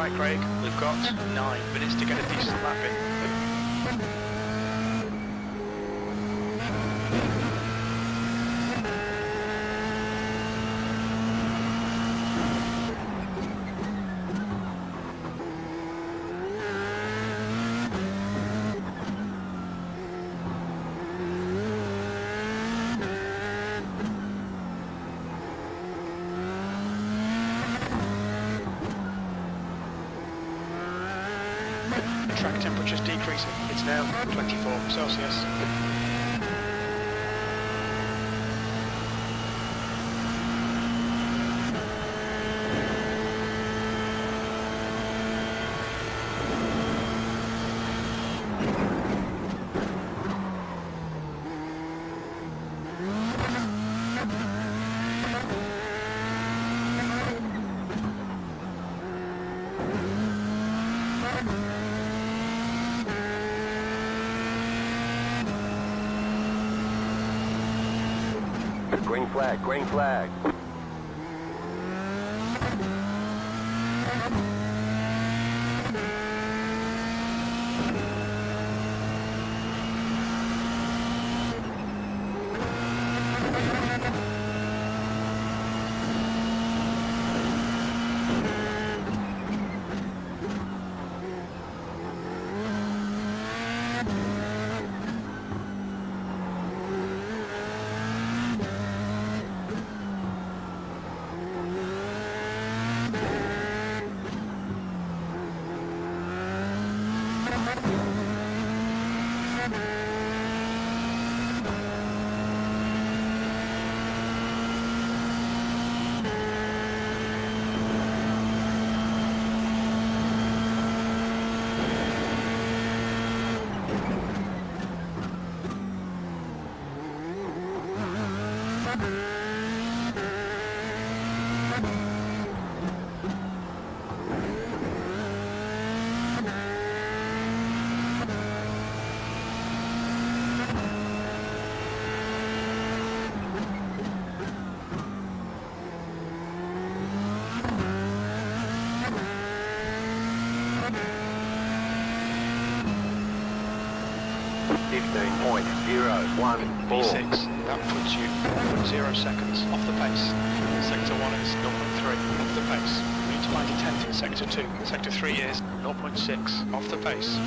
right, Craig. We've got 9 minutes to get a decent lap in. Track temperature's decreasing. It's now 24 Celsius. Green flag, green flag. V6, that puts you 0 seconds off the pace. Sector 1 is 0.3 off the pace. We need to find a 10th in Sector 2. Sector 3 is 0.6 off the pace.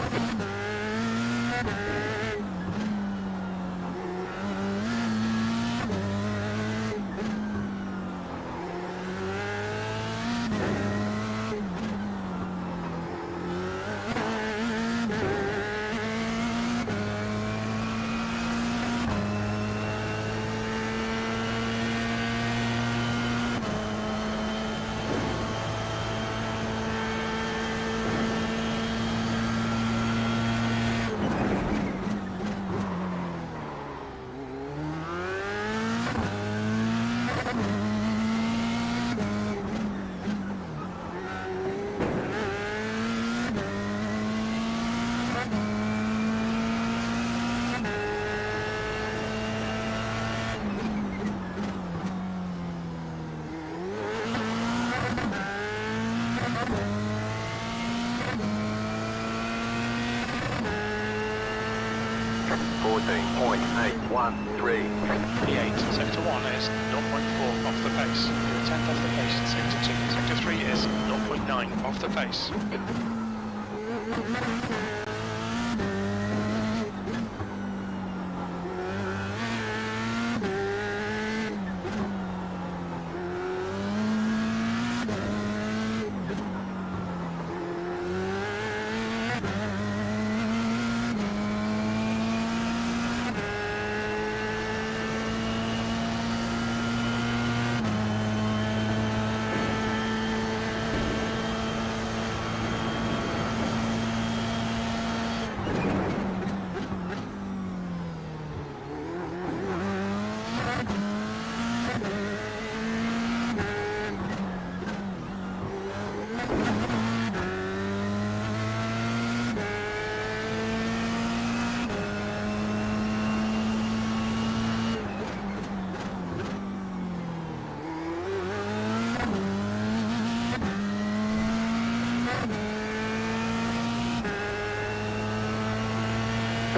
V8, Sector 1 is 0.4 off the pace. 10th off the pace in Sector 2. Sector 3 is 0.9 off the pace.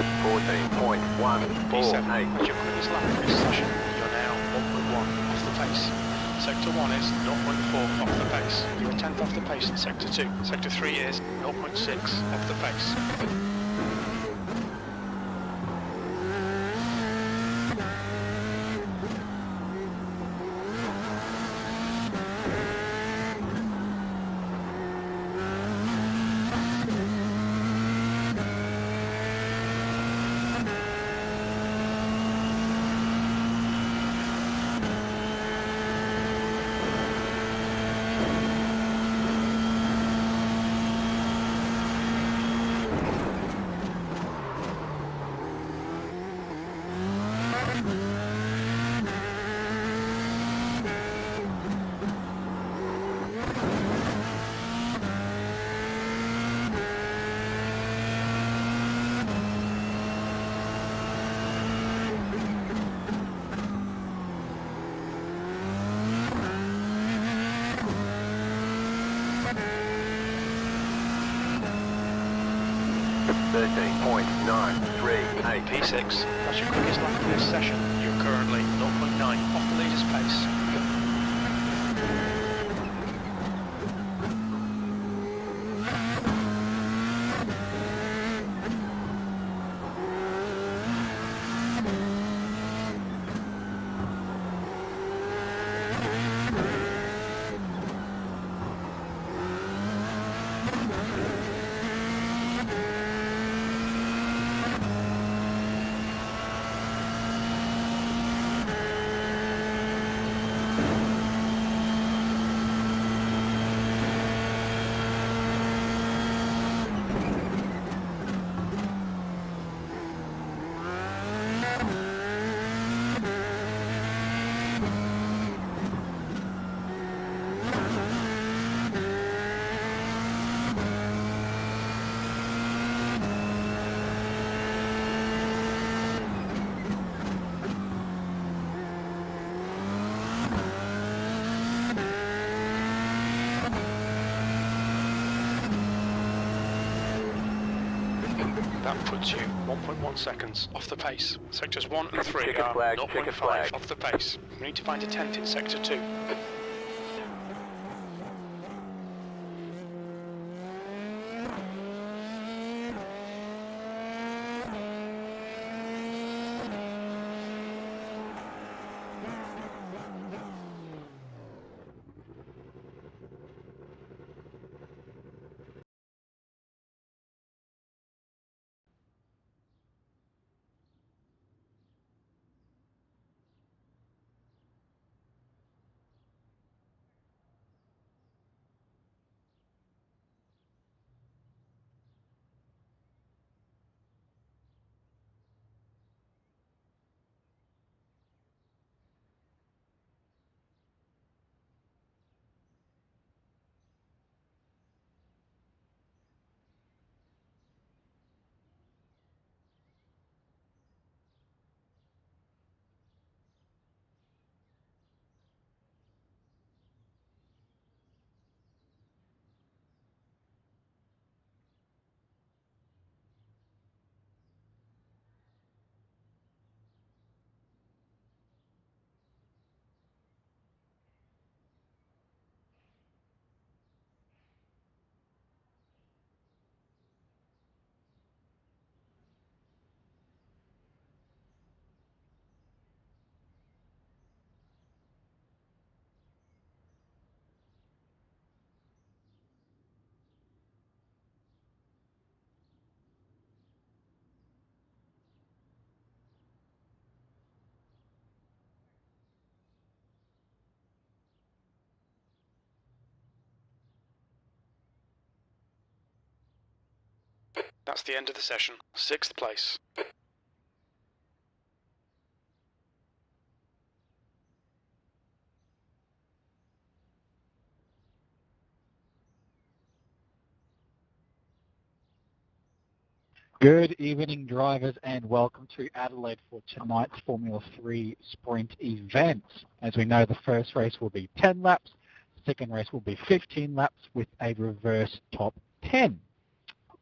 P7, 14.148. as your quickest lap of this session, you're now 1.1 off the pace. Sector 1 is 0.4 off the pace. You're a tenth off the pace in Sector 2. Sector 3 is 0.6 off the pace. P6, that's your quickest lap of this session. You're currently 0.9 off the leader's pace. That puts you 1.1 seconds off the pace. Sectors 1 and 3 Checkered are flag, checkered 0.5 flag. off the pace. We need to find a tenth in Sector 2. That's the end of the session. 6th place. Good evening, drivers, and welcome to Adelaide for tonight's Formula 3 sprint event. As we know, the first race will be 10 laps, the second race will be 15 laps with a reverse top 10.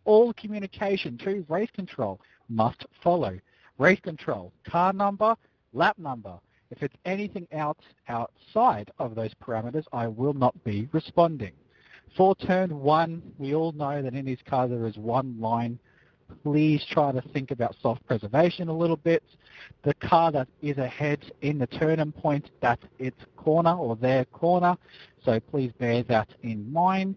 all communication to race control must follow. Race control, car number, lap number. If it's anything outside of those parameters, I will not be responding. For turn 1, we all know that in these cars there is one line. Please try to think about self-preservation a little bit. The car that is ahead in the turn-in point, that's its corner or their corner, so please bear that in mind.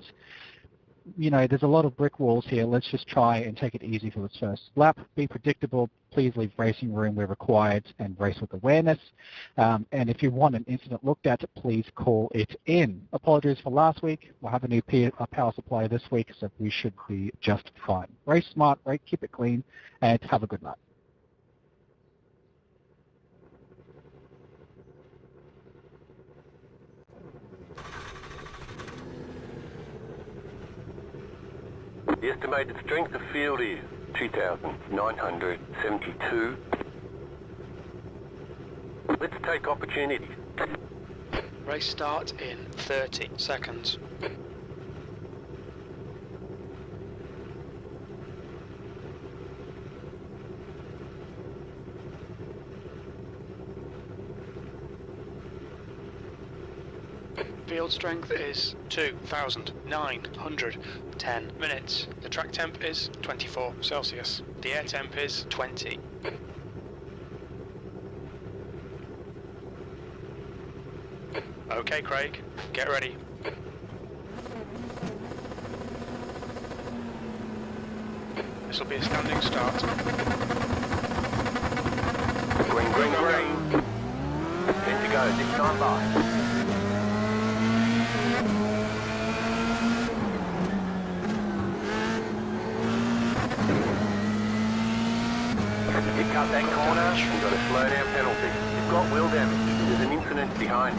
You know, there's a lot of brick walls here. Let's just try and take it easy for this first lap. Be predictable. Please leave racing room where required and race with awareness. And if you want an incident looked at, please call it in. Apologies for last week. We'll have a new power supply this week, so we should be just fine. Race smart, keep it clean, and have a good night. The estimated strength of field is 2,972. Let's take opportunity. Race start in 30 seconds. Field strength is 2,910 minutes. The track temp is 24 Celsius. The air temp is 20. Okay, Craig, get ready. This will be a standing start. Green, green, green. 10 to go, this time by. You cut that corner, you've got a slow down penalty. You've got wheel damage. There's an incident behind.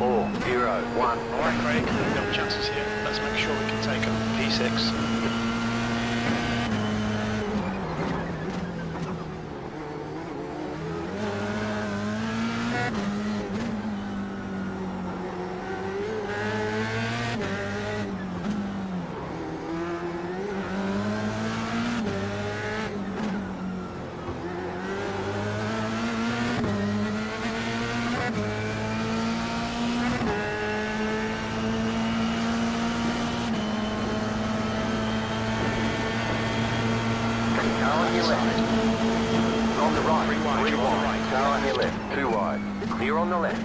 Alright, Craig, we've got chances here. Let's make sure we can take them. P6. On the right, 3 wide, car on your left, 2 wide, clear on the left.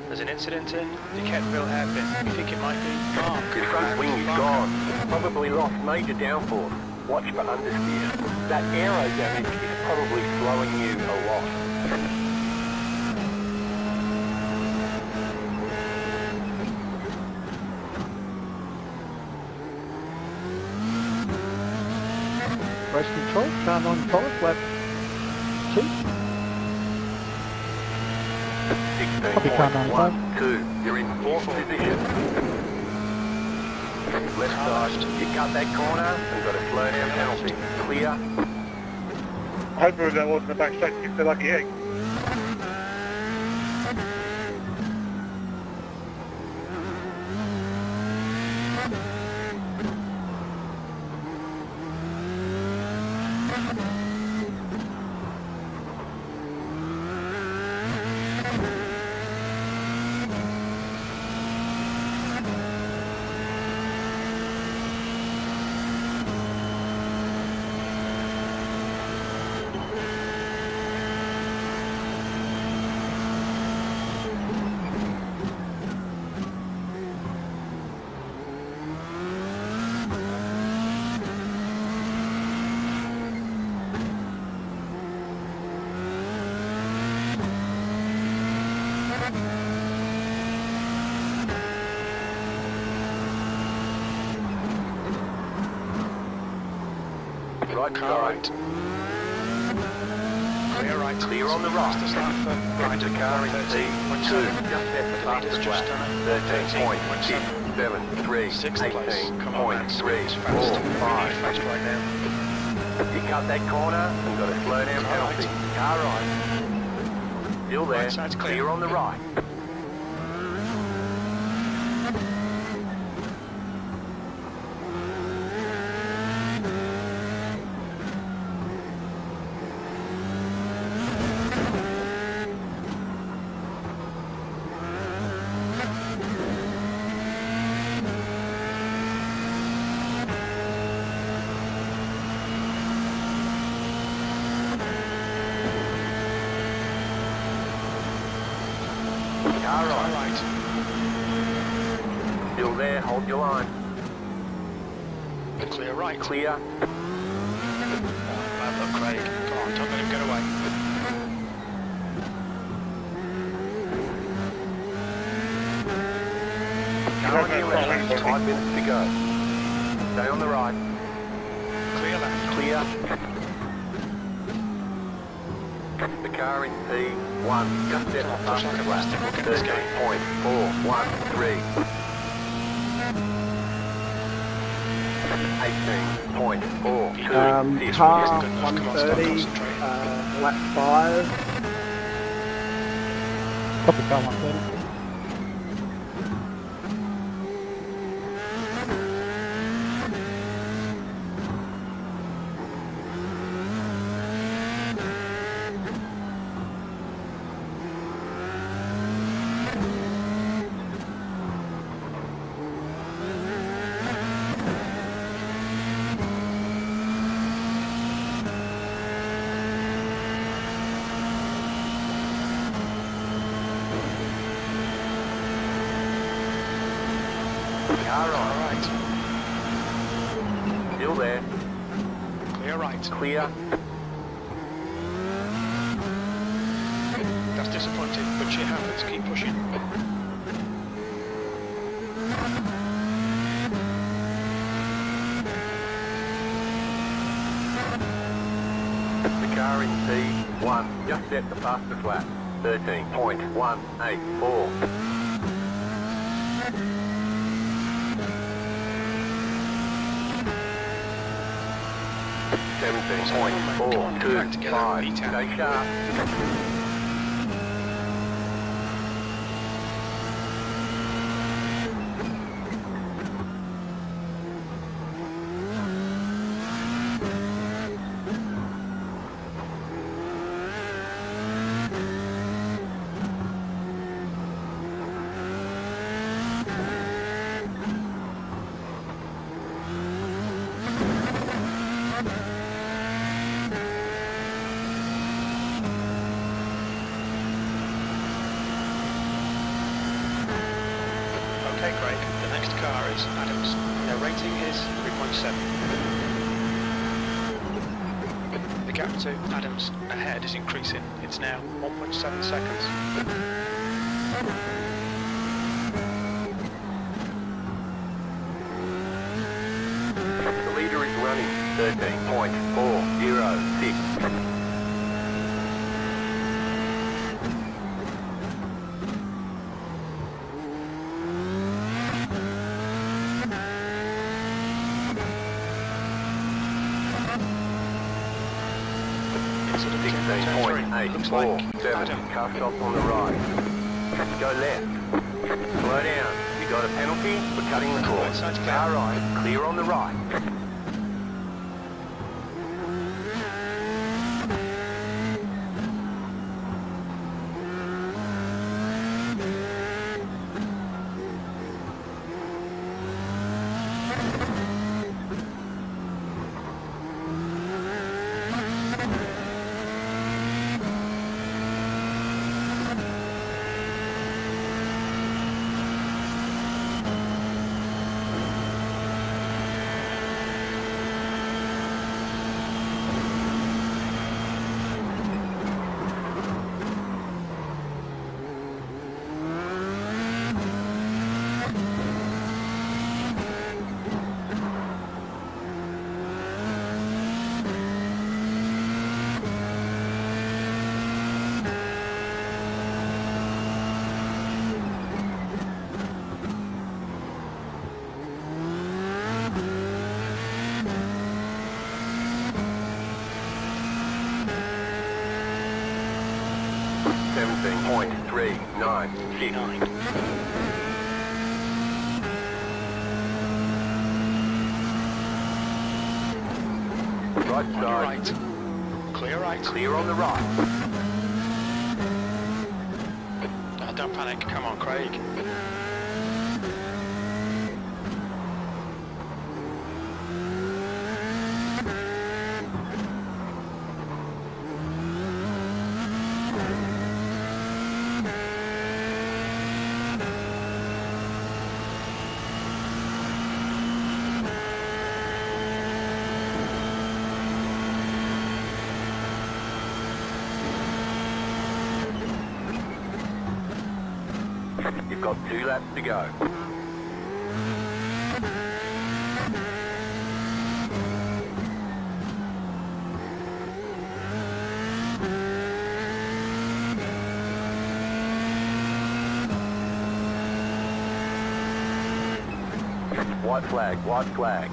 There's an incident in the Ketteville hairpin. We think it might be Mark. Your front wing is gone. Probably lost major downforce. Watch for understeer. That aero damage is probably slowing you a lot. Race control, car non-follow, lap 2. Copy car 95. 2. You're in 4th position. Left side. You cut that corner and got a slow down penalty. Clear. Hopefully that wasn't a back straight to get the lucky egg. Right car side. right. Clear right. Clear on the right. Fastest lap for right The at car in 13.2. P2. Just set the fastest Leader's lap. just done it. 13.673. Sixth place. Come on, man. 18.3. It's 4, fast. We 5. need fast right now. You cut that corner, you've got a slow down Car penalty. Car right. Still there. Right side's clear. Clear on the right. Car Car right. right. Still there, hold your line. Clear right. Clear. Bad luck, Craig. Come on, don't let him get away. Car on your left, 5 minutes to go. Stay on the right. Clear left. Clear. The car in P1, just set the Push like a fastest lap. bastard, we'll get this going. 13.413. 18.426. Car Isn't good enough. Come on, stop 130, concentrating. lap 5. Copy car 130. Car Car right. right. Still there. Clear right. Clear. That's disappointing, but shit happens. Keep pushing. The car in P1, just set the fastest lap. 13.184. Come on, get back together. 17.425. Beat out. Stay sharp. Okay, Craig. The next car is Adams. Their rating is 3.7. The gap to Adams ahead is increasing. It's now 1.7 seconds. The leader is running 13.406. Incident in turn 3. Looks like 16.847. Adam. Car stop on the right. Go left. Slow down. You got a penalty for cutting the Right course. side's clear. Car right. Clear on the right. 17.396. 9. Right On your side. right. Clear right. Clear on the right. Don't panic. Come on, Craig. You've got 2 laps to go. White flag, white flag.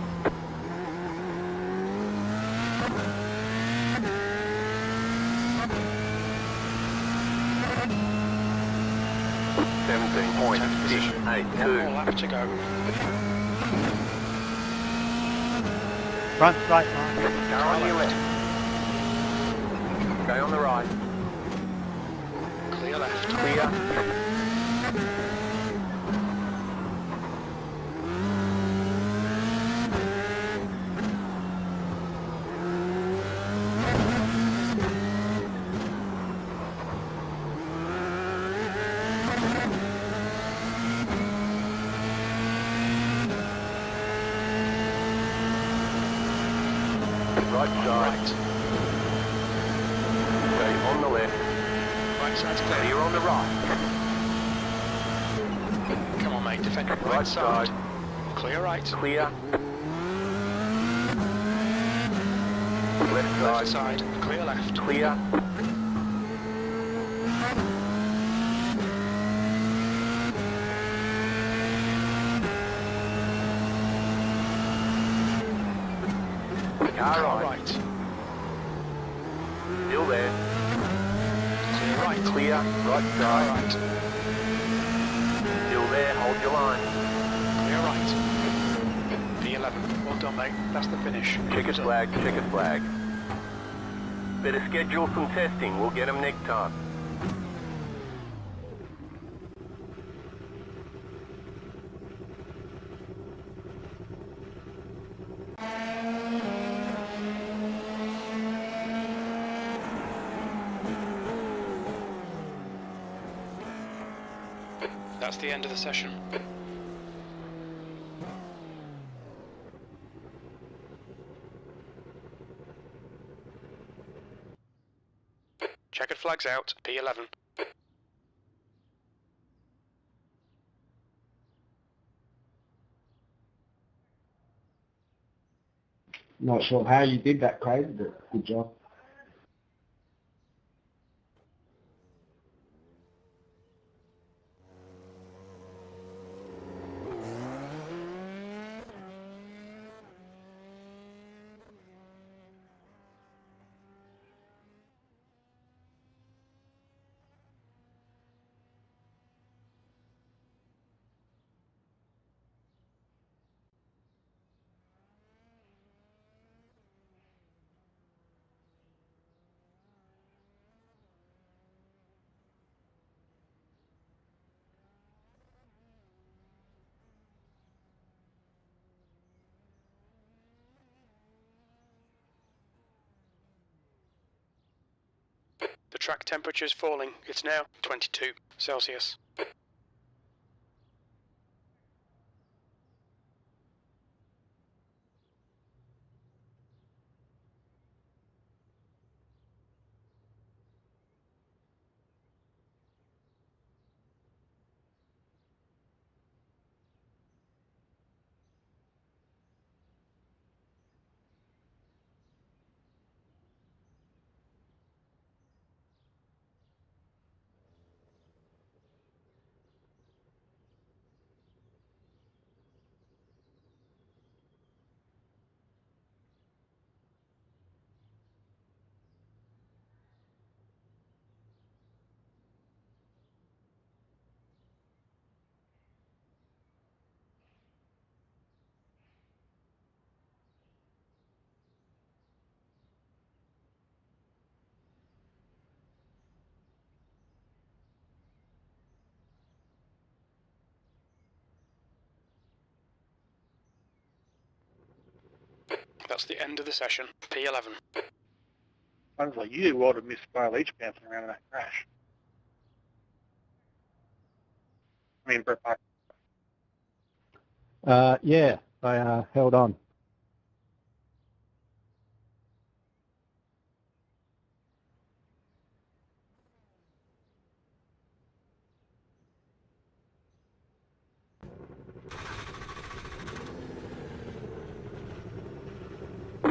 One more lap to go. Front straight line. Go on your left. Stay on the right. Clear left. Clear. Right side. Right. Stay on the left. Right side's clear. Clear on the right. Come on, mate. Defend your right Right side. side. Clear right. Clear. Left Left side. side. Clear left. Clear. Car Car right. right. Still there. Clear right. Clear. Right Car side. right. Still there. Hold your line. Clear right. P11. Well done, mate. That's the finish. Checkered flag. Checkered flag. Better schedule some testing. We'll get them next time. That's the end of the session. Checkered flags out. P11. Not sure how you did that, Craig, but good job. The track temperature is falling. It's now 22 Celsius. That's the end of the session. P11. Sounds like you did well to miss Barrel H bouncing around in that crash. I mean, Brett Parker. Yeah, I held on.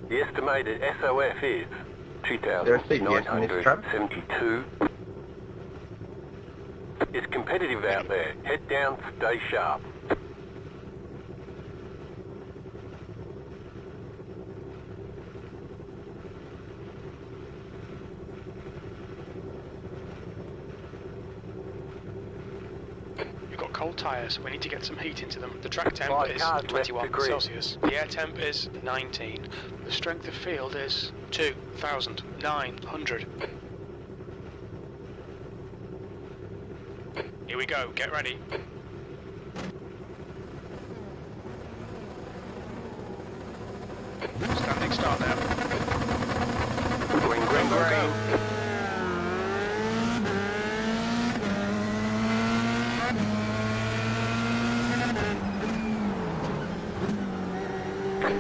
The estimated SOF is There are CPS in this truck? 2,972. It's competitive out there. Head down, stay sharp. You've got cold tyres, we need to get some heat into them. The track temp 5 is cars left 21 to grid. Celsius. The air temp is 19. The strength of field is 2,900. Here we go, get ready. Standing start now. Green, green, Go, go, green. go.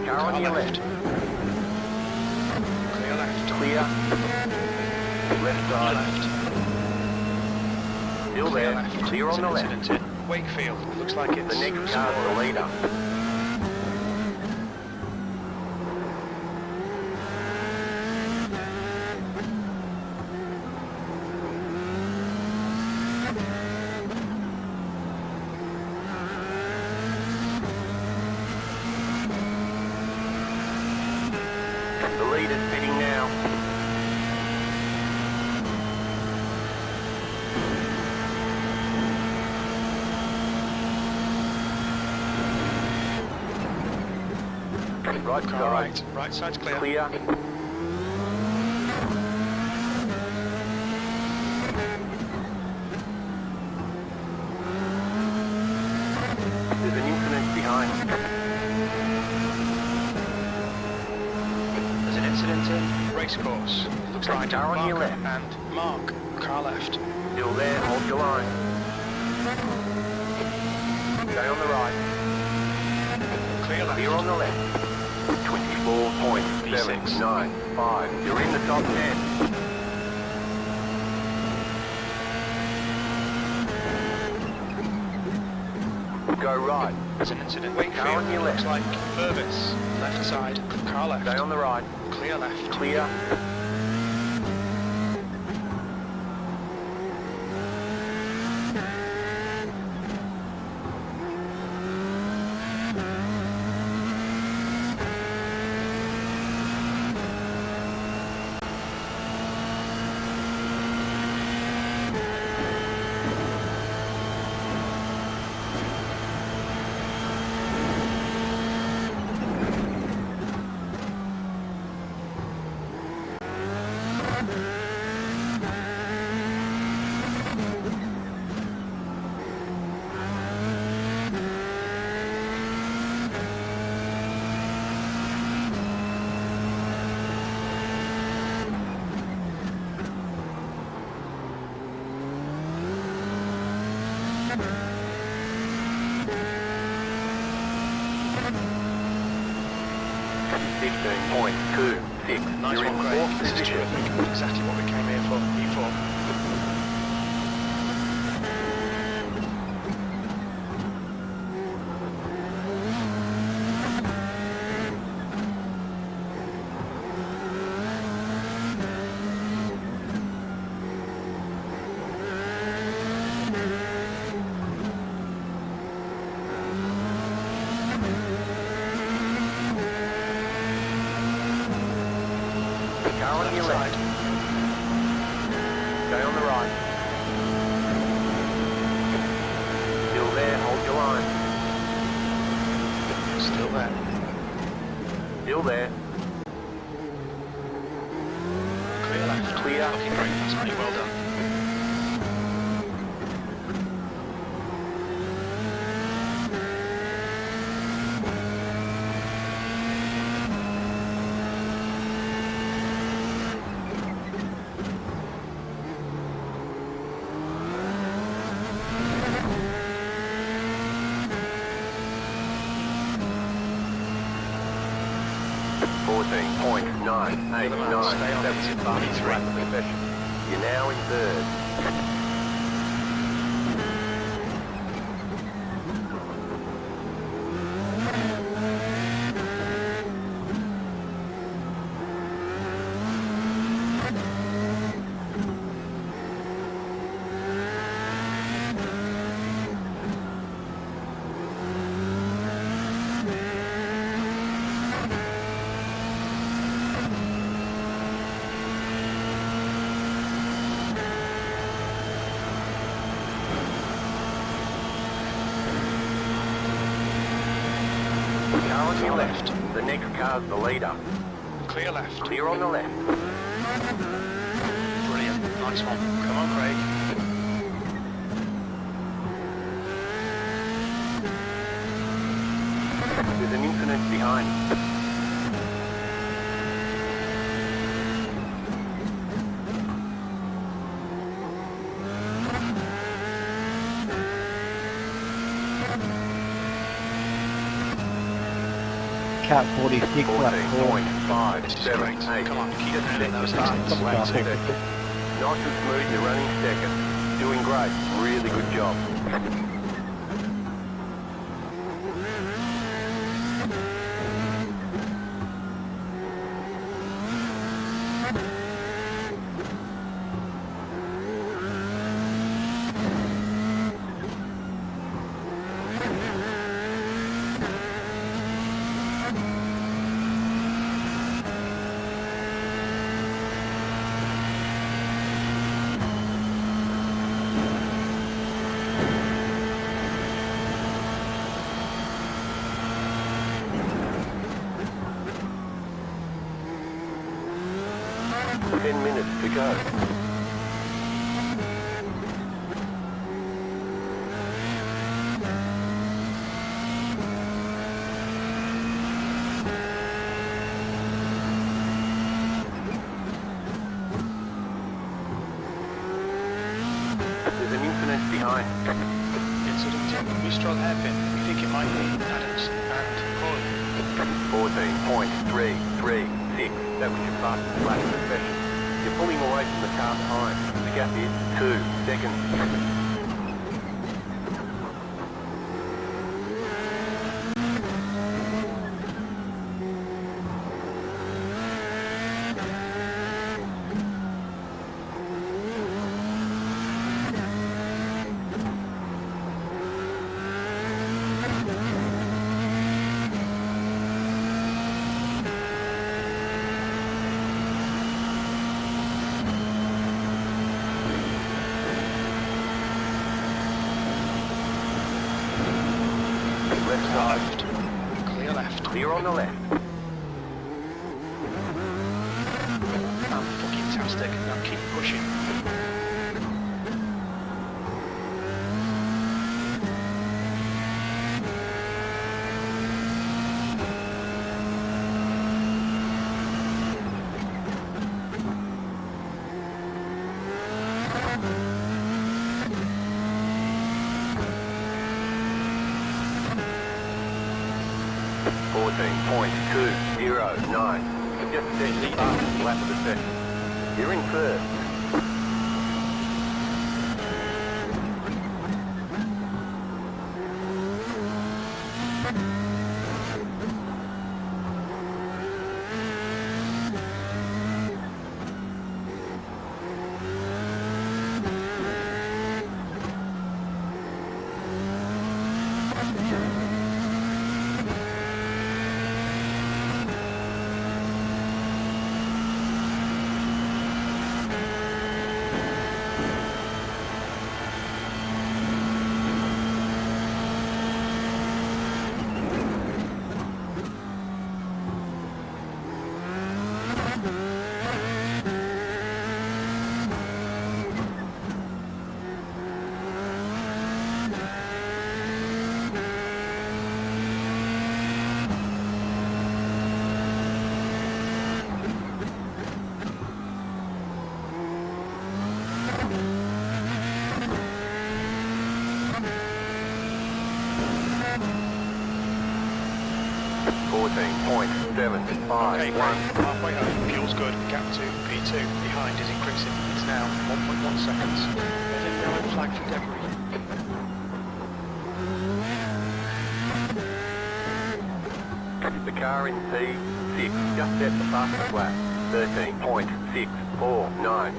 Car on your left. Clear left. Clear. Left side. Left. Still Clear there. left. Clear on the left. Incident in Wakefield. Looks like it's The next car's the leader. The leader's pitting now. Right car side. right. Right side's clear. Clear. There's an incident behind. There's an incident in racecourse. Looks like Car on your Barker left. and Mark. Car left. Still there, hold your line. Stay on the right. Clear left. Clear on the left. 24.795. You're in the top 10. Go right. There's an incident. Car Wakefield. on your Looks left. like Purvis. Left side. Car left. Stay on the right. Clear left. Clear. Nice You're one, in Craig. fourth This is position. terrific. Exactly what we came here for. E4. Car on your Left left. Stay on the right. Still there, hold your line. Still there. Still there. Clear left. Clear. Looking great. That's mate. Well done. 14.989. Stay on That was it. your fastest 23. lap of the session. You're now in third. Car on your left. The next car's the leader. Clear left. Clear on the left. Brilliant. Nice one. Come on, Craig. There's an incident behind. Cat 46, lap 4. This is great. Come on, keep nailing those Fastest exits. lap of the Waiting. session. Nice and smooth, you're running second. Doing great. Really good job. Ten minutes to go. There's an incident behind. Incident on Mistral hairpin. We think it might be Adams and Coyle. 14.336. That was your fastest lap of the session. You're pulling away from the car behind. The gap is 2 seconds. Left side. Clear left. Clear on the left. Fantastic. Now keep pushing. .209. Just set the fastest lap of the session. You're in first. 14.751. Okay, great. Halfway home. Fuel's good. Gap to P2. Behind is increasing. It's now 1.1 seconds. Let it go and flag for debris. Keep the car in P6. Just set the fastest lap. 13.649.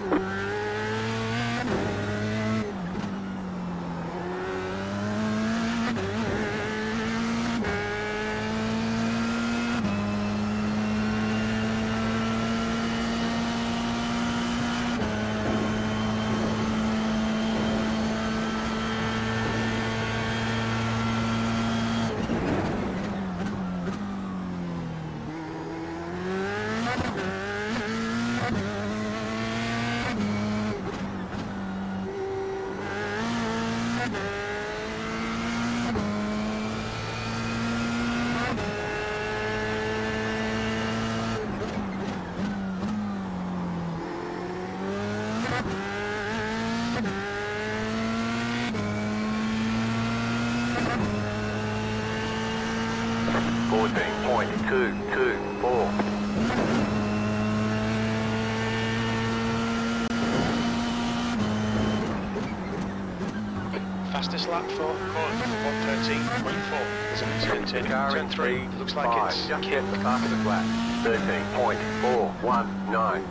Fastest lap for 1:13.4. There's an incident in Car turn in 3. Looks like P5. it's Just kick. set the fastest lap. 13.419.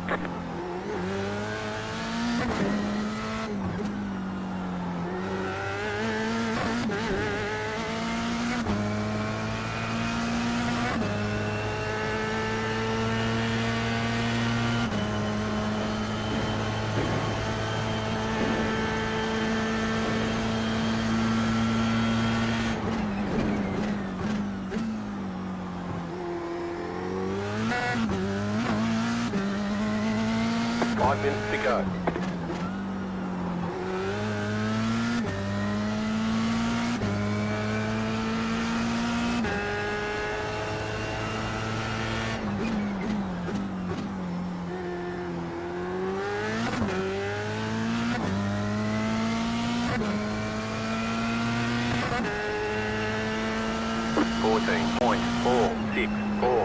Five minutes to go.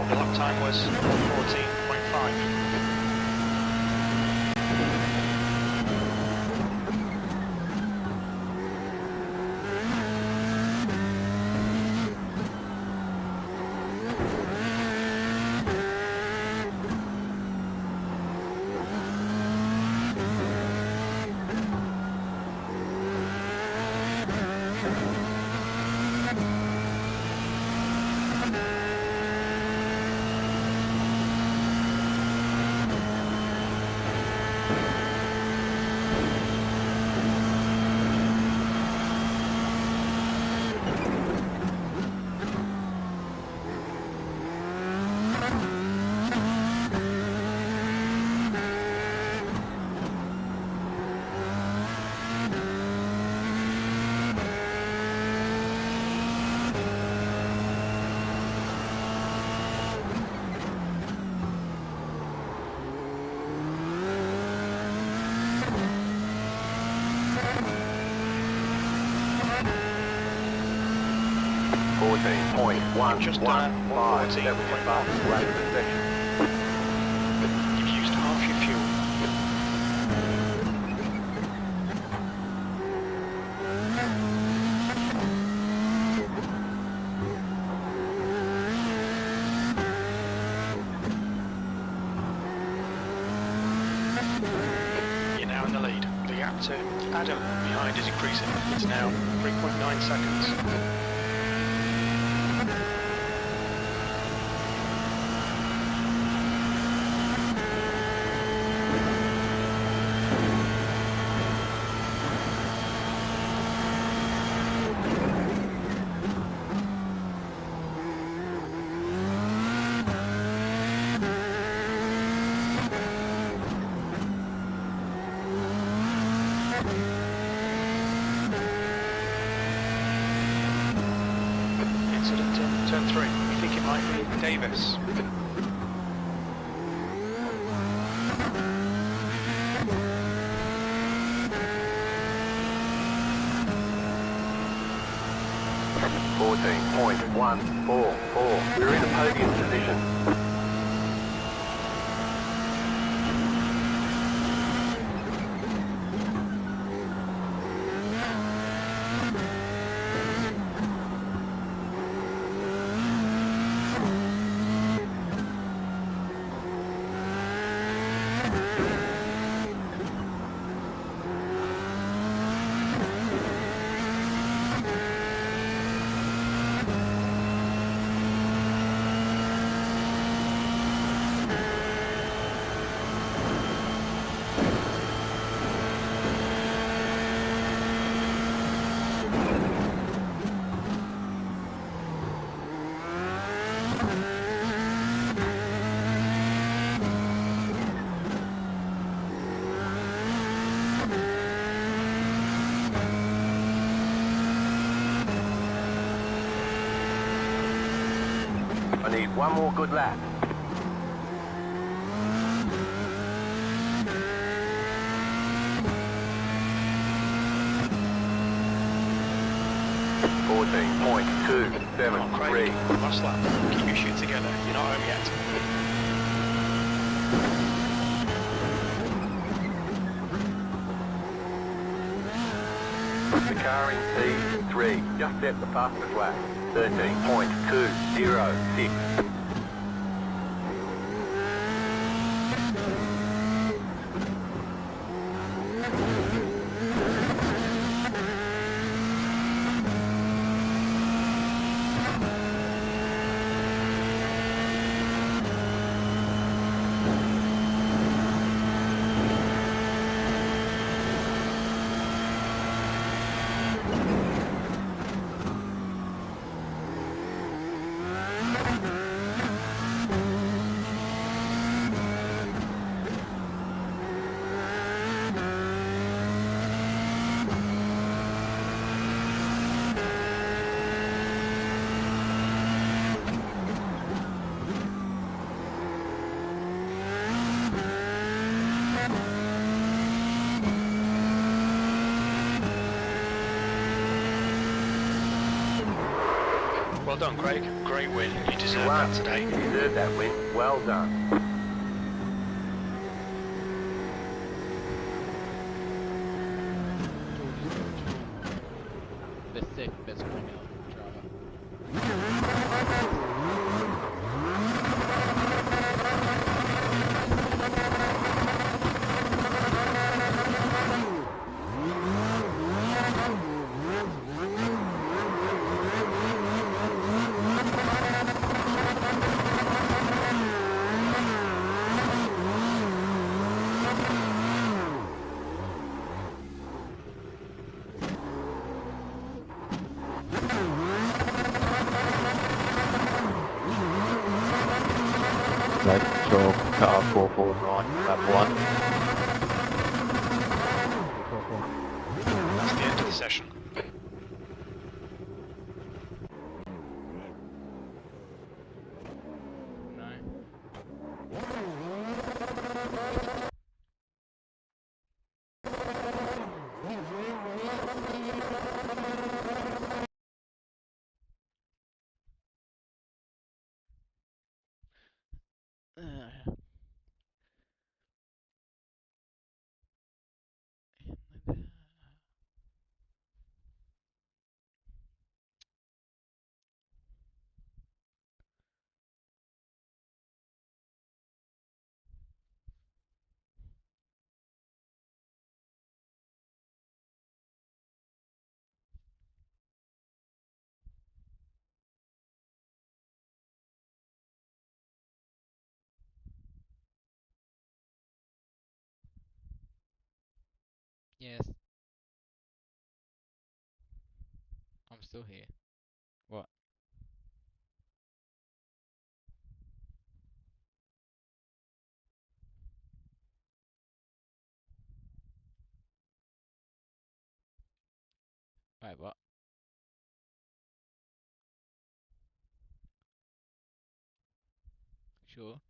The lap time was 14.5. You've just done a 1:14.1. You've used half your fuel. You're now in the lead. The gap to Adam behind is increasing. It's now 3.9 seconds. Incident in turn 3. We think it might be Davis. 14.144. We're in a podium position. I need one more good lap. Come on, Craig. 14.273. Last lap. Keep your shit together. You're not home yet. The car in P3 just set the fastest lap. 13.206. Well done, Craig. Great win. You deserve You that won. today. You deserve that win. Well done. The sixth best Formula driver. Right, so car 449, lap 1. That's the end of the session. No. Yes. I'm still here. What? Wait, what? Sure.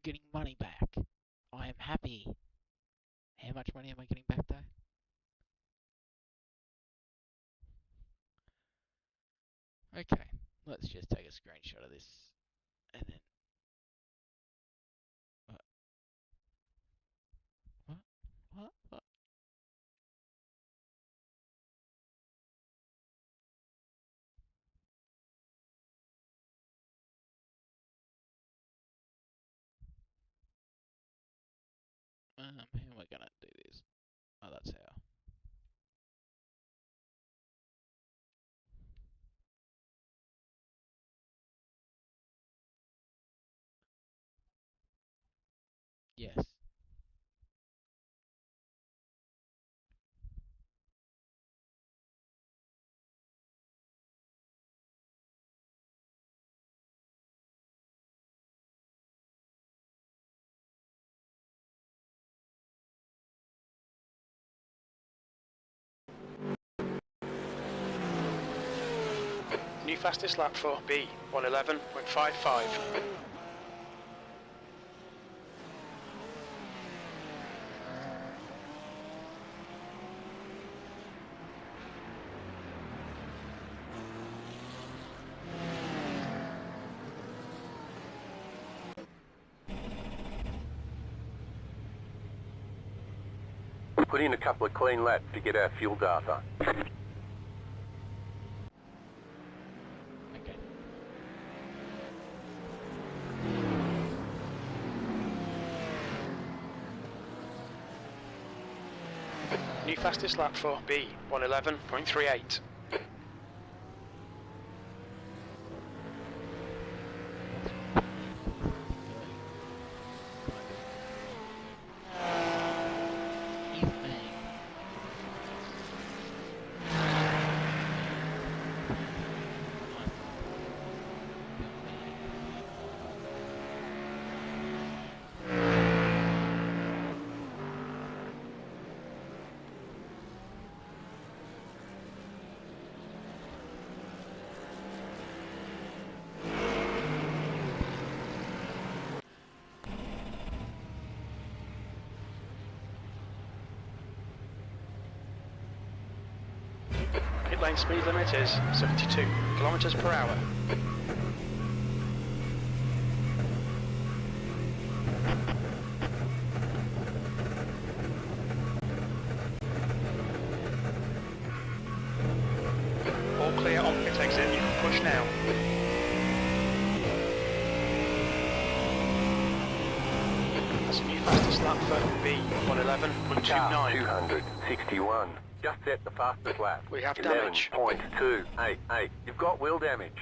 getting money back. I am happy. How much money am I getting back though? Okay, let's just take a screenshot of this and then. What? How am I gonna do this? Oh, that's how. Yes. New fastest lap for B, 111.55. Put in a couple of clean laps to get our fuel data. Okay. New fastest lap for B, 111.38. Pit lane speed limit is 72 kilometers per hour. All clear on pit exit, you can push now. That's a new fastest lap for B, 111.29. 261. Just set the fastest lap. We have damage. 11.288. You've got wheel damage.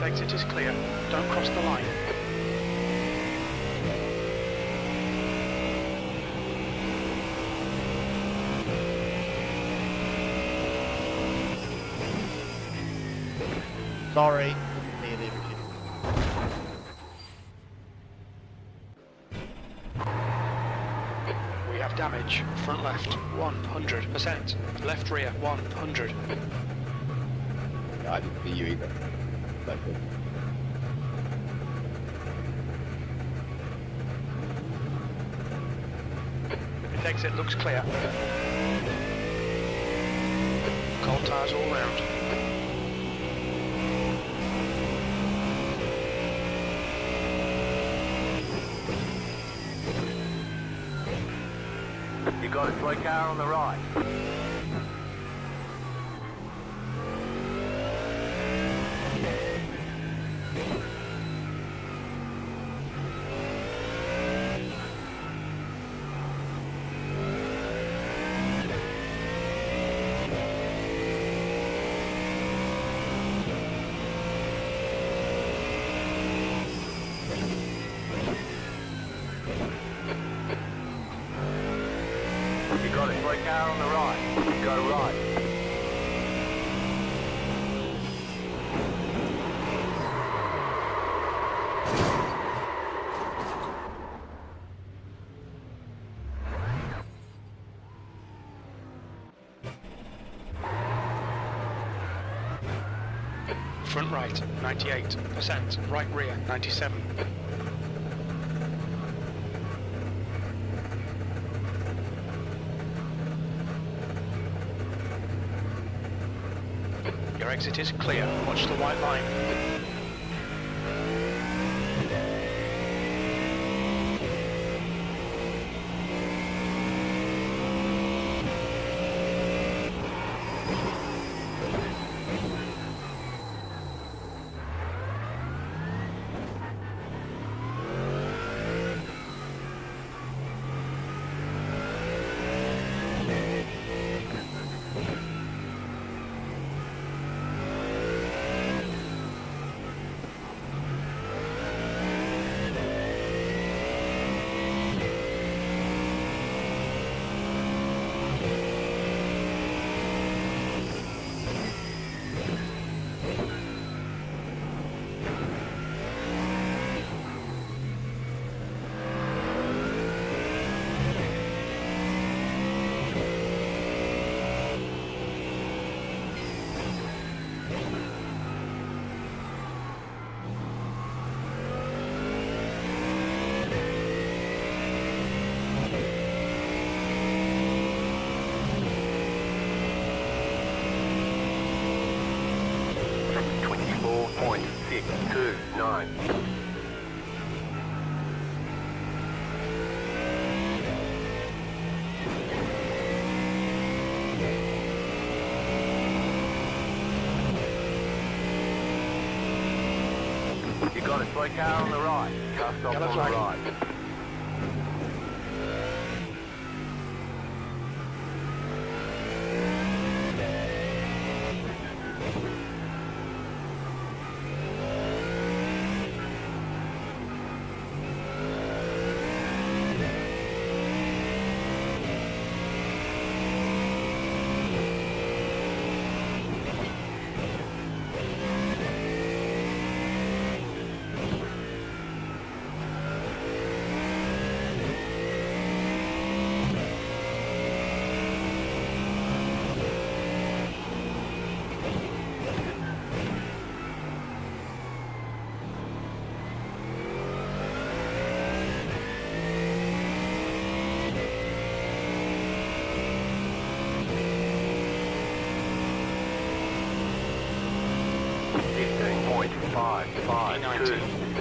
Exit is clear. Don't cross the line. Sorry, didn't see it. We have damage. Front left, 100%. Left rear, 100. Yeah, I didn't see you either. That's it. Pit exit looks clear. Cold tyres all round. You got a slow car on the right. You got a slow car on the right. Go right. Front right, 98%. Right rear, 97. Your exit is clear. Watch the white line. You got a slow car on the right. Car stop on the right.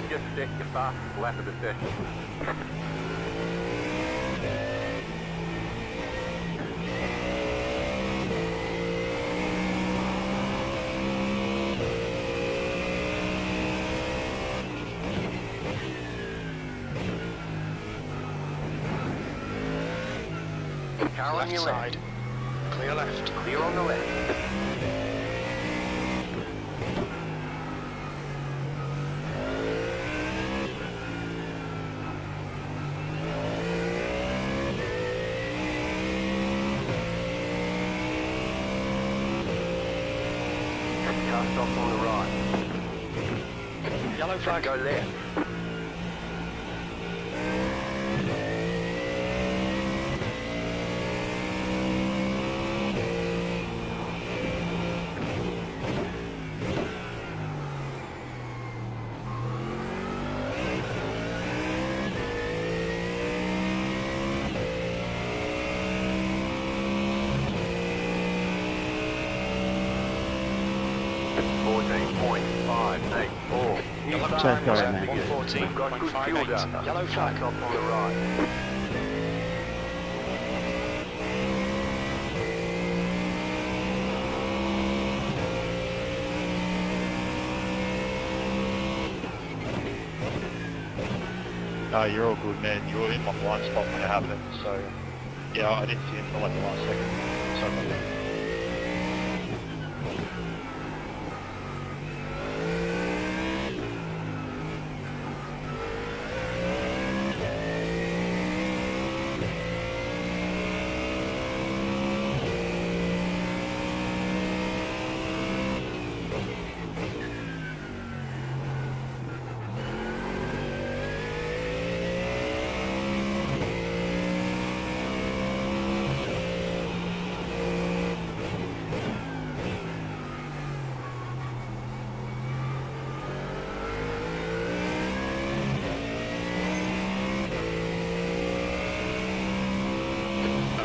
Just set your fastest lap of the session. Car on your side. left. Clear left. Clear on the left. Car stop on the right. Yellow flag. Go left. Check going, We've mate. got good fuel data. Yellow flag. Stop on the right. No, you're all good, man. You were in my blind spot when it happened, so yeah, I didn't see it until like the last second. Sorry about that.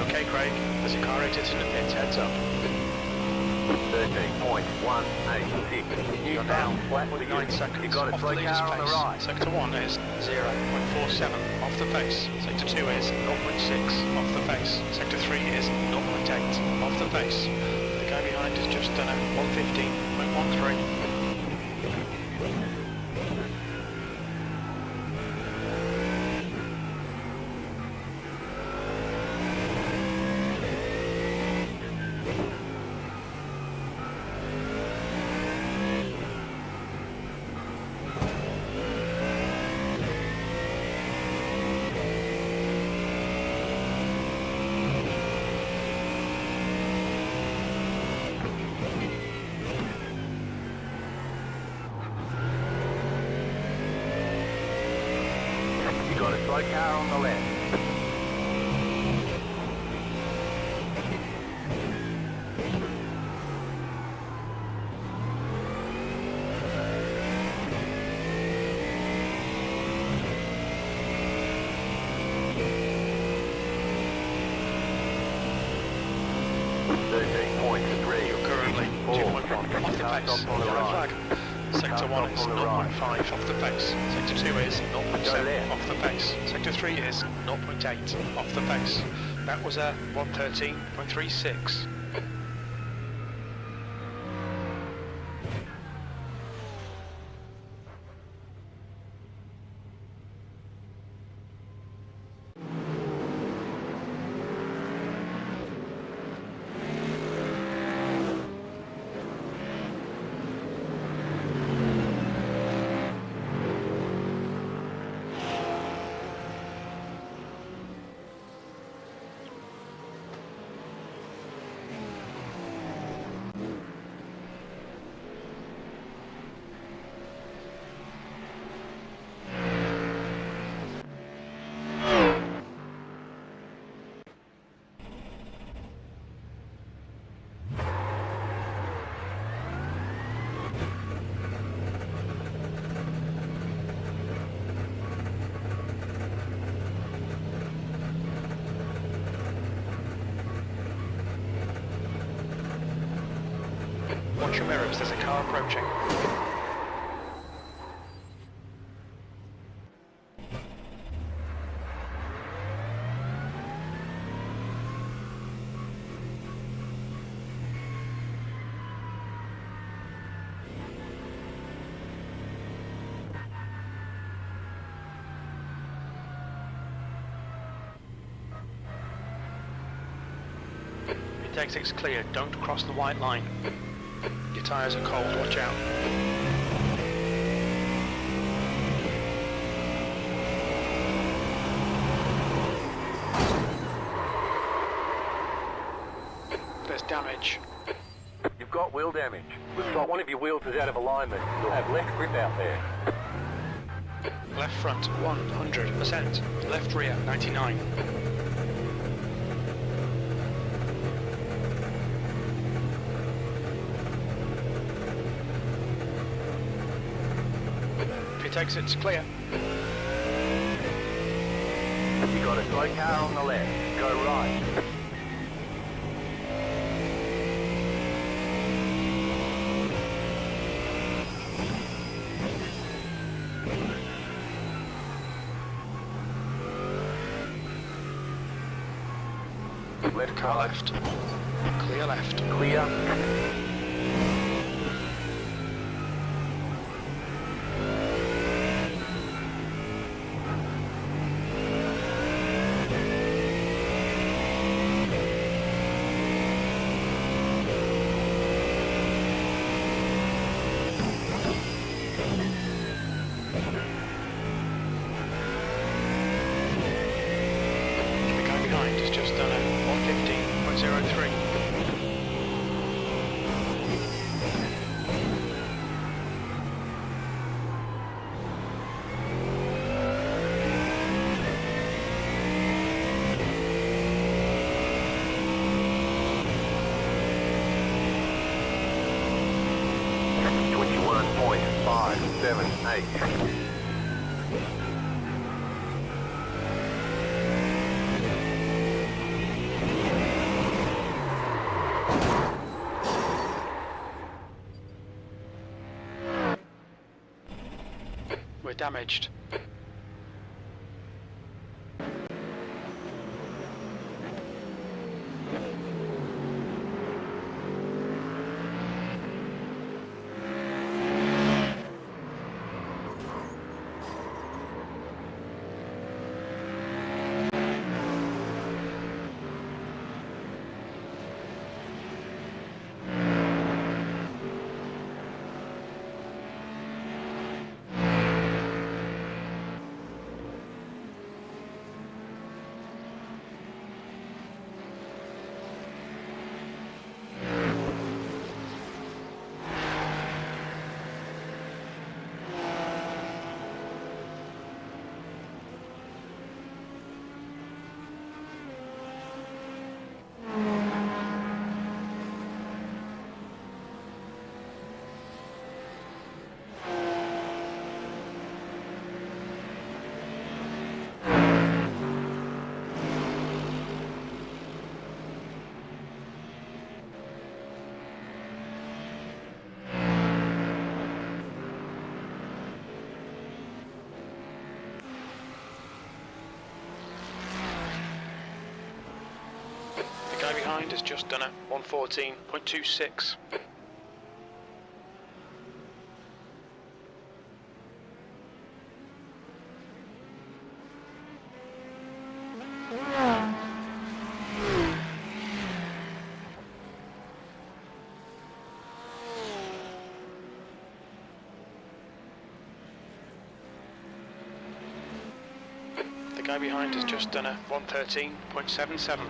Okay, Craig, as your car exits in the pits, heads up. 13.186. You're now 1.9 seconds You got a off the slow leader's car on the pace. right. Sector 1 is 0.47 off the pace. Sector 2 is 0.6 off the pace. Sector 3 is 0.8 off the pace. The guy behind has just done a 115.13. You got a slow car on the left. You're currently 2.1 off the pace. Yellow flag. Sector 1 is 0.5 off the pace. Sector 2 is 0.7 off the pace. Sector 3 is 0.8 off the pace. That was a 113.36. Watch your mirrors, there's a car approaching. Your exit's clear, don't cross the white line. Your tyres are cold, watch out. There's damage. You've got wheel damage. Looks like one of your wheels is out of alignment. You'll have less grip out there. Left front, 100%. Left rear, 99. Pit exit's clear. You got a slow car on the left. Go right. Left Car right. left. Clear left. Clear. We're damaged. The guy behind has just done a 114.26. The guy behind has just done a 113.77.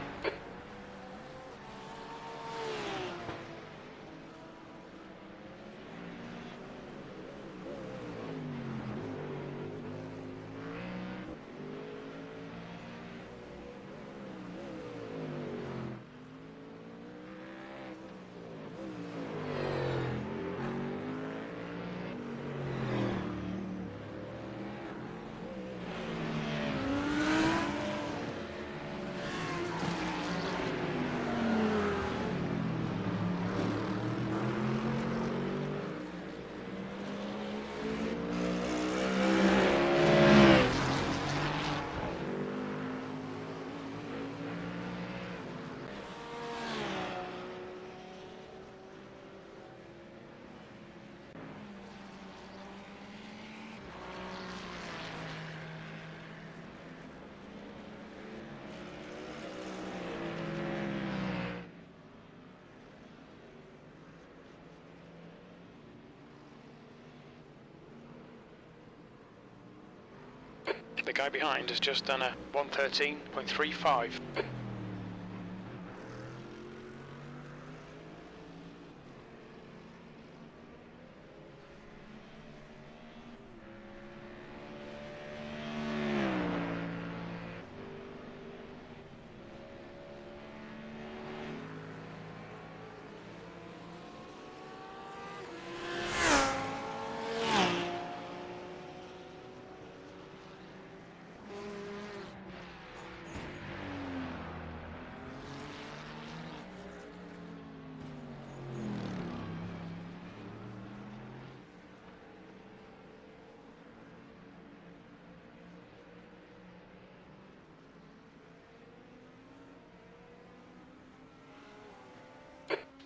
The guy behind has just done a 113.35.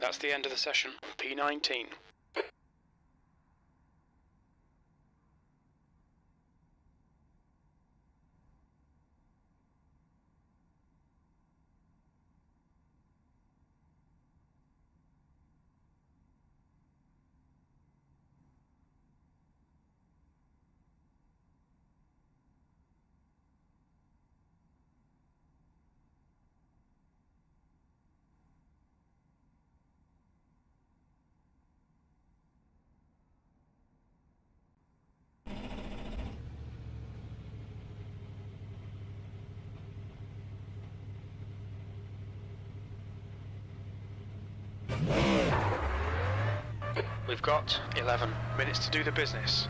That's the end of the session. P19. We've got 11 minutes to do the business.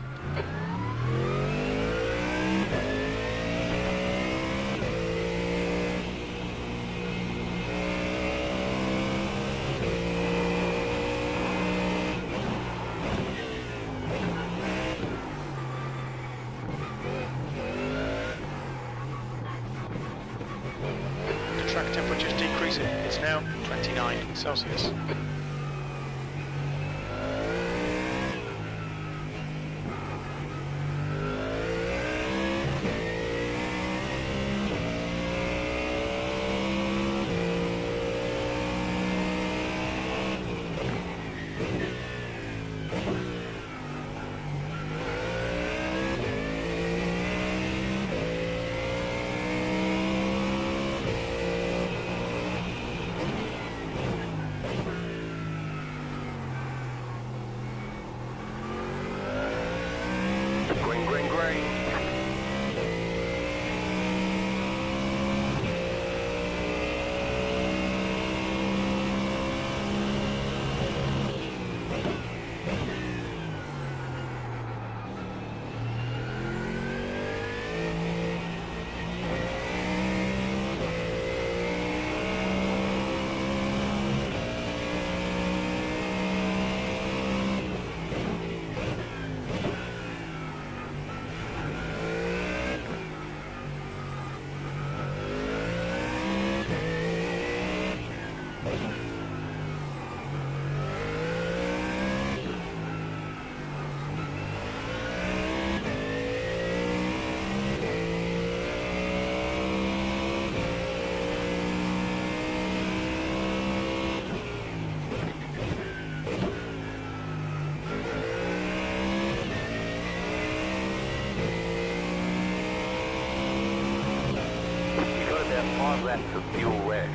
Temperature's decreasing. It's now 29 Celsius. Green, green, green. You got about 5 laps of fuel left.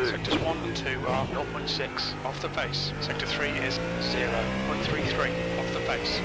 Sectors 1 and 2 are 0.6 off the pace. Sector 3 is 0.33 off the pace.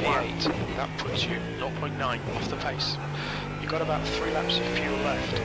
V8, that puts you 0.9 off the pace. You've got about 3 laps of fuel left.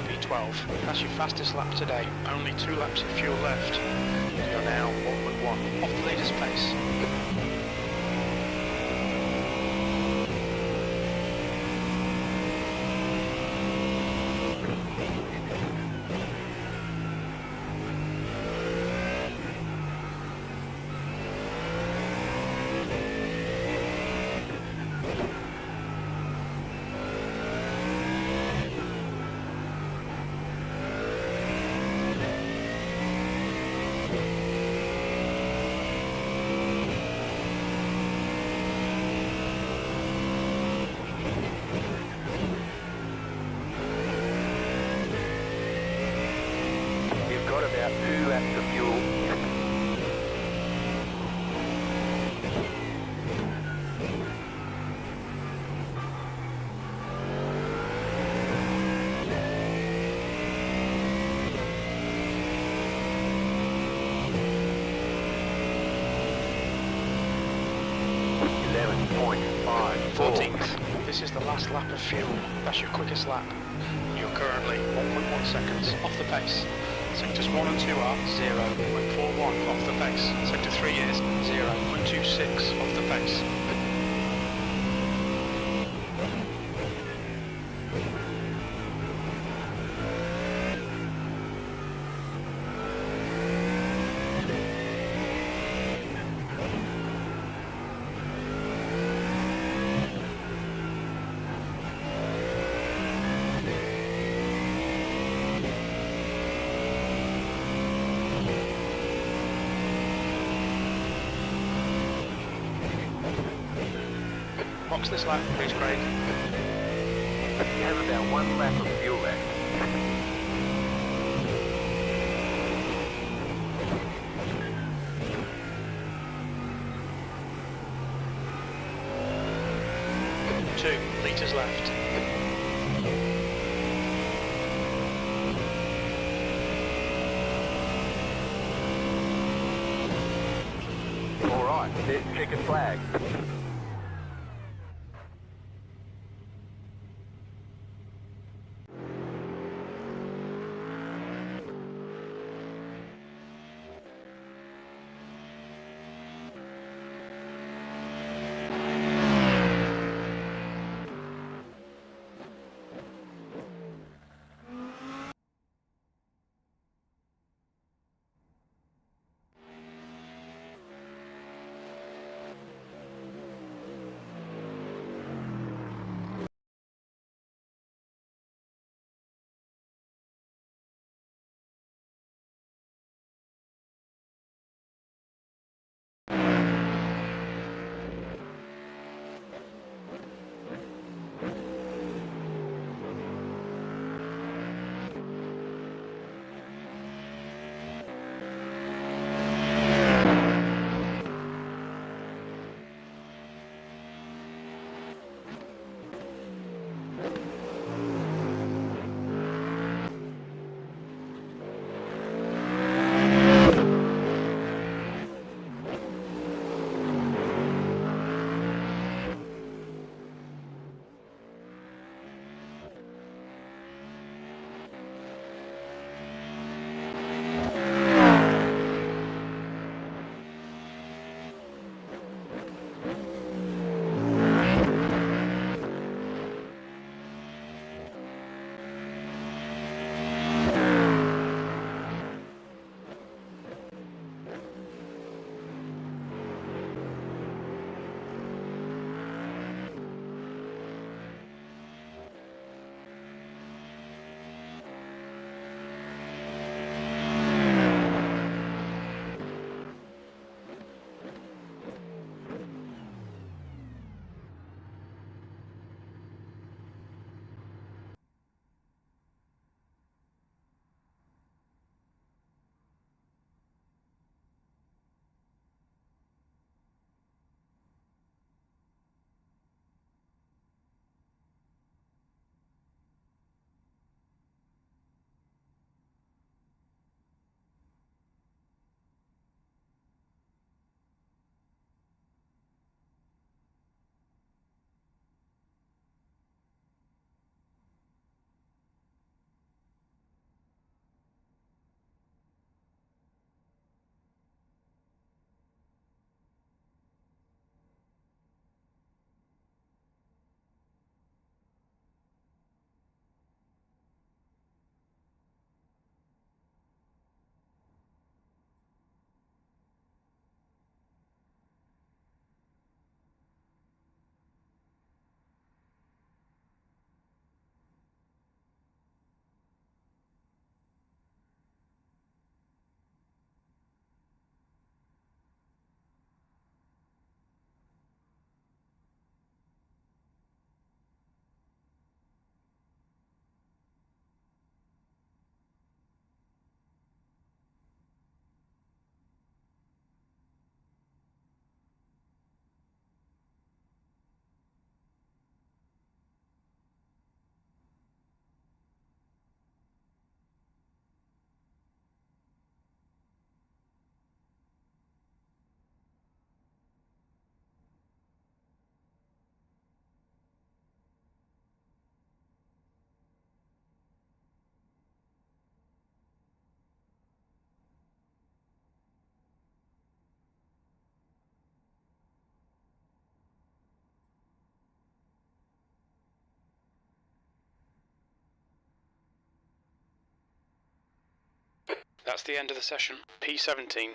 V12, that's your fastest lap today. Only 2 laps of fuel left. You're now 1.1 off the leader's pace. 5, 14th. This is the last lap of fuel. That's your quickest lap. You're currently 1.1 seconds off the pace. Sectors 1 and 2 are 0.41 off the pace. Sector 3 is 0.26 off the pace. Box this lap, please, Craig. You have about 1 lap of fuel left. Two litres left. All right, there's checkered flag. That's the end of the session. P17.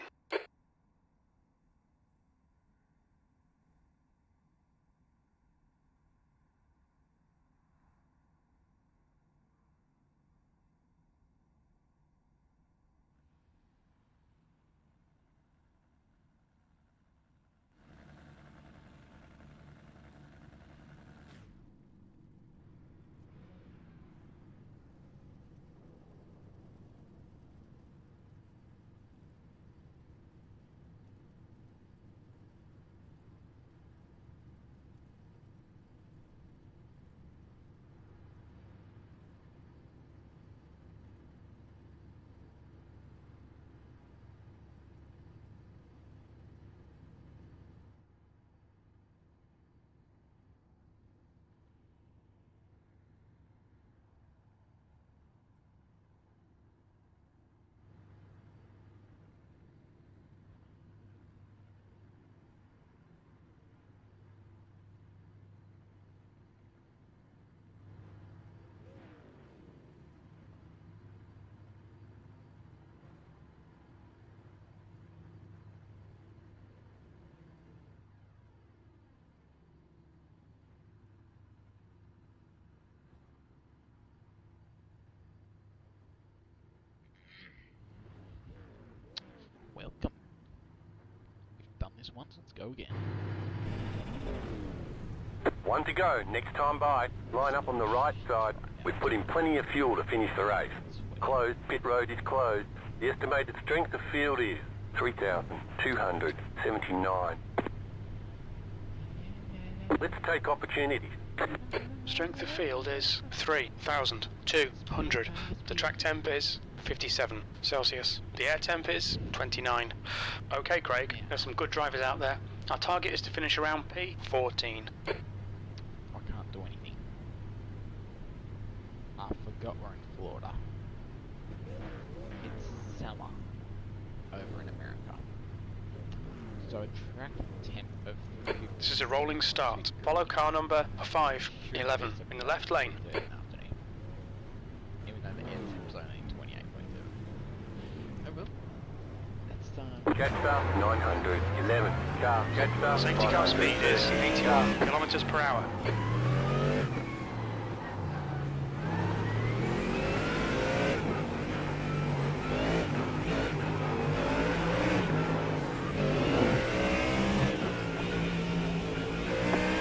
Welcome. We've done this once, let's go again. One to go, next time by. Line up on the right side. We've put in plenty of fuel to finish the race. Closed, pit road is closed. The estimated strength of field is 3,279. Let's take opportunities. Strength of field is 3,200. The track temp is 57 Celsius. The air temp is 29. Okay, Craig, there's some good drivers out there. Our target is to finish around P14. I can't do anything. I forgot we're in Florida. It's summer over in America. So track temp of This is a rolling start. Follow car number 511 in the left lane. Even though the air temp's only 28.2. Oh well. That's Jetstar 911. Car, Jetstar. Safety car speed is 81 kilometers per hour.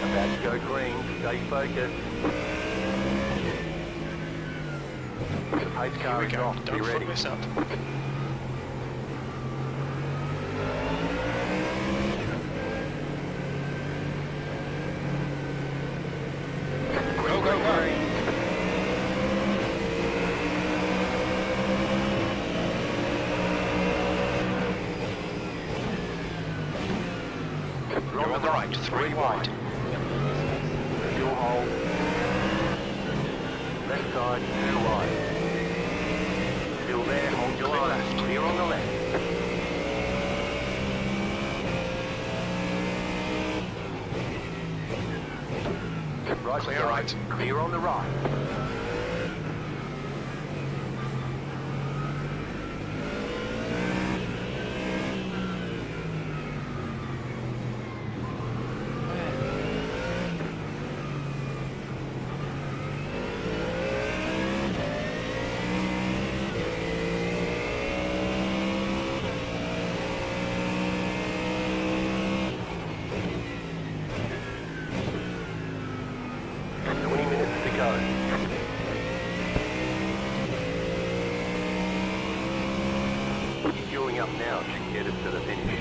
About to go green, stay focused. Pace Here car we is go. off, be Don't fuck ready. this up. Go, go, go. You're on the right, 3 wide. Fuel hold. Left side, 2 wide. Still there, hold your Clear line. left. Clear on the left. Right Clear side, right. clear on the right. Queuing up now should get us to the finish.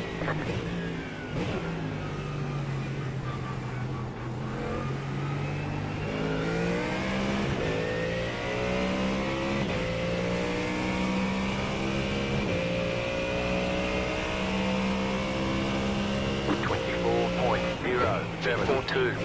.072.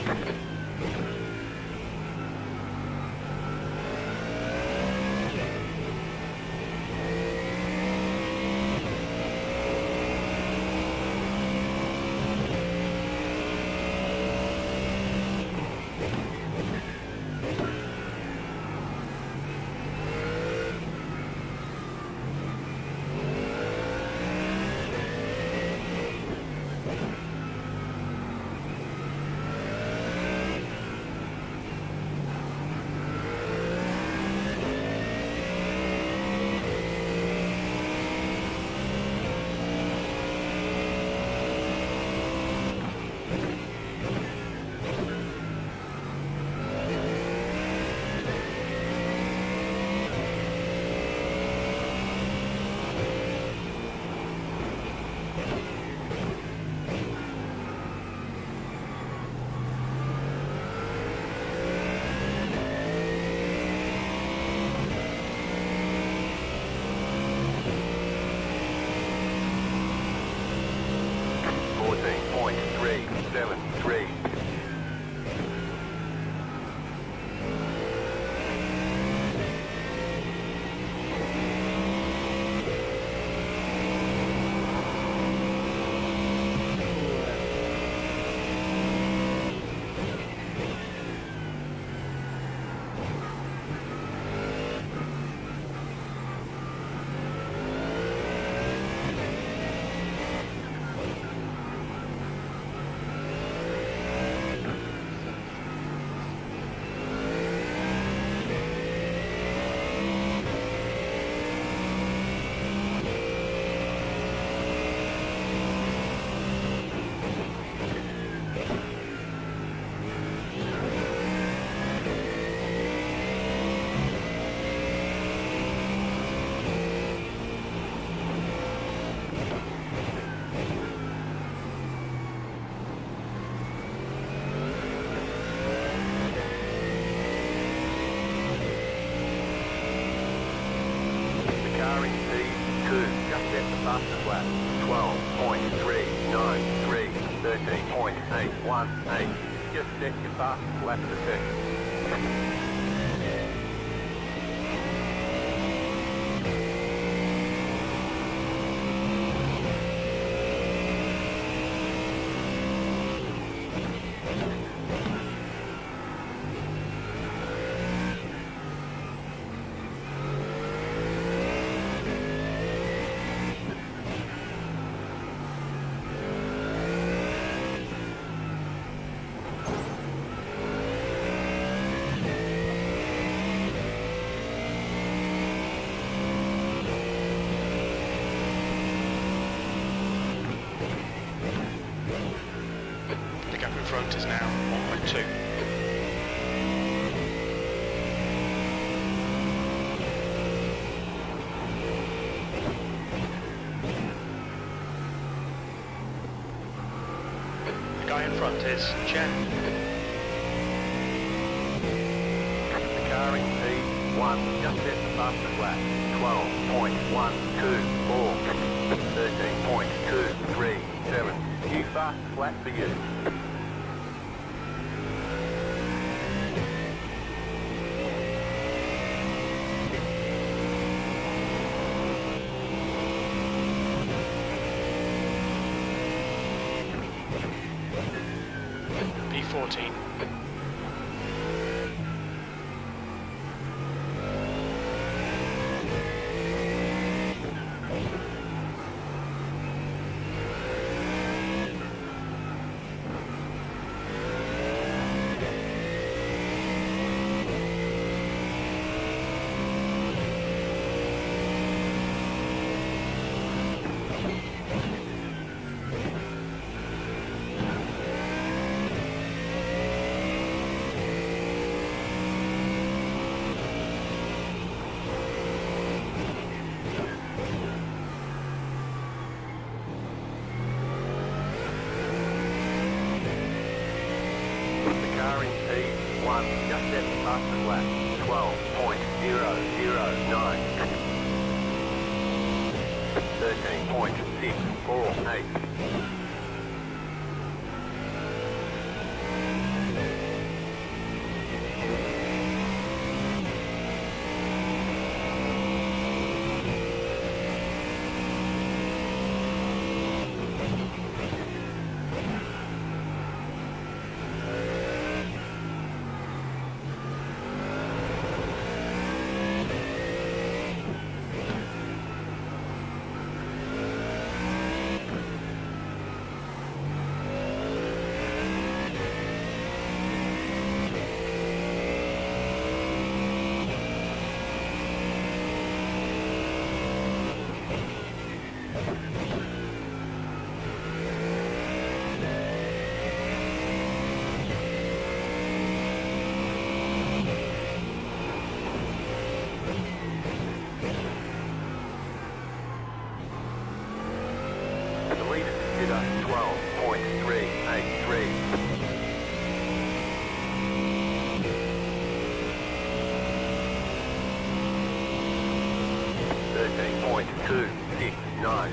13.73. Fastest lap, 12.393, 13.818. Just set your fastest lap to second. The gap in front is now 1.2. The guy in front is Chen. The car in P1 just set the fastest lap, 12.124, 13.237. New fastest lap for you. P14. Just set the fastest lap, 12.009, 13.648. Consider 12.383. $13.269.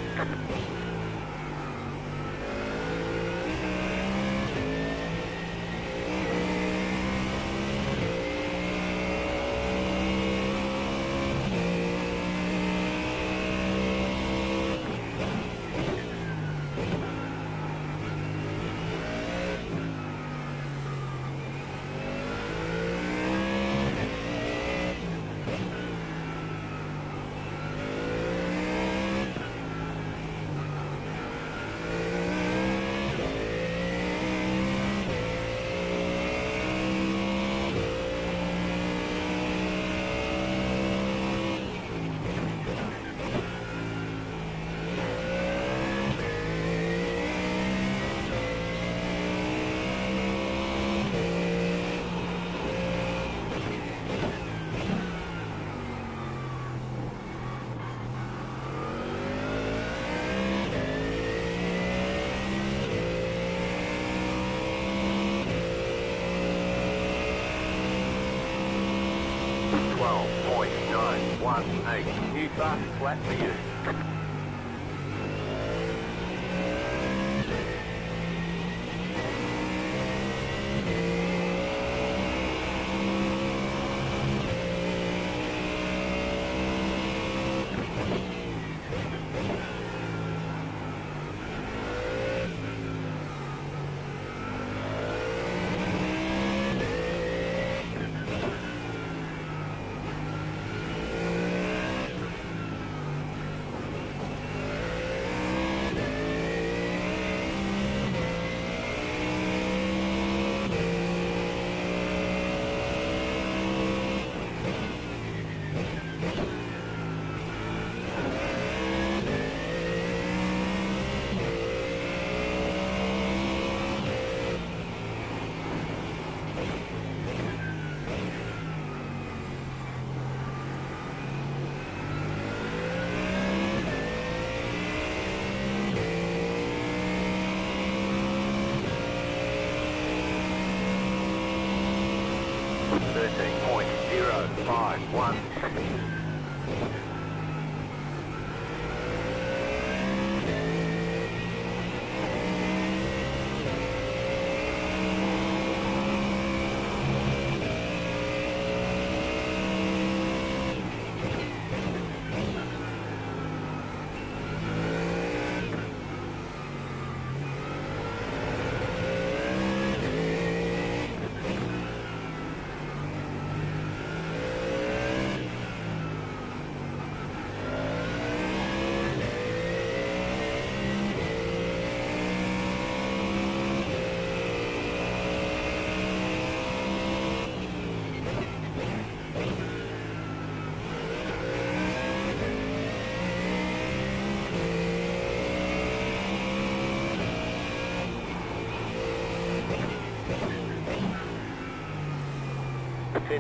13.18. New fast flat for you.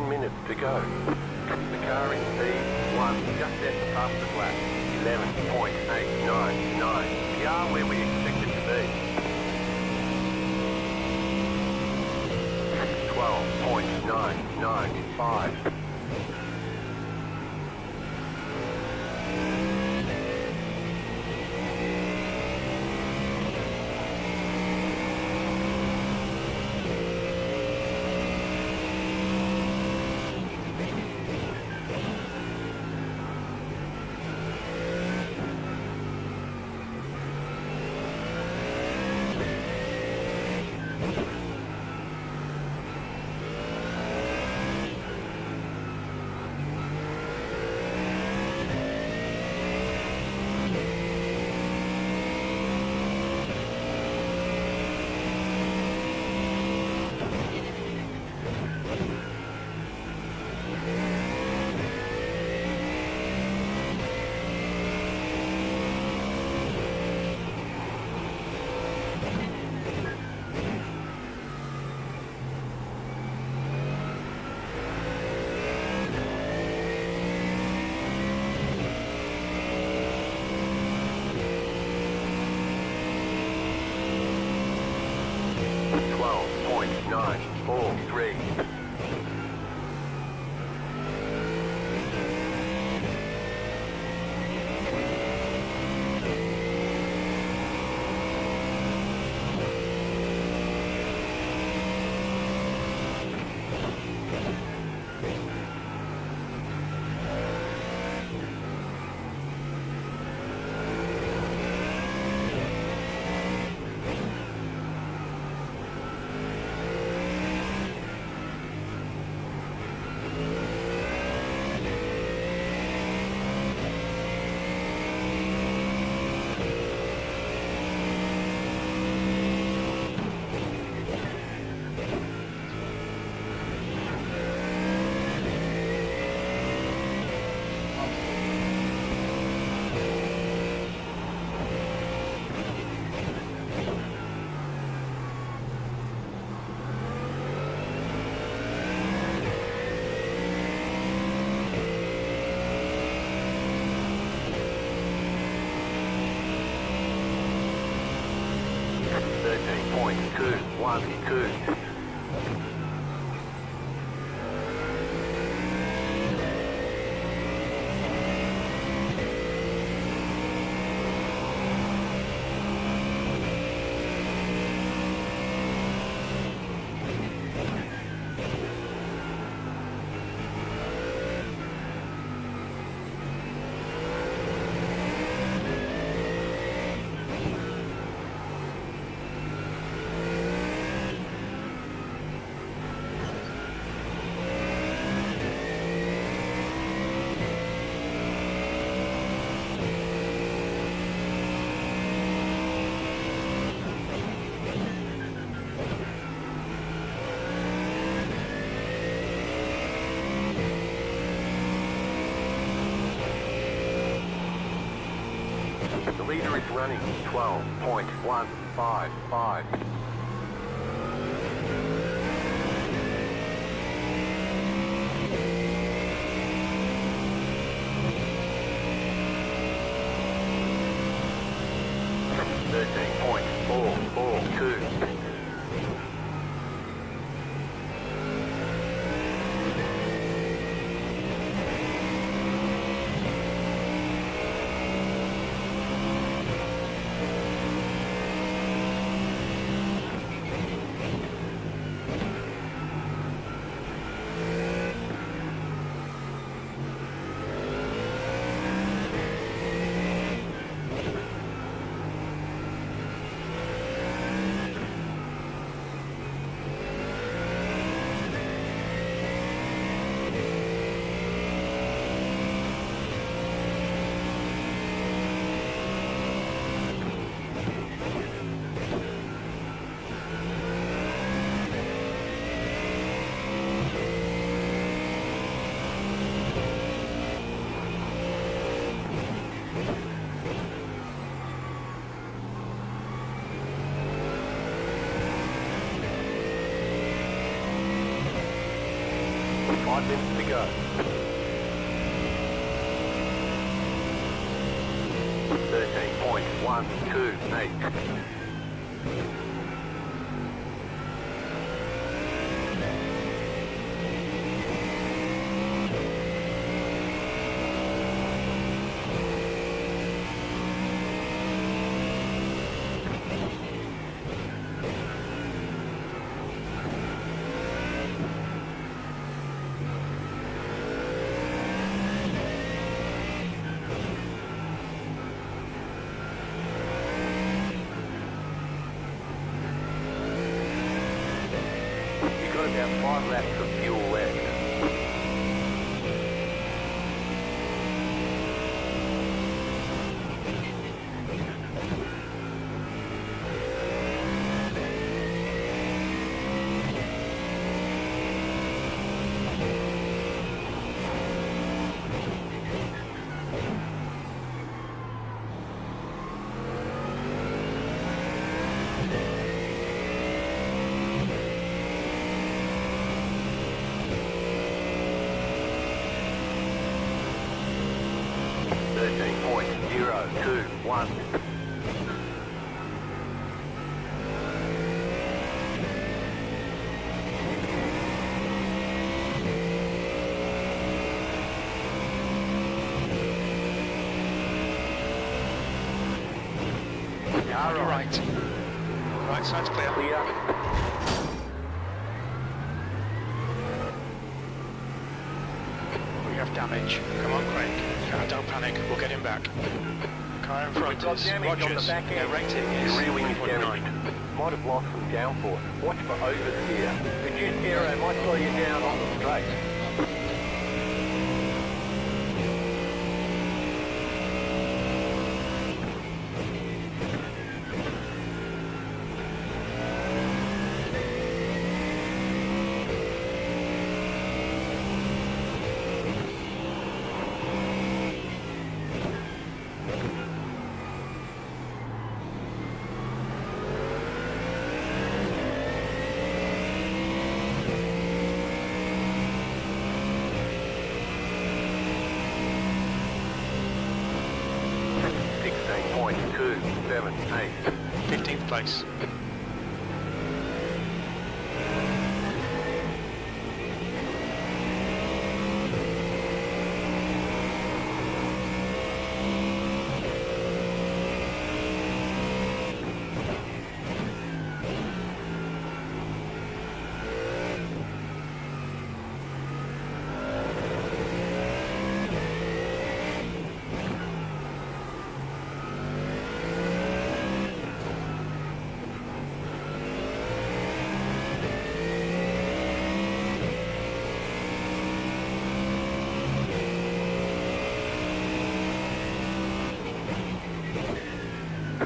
Minutes to go. The car in P1 just set the fastest lap. 11.899. We are where we expected to be. 12.995. Leader is running 12.155. Minutes to go. 13.128. About 5 laps of fuel left. .021. Car right. Right side's clear. We have damage. Come on, Craig. Don't panic. We'll get him back. Car in front is Rogers. Their rating is Your rear wing is 3.9. damaged. Might have lost some downforce. Watch for oversteer. Reduced aero might slow you down on the straight. .278. 15th place.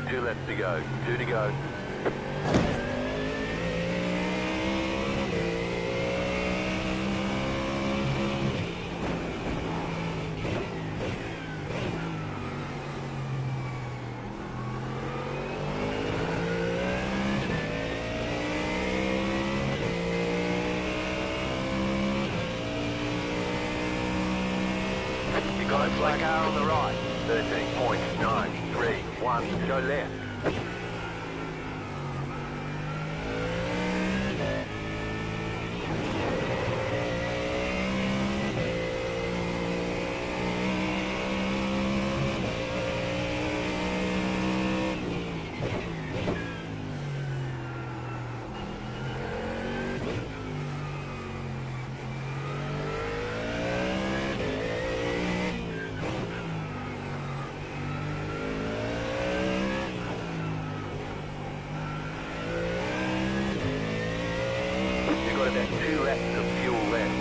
Two laps to go. 2 to go. Slow car on the right. 13.931. Go left. You've got about 2 laps of fuel left.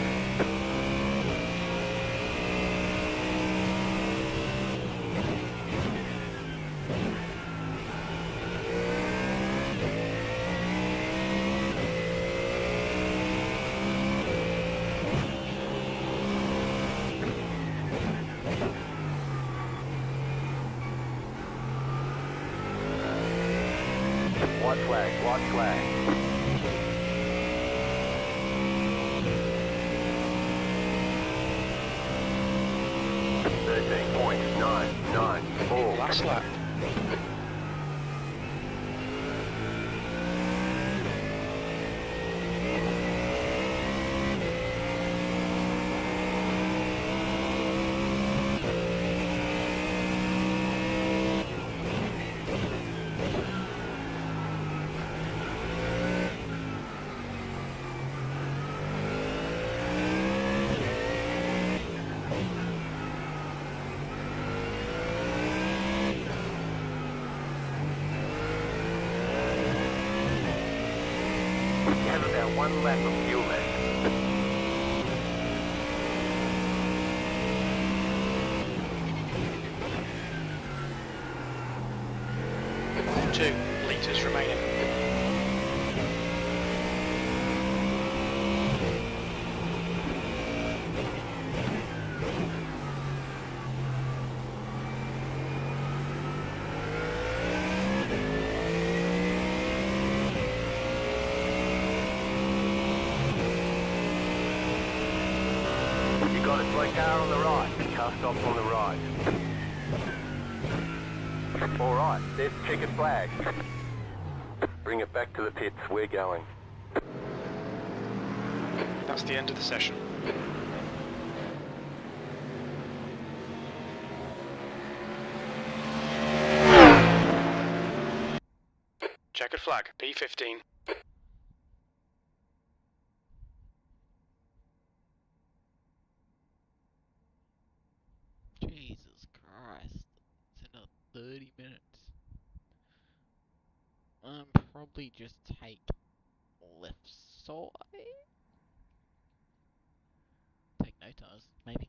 White flag, white flag. Last lap. You have about 1 lap of fuel left. Two litres remaining. You got a slow car on the right. Car stops on the right. Alright, there's checkered flag. Bring it back to the pits, we're going. That's the end of the session. Checkered flag, P15. Jesus Christ. It's another 30 minutes. Probably just take left side. Take no tires, maybe.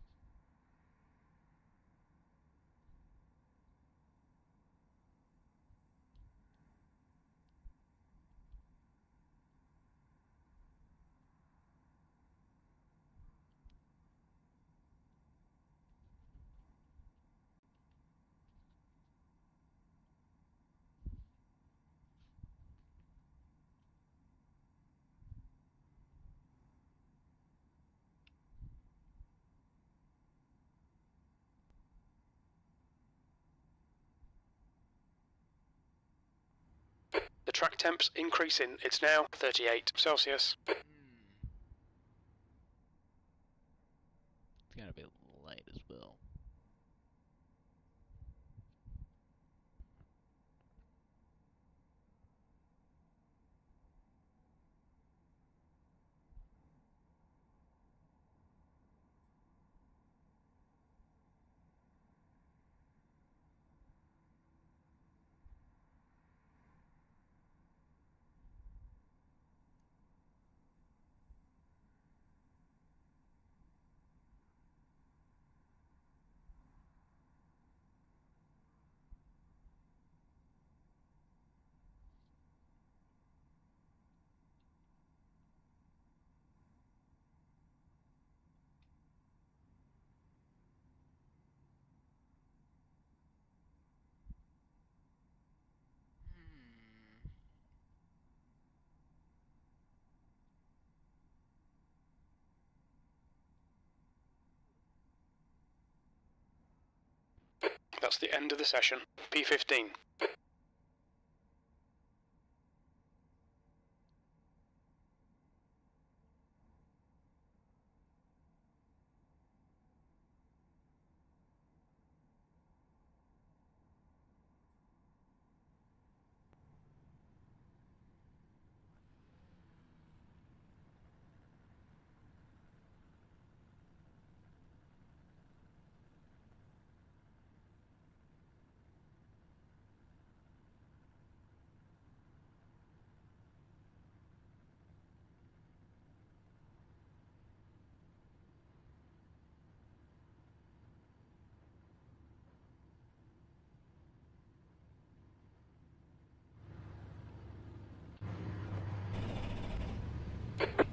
The track temp's increasing. It's now 38 Celsius. It's gonna be late as well. That's the end of the session. P15.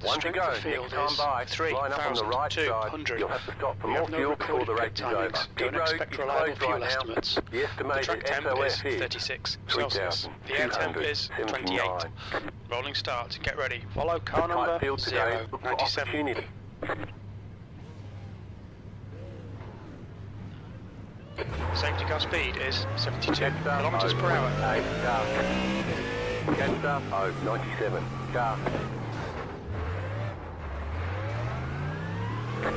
The One to strength go. of the field Next time is by, line up on the right side. 3,200. You'll have to stop for We more have no fuel before recorded the race pit is over. timings. Pit Don't road expect is reliable closed fuel right now. estimates. The The estimated track temp SOS is is 36 Celsius. The air temp is 28. 3,279. Rolling start. Get ready. Follow car number Tight field today. Look for 097. opportunity. Safety car speed is 72 Jet start, kilometers per hour. 8 car. Jet start, 97 car.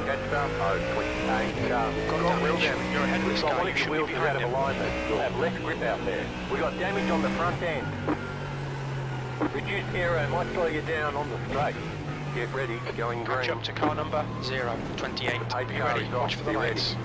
Jet start, 28 car. Got wheel damage. damage. You're ahead of this Got guy. one You of should your be wheels is out behind of him. alignment. You'll have less grip out there. We got damage on the front end. Reduced aero might slow you down on the straight. Get ready, going green. Catch up to car number 028. Eight Be car ready. is off. Watch for the Be ready. lights.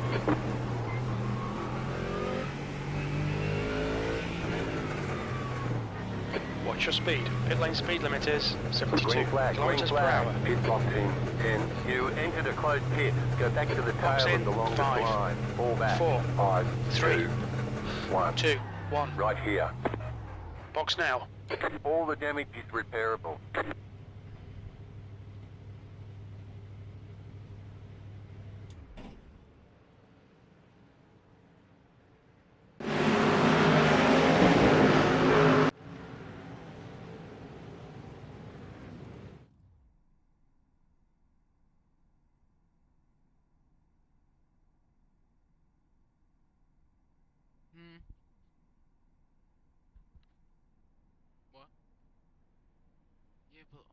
Watch your speed. Pit lane speed limit is 72 Green flag, kilometers per hour. Pit box in 10. You entered a closed pit. Go back to the Box tail in, of the longest 5, line. Fall back. 4, 5, 3, 2, 1. 2, 1. Right here. Box now. All the damage is repairable. What? Yeah, but...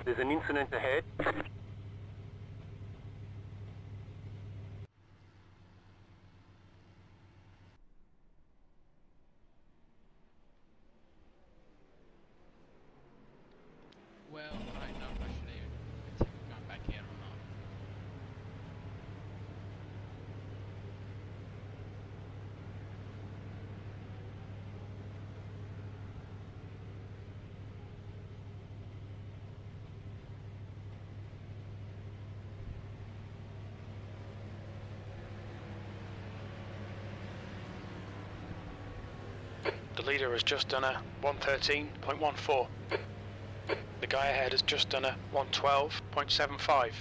There's an incident ahead. Well, I don't know if I should even attempt going back out or not. The leader has just done a 113.14. The guy ahead has just done a 112.75.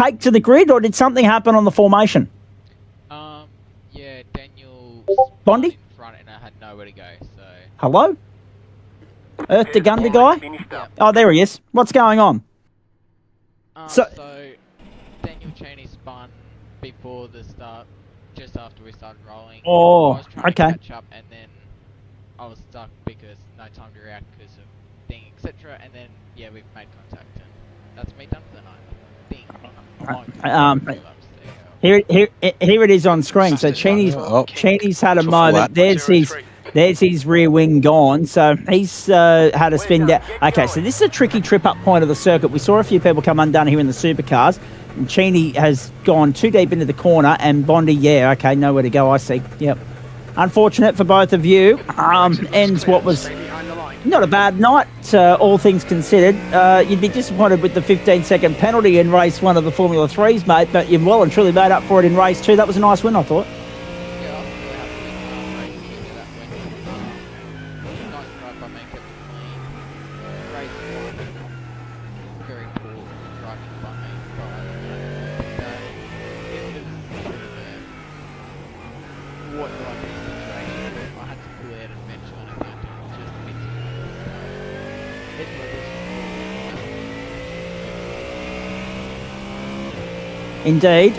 take to the grid, or did something happen on the formation? Yeah, Daniel Bondi? in front and I had nowhere to go, so... Hello? Earth to Gundagai? Oh, there he is. What's going on? So Daniel Cheney spun before the start, just after we started rolling. Oh, I was trying to catch up, and then I was stuck because no time to react because of ding, etc. And then, yeah, we've made contact, and that's me done for the night. Ding. Here it is on screen. So Cheney's had a moment. There's his rear wing gone. So he's had a spin down. Okay, so this is a tricky trip up point of the circuit. We saw a few people come undone here in the supercars. And Cheney has gone too deep into the corner, and Bondi, yeah, okay, nowhere to go, I see. Yep. Unfortunate for both of you. Ends what was not a bad night, all things considered. You'd be disappointed with the 15-second penalty in race 1 of the Formula 3s, mate, but you've well and truly made up for it in race 2. That was a nice win, I thought. Yeah, I was really happy with that win. Nice drive by me, kept it clean. Race 1, very poor driving by me, but it was what do I think situation. I had to pull out and venture on it, just a bit too much. It's what it is. Indeed.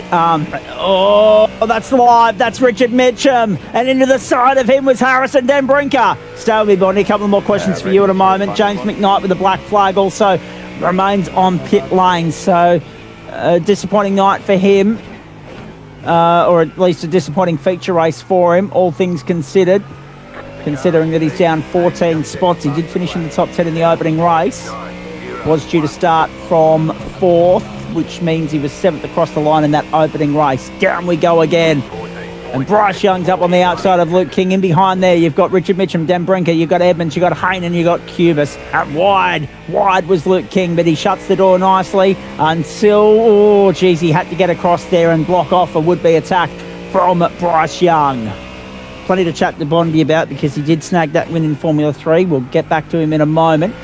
That's live. That's Richard Mitchum. And into the side of him was Harrison Denbrinker. Stay with me, Bonnie. A couple more questions for you in a moment. James McKnight with the black flag also remains on pit lane. So, disappointing night for him. Or at least a disappointing feature race for him, all things considered. Considering that he's down 14 spots. He did finish in the top 10 in the opening race. Was due to start from 4th, which means he was 7th across the line in that opening race. Down we go again. And Bryce Young's up on the outside of Luke King. In behind there, you've got Richard Mitchum, Dan Brinker, you've got Edmonds, you've got Haynen, you've got Cubis. And wide was Luke King, but he shuts the door nicely until, he had to get across there and block off a would-be attack from Bryce Young. Plenty to chat to Bondi about because he did snag that win in Formula 3. We'll get back to him in a moment.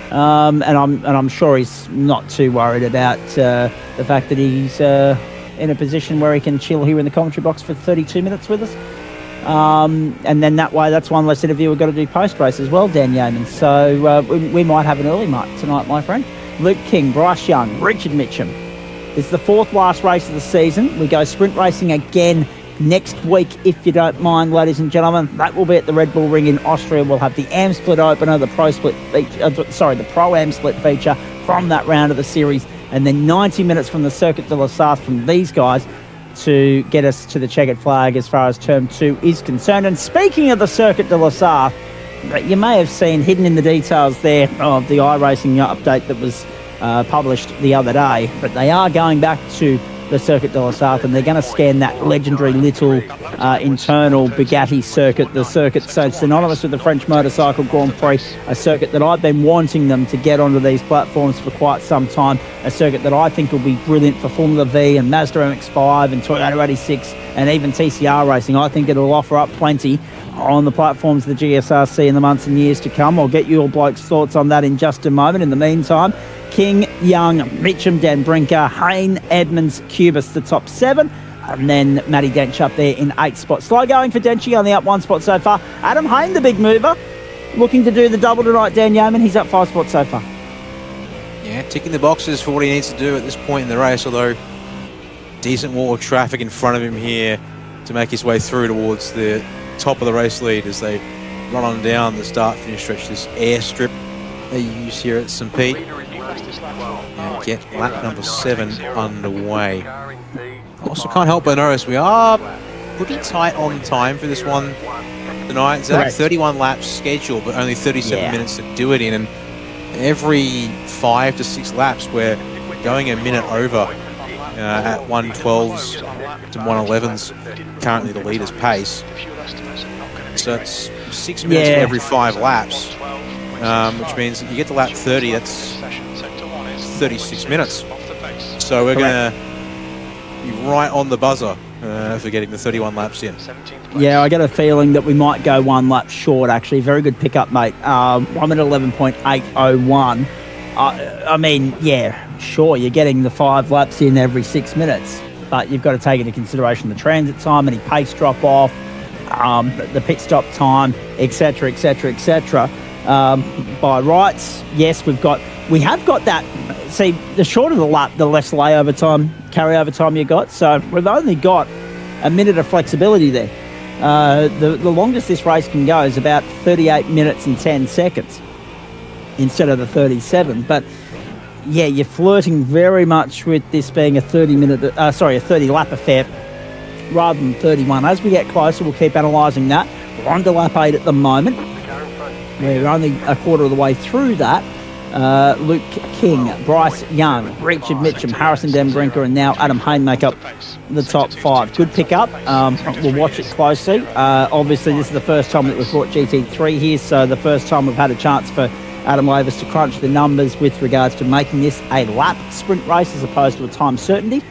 And I'm sure he's not too worried about the fact that he's in a position where he can chill here in the commentary box for 32 minutes with us. And then that way, that's one less interview we've got to do post-race as well, Dan Yeaman. So we might have an early night tonight, my friend. Luke King, Bryce Young, Richard Mitchum. This is the 4th last race of the season. We go sprint racing again next week, if you don't mind, ladies and gentlemen. That will be at the Red Bull Ring in Austria. We'll have the AM Split opener, the Pro Am Split feature from that round of the series, and then 90 minutes from the Circuit de la Sarthe from these guys to get us to the checkered flag as far as Term 2 is concerned. And speaking of the Circuit de la Sarthe, you may have seen hidden in the details there of the iRacing update that was published the other day, but they are going back to the Circuit de la Sarthe, and they're going to scan that legendary little internal Bugatti circuit, the circuit so synonymous with the French Motorcycle Grand Prix, a circuit that I've been wanting them to get onto these platforms for quite some time, a circuit that I think will be brilliant for Formula V and Mazda MX-5 and Toyota 86 and even TCR racing. I think it'll offer up plenty on the platforms of the GSRC in the months and years to come. I'll get you all blokes' thoughts on that in just a moment. In the meantime, King, Young, Mitchum, Dan Brinker, Hayne, Edmonds, Cubis, the top 7. And then Matty Dench up there in 8 spots. Slow going for Denchy on the up 1 spot so far. Adam Hayne, the big mover, looking to do the double tonight. Dan Yeoman, he's up 5 spots so far. Yeah, ticking the boxes for what he needs to do at this point in the race, although decent wall of traffic in front of him here to make his way through towards the top of the race lead as they run on down the start-finish stretch, this airstrip they use here at St. Pete. And get lap number 7 underway. Also can't help but notice we are pretty tight on time for this one tonight. It's like 31 laps scheduled, but only 37 minutes to do it in. And every 5 to 6 laps we're going a minute over at 112s to 111s, currently the leader's pace. So it's 6 minutes for every 5 laps, which means that you get to lap 30, that's 36 minutes. So we're going to be right on the buzzer for getting the 31 laps in. Yeah, I get a feeling that we might go 1 lap short, actually. Very good pickup, mate. 1 minute 11.801. I mean, yeah, sure, you're getting the 5 laps in every 6 minutes, but you've got to take into consideration the transit time, any pace drop off, the pit stop time, etc., etc., etc. By rights, yes, we have got that. See, the shorter the lap, the less layover time, carryover time you got. So we've only got a minute of flexibility there. The longest this race can go is about 38 minutes and 10 seconds instead of the 37. But yeah, you're flirting very much with this being a 30 lap affair rather than 31. As we get closer, we'll keep analysing that. We're on to lap 8 at the moment. We're only a quarter of the way through that. Luke King, Bryce Young, Richard Mitchum, Harrison Denbrinker, and now Adam Hayne make up the top 5. Good pickup. We'll watch it closely. Obviously, this is the first time that we've brought GT3 here, so the first time we've had a chance for Adam Lavis to crunch the numbers with regards to making this a lap sprint race as opposed to a time certainty.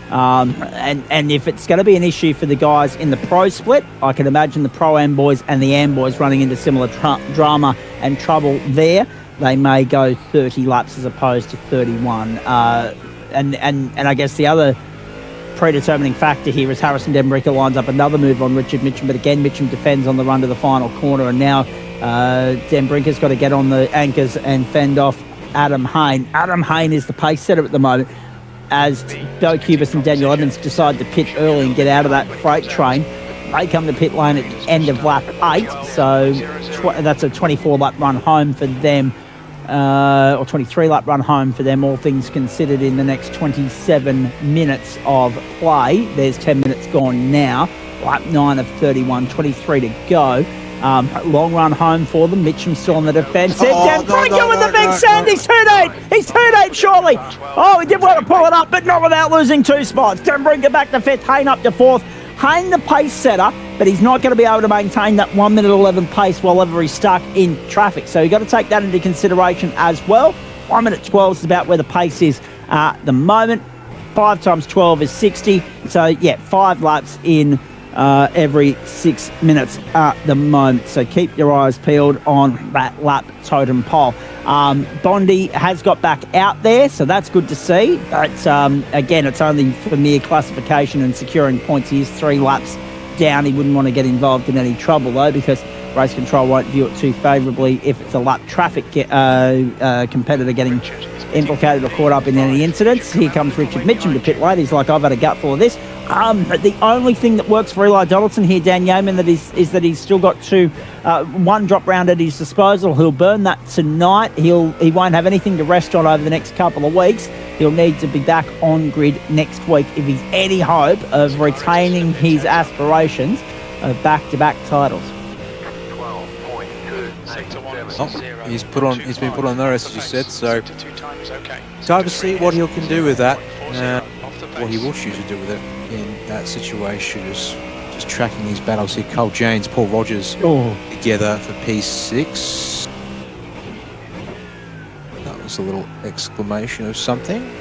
And if it's going to be an issue for the guys in the pro split, I can imagine the Pro-Am boys and the Am boys running into similar drama and trouble there. They may go 30 laps as opposed to 31. And I guess the other predetermining factor here is Harrison Denbrinker lines up another move on Richard Mitchum, but again, Mitchum defends on the run to the final corner, and now Denbrinker's got to get on the anchors and fend off Adam Hayne. Adam Hayne is the pace setter at the moment, as Bo Cubis and Daniel Evans decide to pit early and get out of that freight train. They come to pit lane at the end of lap 8, so that's a 24-lap run home for them, or 23-lap run home for them, all things considered, in the next 27 minutes of play. There's 10 minutes gone now. Lap 9 of 31, 23 to go. Long run home for them. Mitchum still on the defensive. Denbrinker with the big sand. He's too deep. He's too deep, surely. Oh, he did want to pull it up, but not without losing 2 spots. Denbrinker back to 5th. Hayne up to 4th. Hayne the pace setter, but he's not going to be able to maintain that 1 minute 11 pace while ever he's stuck in traffic. So you've got to take that into consideration as well. 1 minute 12 is about where the pace is at the moment. 5 times 12 is 60. So yeah, 5 laps in every 6 minutes at the moment. So keep your eyes peeled on that lap totem pole. Bondi has got back out there, so that's good to see. But again, it's only for mere classification and securing points. He is 3 laps down. He wouldn't want to get involved in any trouble, though, because race control won't view it too favourably if it's a lap traffic competitor getting implicated or caught up in any incidents. Here comes Richard Mitchum to pit lane. He's like, I've had a gutful of this. The only thing that works for Eli Donaldson here, Dan Yeoman, is that he's still got 1 drop round at his disposal. He'll burn that tonight. He won't have anything to rest on over the next couple of weeks. He'll need to be back on grid next week if he's any hope of retaining his aspirations of back-to-back titles. Oh, he's been put on notice, as you said, so time to see what he can do with that. What he will choose to do with it in that situation is just tracking these battles here. Cole Janes, Paul Rogers together for P6. That was a little exclamation of something.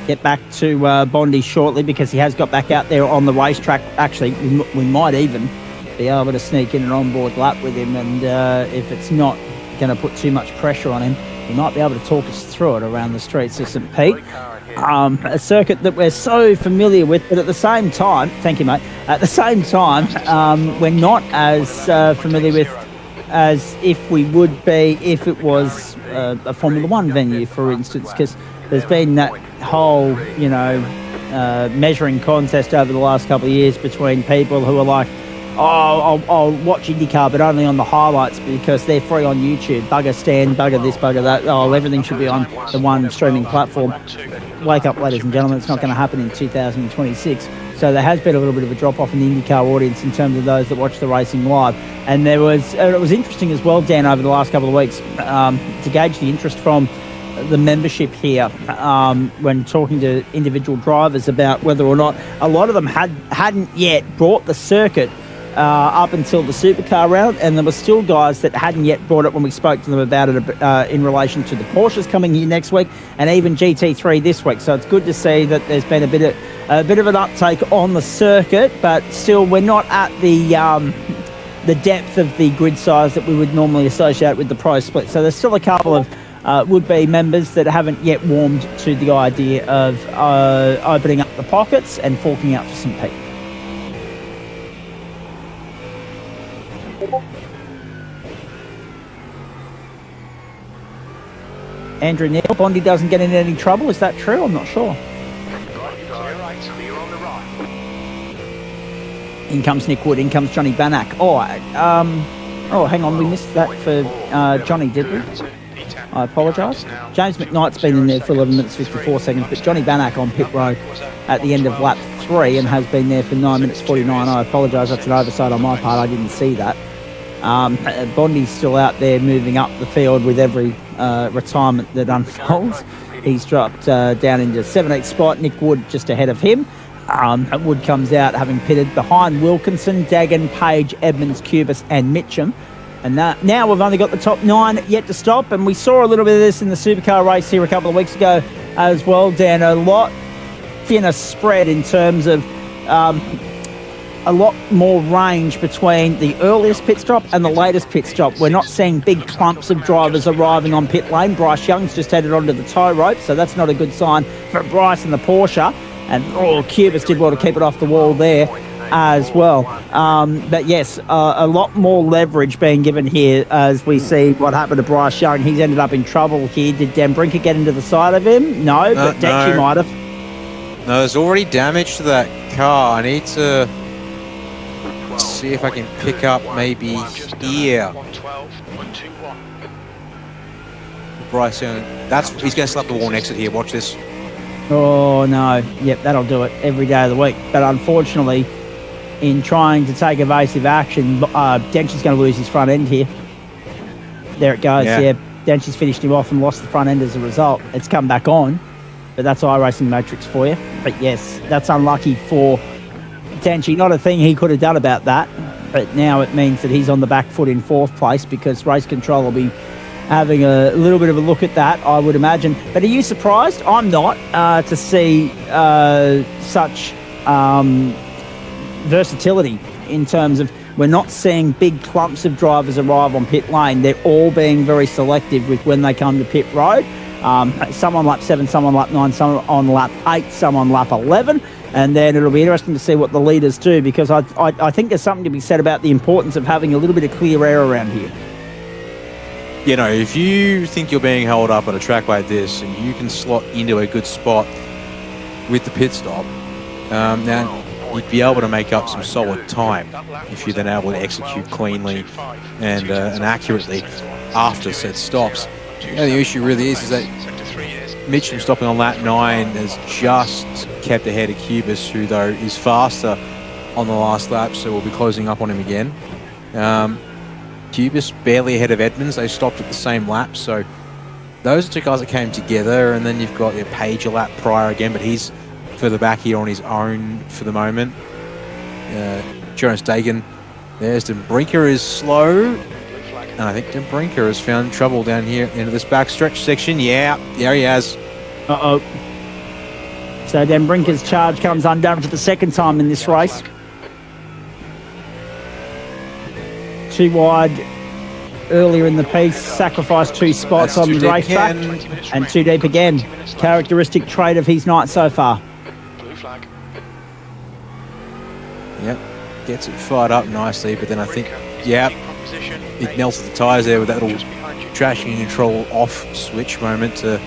Get back to Bondi shortly, because he has got back out there on the racetrack. Actually, we might even be able to sneak in an onboard lap with him, and if it's not going to put too much pressure on him, he might be able to talk us through it around the streets of St. Pete. A circuit that we're so familiar with, but at the same time, thank you, mate, at the same time, we're not as familiar with as if we would be if it was a Formula One venue, for instance, because there's been that whole, measuring contest over the last couple of years between people who are like, I'll watch IndyCar, but only on the highlights because they're free on YouTube. Bugger Stan, bugger this, bugger that. Everything should be on the one streaming platform. Wake up, ladies and gentlemen, it's not going to happen in 2026. So there has been a little bit of a drop-off in the IndyCar audience in terms of those that watch the racing live. And it was interesting as well, Dan, over the last couple of weeks, to gauge the interest from the membership here when talking to individual drivers about whether or not a lot of them hadn't yet brought the circuit up until the supercar round, and there were still guys that hadn't yet brought it when we spoke to them about it in relation to the Porsches coming here next week, and even GT3 this week. So it's good to see that there's been a bit of an uptake on the circuit, but still we're not at the depth of the grid size that we would normally associate with the Pro Split. So there's still a couple of would-be members that haven't yet warmed to the idea of opening up the pockets and forking out for some Pete. Andrew Neal, Bondi doesn't get in any trouble. Is that true? I'm not sure. In comes Nick Wood. In comes Johnny Bannack. Oh, hang on. We missed that for Johnny, did we? I apologise. James McKnight's been in there for 11 minutes 54 seconds, but Johnny Bannack on pit road at the end of lap 3 and has been there for 9 minutes 49. I apologise. That's an oversight on my part. I didn't see that. Bondi's still out there moving up the field with every retirement that unfolds. He's dropped down into 17th spot. Nick Wood just ahead of him. Wood comes out having pitted behind Wilkinson, Dagan, Page, Edmonds, Cubis and Mitchum. And now we've only got the top 9 yet to stop, and we saw a little bit of this in the supercar race here a couple of weeks ago as well, Dan. A lot thinner spread in terms of a lot more range between the earliest pit stop and the latest pit stop. We're not seeing big clumps of drivers arriving on pit lane. Bryce Young's just headed onto the tow rope, so that's not a good sign for Bryce and the Porsche. And Cubis did well to keep it off the wall there as well. But yes, a lot more leverage being given here as we see what happened to Bryce Young. He's ended up in trouble here. Did Dan Brinker get into the side of him? No, but Dechi might have. No, there's already damage to that car. I need to see if I can pick up maybe here. Bryce Young. He's going to slap the wall next to here. Watch this. Oh, no. Yep, that'll do it every day of the week. But unfortunately, in trying to take evasive action, Denchi's going to lose his front end here. There it goes. Yeah, Denchi's finished him off and lost the front end as a result. It's come back on, but that's iRacing Matrix for you. But yes, that's unlucky for Denchi. Not a thing he could have done about that, but now it means that he's on the back foot in 4th place because Race Control will be having a little bit of a look at that, I would imagine. But are you surprised? I'm not, to see such versatility in terms of we're not seeing big clumps of drivers arrive on pit lane. They're all being very selective with when they come to pit road. Some on lap 7, some on lap 9, some on lap 8, some on lap 11. And then it'll be interesting to see what the leaders do, because I think there's something to be said about the importance of having a little bit of clear air around here. You know, if you think you're being held up at a track like this and you can slot into a good spot with the pit stop, now you'd be able to make up some solid time if you're then able to execute cleanly and accurately after said stops. The only issue really is that Mitchum stopping on lap 9 has just kept ahead of Cubis, who though is faster on the last lap, so we'll be closing up on him again. Cubis barely ahead of Edmonds. They stopped at the same lap, so those are two guys that came together. And then you've got Page a lap prior again, but he's further back here on his own for the moment. Jonas Dagan, there's De Brinker is slow, and I think De Brinker has found trouble down here into this backstretch section. Yeah, there he has. So De Brinker's charge comes undone for the second time in this race. Too wide earlier in the piece, sacrificed 2 spots on the racetrack, and too deep again. Characteristic trait of his night so far. Blue flag. Yep, gets it fired up nicely, but then I think, it melted the tyres there with that little traction control off switch moment to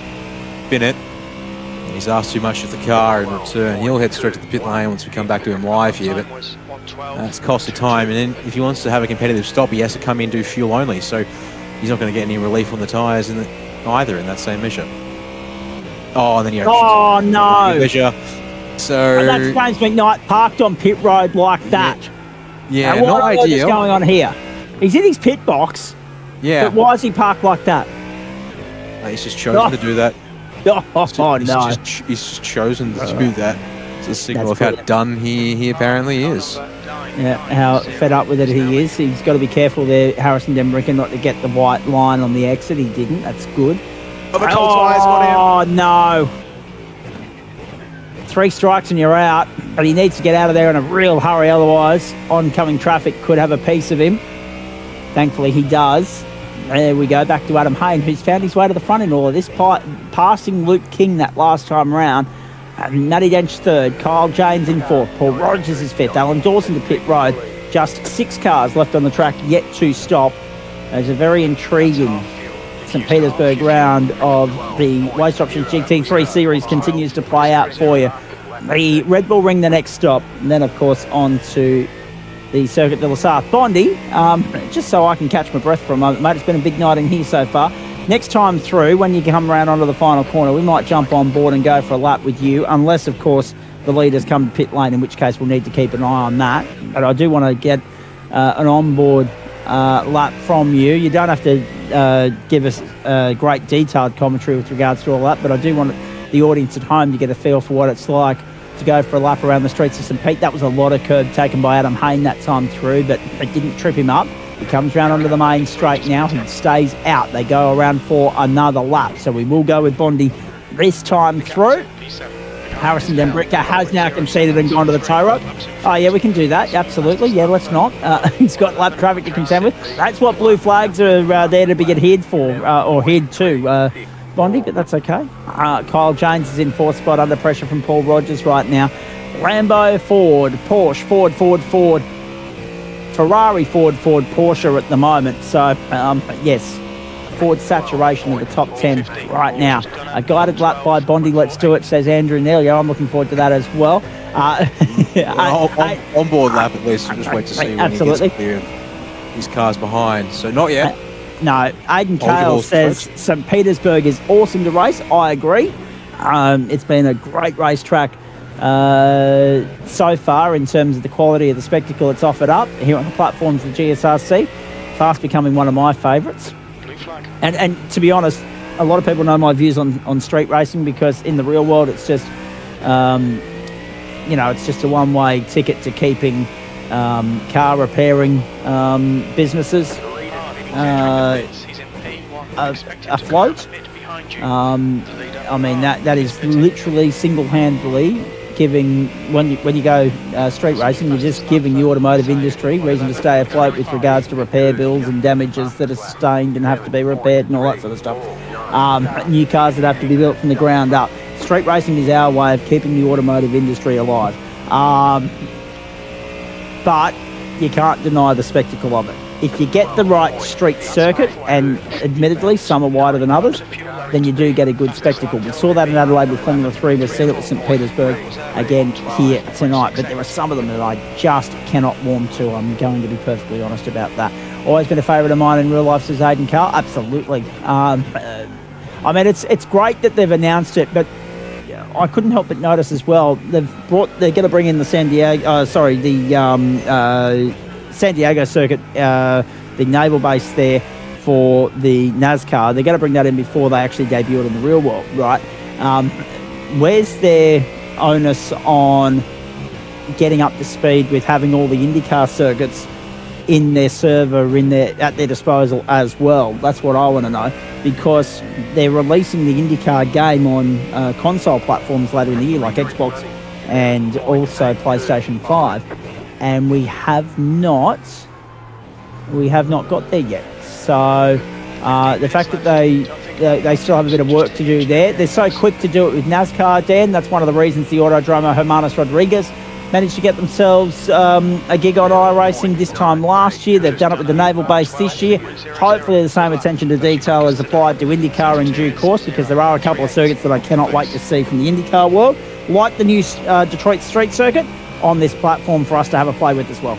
spin it. And he's asked too much of the car in return. He'll head straight to the pit lane once we come back to him live here, but that's costly time. And then if he wants to have a competitive stop, he has to come in and do fuel only, so he's not going to get any relief on the tyres either in that same measure. Oh, and then he no! So and that's James McKnight parked on pit road like that. Yeah, not ideal. What's going on here? He's in his pit box. Yeah. But why is he parked like that? He's just chosen to do that. He's just chosen to do that. It's a signal of how done he apparently is. how fed up with it he is. He's got to be careful there, Harrison Denbrinker, not to get the white line on the exit. He didn't. That's good. Oh, the cold tire's gone out. Oh, no. 3 strikes and you're out. But he needs to get out of there in a real hurry. Otherwise, oncoming traffic could have a piece of him. Thankfully, he does. There we go. Back to Adam Hayne, who's found his way to the front in all of this, passing Luke King that last time round. Matty Dench third, Kyle James in fourth, Paul Rogers is fifth, Alan Dawson to pit road. Just 6 cars left on the track yet to stop. There's a very intriguing St Petersburg round of the Waste Options GT3 Series continues to play out for you. The Red Bull Ring the next stop, and then of course on to the Circuit de la Sarthe. Bondi, just so I can catch my breath for a moment, mate, it's been a big night in here so far. Next time through, when you come around onto the final corner, we might jump on board and go for a lap with you, unless, of course, the leaders come to pit lane, in which case we'll need to keep an eye on that. But I do want to get an onboard lap from you. You don't have to give us great detailed commentary with regards to all that, but I do want the audience at home to get a feel for what it's like to go for a lap around the streets of St Pete. That was a lot of curb taken by Adam Hayne that time through, but it didn't trip him up. He comes round onto the main straight now. He stays out. They go around for another lap. So we will go with Bondi this time through. Harrison Denbrinker has now conceded and gone to the tow rope. Oh, yeah, we can do that. Absolutely. Yeah, let's not. He's got lap traffic to contend with. That's what blue flags are there to be adhered for, or adhered to, Bondi, but that's okay. Kyle James is in fourth spot under pressure from Paul Rogers right now. Lambo Ford, Porsche, Ford, Ferrari, Ford, Porsche at the moment. So, yes, Ford saturation of the top 10 right now. A guided lap by Bondi, let's do it, says Andrew Nelia. I'm looking forward to that as well. On-board lap at least. We'll just wait to see when he gets clear of his cars behind. So not yet. No, Aidan Cale says St Petersburg is awesome to race. I agree. It's been a great racetrack so far in terms of the quality of the spectacle it's offered up here on the platforms of the GSRC. Fast becoming one of my favourites. And to be honest, a lot of people know my views on street racing because in the real world it's just, it's just a one-way ticket to keeping car repairing businesses afloat. I mean, that is literally single-handedly giving, when you go street racing, you're just giving the automotive industry reason to stay afloat with regards to repair bills and damages that are sustained and have to be repaired and all that sort of stuff. New cars that have to be built from the ground up. Street racing is our way of keeping the automotive industry alive. But you can't deny the spectacle of it. If you get the right street circuit, and admittedly some are wider than others, then you do get a good spectacle. We saw that in Adelaide with Formula 3. We've seen it with St Petersburg again here tonight. But there are some of them that I just cannot warm to. I'm going to be perfectly honest about that. Always been a favourite of mine in real life, says Aidan Carr. Absolutely. I mean, it's great that they've announced it, but I couldn't help but notice as well, they're going to bring in the San Diego circuit, the naval base there for the NASCAR. They're going to bring that in before they actually debut it in the real world, right? Where's their onus on getting up to speed with having all the IndyCar circuits in their server, at their disposal as well? That's what I want to know, because they're releasing the IndyCar game on console platforms later in the year, like Xbox and also PlayStation 5, and we have not got there yet. So the fact that they still have a bit of work to do there. They're so quick to do it with NASCAR, Dan. That's one of the reasons the Autodromo Hermanos Rodriguez managed to get themselves a gig on iRacing this time last year. They've done it with the naval base this year. Hopefully the same attention to detail is applied to IndyCar in due course, because there are a couple of circuits that I cannot wait to see from the IndyCar world, like the new Detroit Street Circuit, on this platform for us to have a play with as well.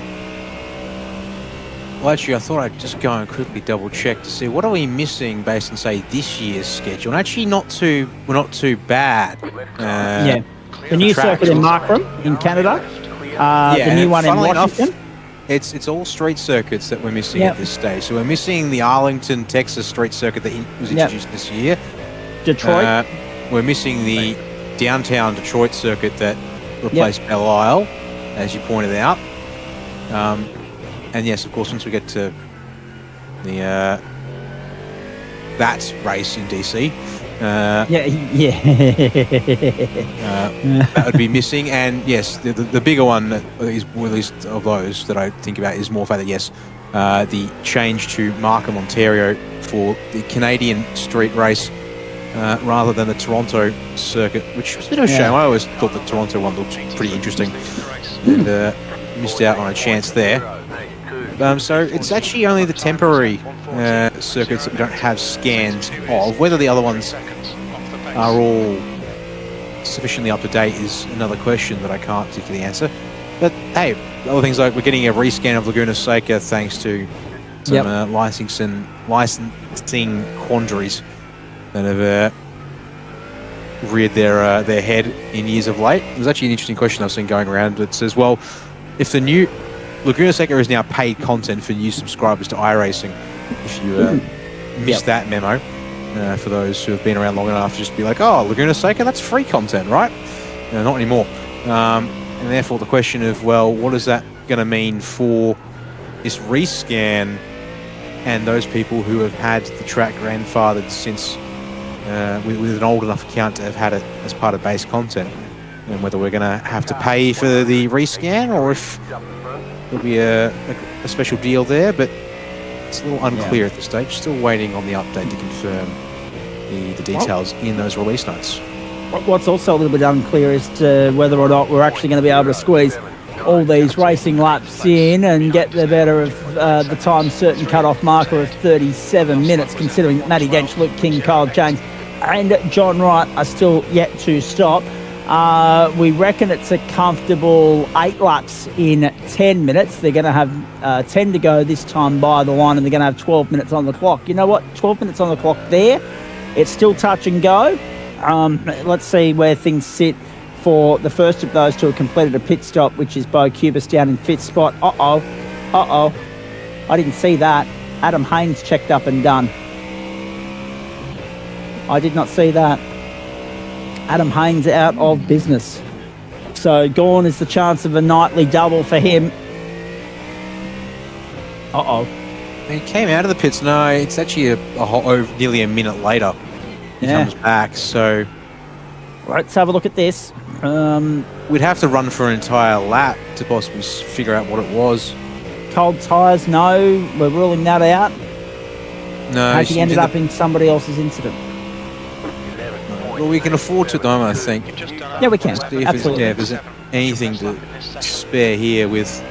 Well, actually, I thought I'd just go and quickly double check to see what are we missing based on, say, this year's schedule. And actually, we're not too bad. Yeah. The new circuit in Markham in Canada, the new one in Washington. It's all street circuits that we're missing at this stage. So we're missing the Arlington, Texas street circuit that was introduced this year. Detroit. We're missing the downtown Detroit circuit that replaced Belle Isle, as you pointed out. And yes, of course, once we get to the that race in DC, that would be missing. And yes, the bigger one is, well, at least of those that I think about, is more the fact that yes, the change to Markham, Ontario for the Canadian street race rather than the Toronto circuit, which was a bit of a shame. I always thought the Toronto one looked pretty interesting, and missed out on a chance there. So it's actually only the temporary circuits that we don't have scans of. Whether the other ones are all sufficiently up to date is another question that I can't particularly answer. But hey, other things like we're getting a rescan of Laguna Seca thanks to some licensing quandaries that have reared their head in years of late. There's actually an interesting question I've seen going around that says, well, if the new Laguna Seca is now paid content for new subscribers to iRacing, if you missed that memo, for those who have been around long enough to just be like, oh, Laguna Seca, that's free content, right? Not anymore. And therefore the question of, well, what is that going to mean for this rescan and those people who have had the track grandfathered since with an old enough account to have had it as part of base content, and whether we're going to have to pay for the rescan or if there'll be a special deal there. But it's a little unclear at this stage. Still waiting on the update to confirm the details in those release notes. What's also a little bit unclear is to whether or not we're actually going to be able to squeeze all these racing laps in and get the better of the time certain cut-off marker of 37 minutes, considering that Matty Dench, Luke King, Kyle James and John Wright are still yet to stop. We reckon it's a comfortable 8 laps in 10 minutes. They're going to have 10 to go this time by the line, and they're going to have 12 minutes on the clock. You know what? 12 minutes on the clock there. It's still touch and go. Let's see where things sit for the first of those to have completed a pit stop, which is Bo Cubis down in 5th spot. I didn't see that. Adam Haynes checked up and done. I did not see that. Adam Haynes out of business. So gone is the chance of a nightly double for him. He came out of the pits. No, it's actually nearly a minute later he comes back. So right, let's have a look at this. We'd have to run for an entire lap to possibly figure out what it was. Cold tyres, no. We're ruling that out. No. Has he ended up in somebody else's incident? Well, we can afford to at the moment, I think. Yeah, we can. See if Absolutely. if there's anything to spare here with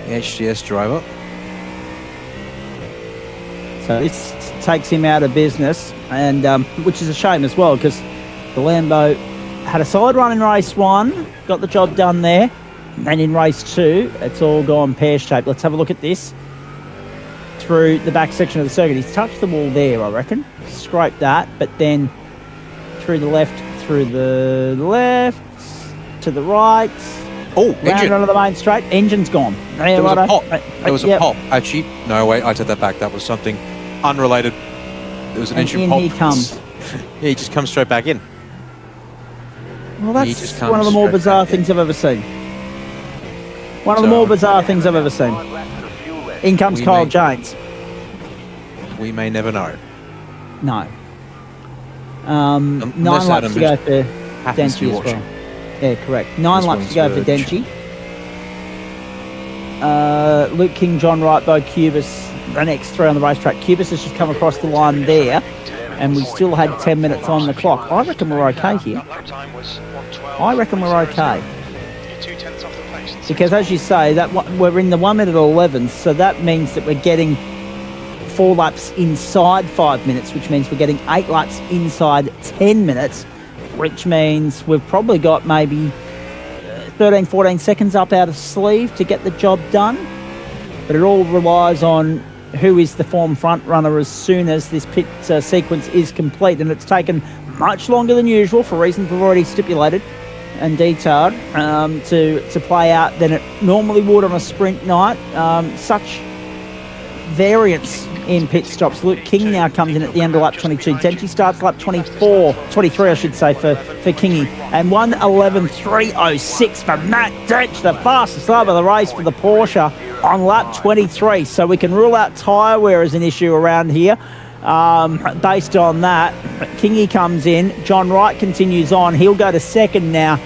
the HGS driver. So this takes him out of business, and which is a shame as well, because the Lambo had a solid run in race 1, got the job done there, and in race 2, it's all gone pear-shaped. Let's have a look at this through the back section of the circuit. He's touched the wall there, I reckon. Scraped that, but then through the left, to the right. Oh, round engine. onto the main straight. Engine's gone. There was a pop. There was a pop. Actually, no, wait, I take that back. That was something unrelated. There was an engine pop. He comes. Yeah, he just comes straight back in. Well, that's one of the more bizarre things I've ever seen. One of the more bizarre things I've ever seen. In comes Kyle James. We may never know. No. 9 laps to go for Denchi as well. Yeah, correct. 9 laps to go for Denchi. Luke King, John Wright, Bo Cubis, the next 3 on the racetrack. Cubis has just come across the line there, and we still had 10 minutes on the clock. I reckon we're okay here. I reckon we're okay. Because as you say, that we're in the 1 minute 11, so that means that we're getting 4 laps inside 5 minutes, which means we're getting 8 laps inside 10 minutes, which means we've probably got maybe 13, 14 seconds up out of sleeve to get the job done. But it all relies on who is the form front runner as soon as this pit sequence is complete. And it's taken much longer than usual for reasons we've already stipulated and detailed to play out than it normally would on a sprint night. Such variance in pit stops. Luke King now comes in at the end of lap 22. Denchi starts lap 23 I should say, for Kingy. And 1:11.306 for Matt Dench, the fastest lap of the race for the Porsche on lap 23. So we can rule out tyre wear as an issue around here. Based on that, Kingy comes in. John Wright continues on. He'll go to second now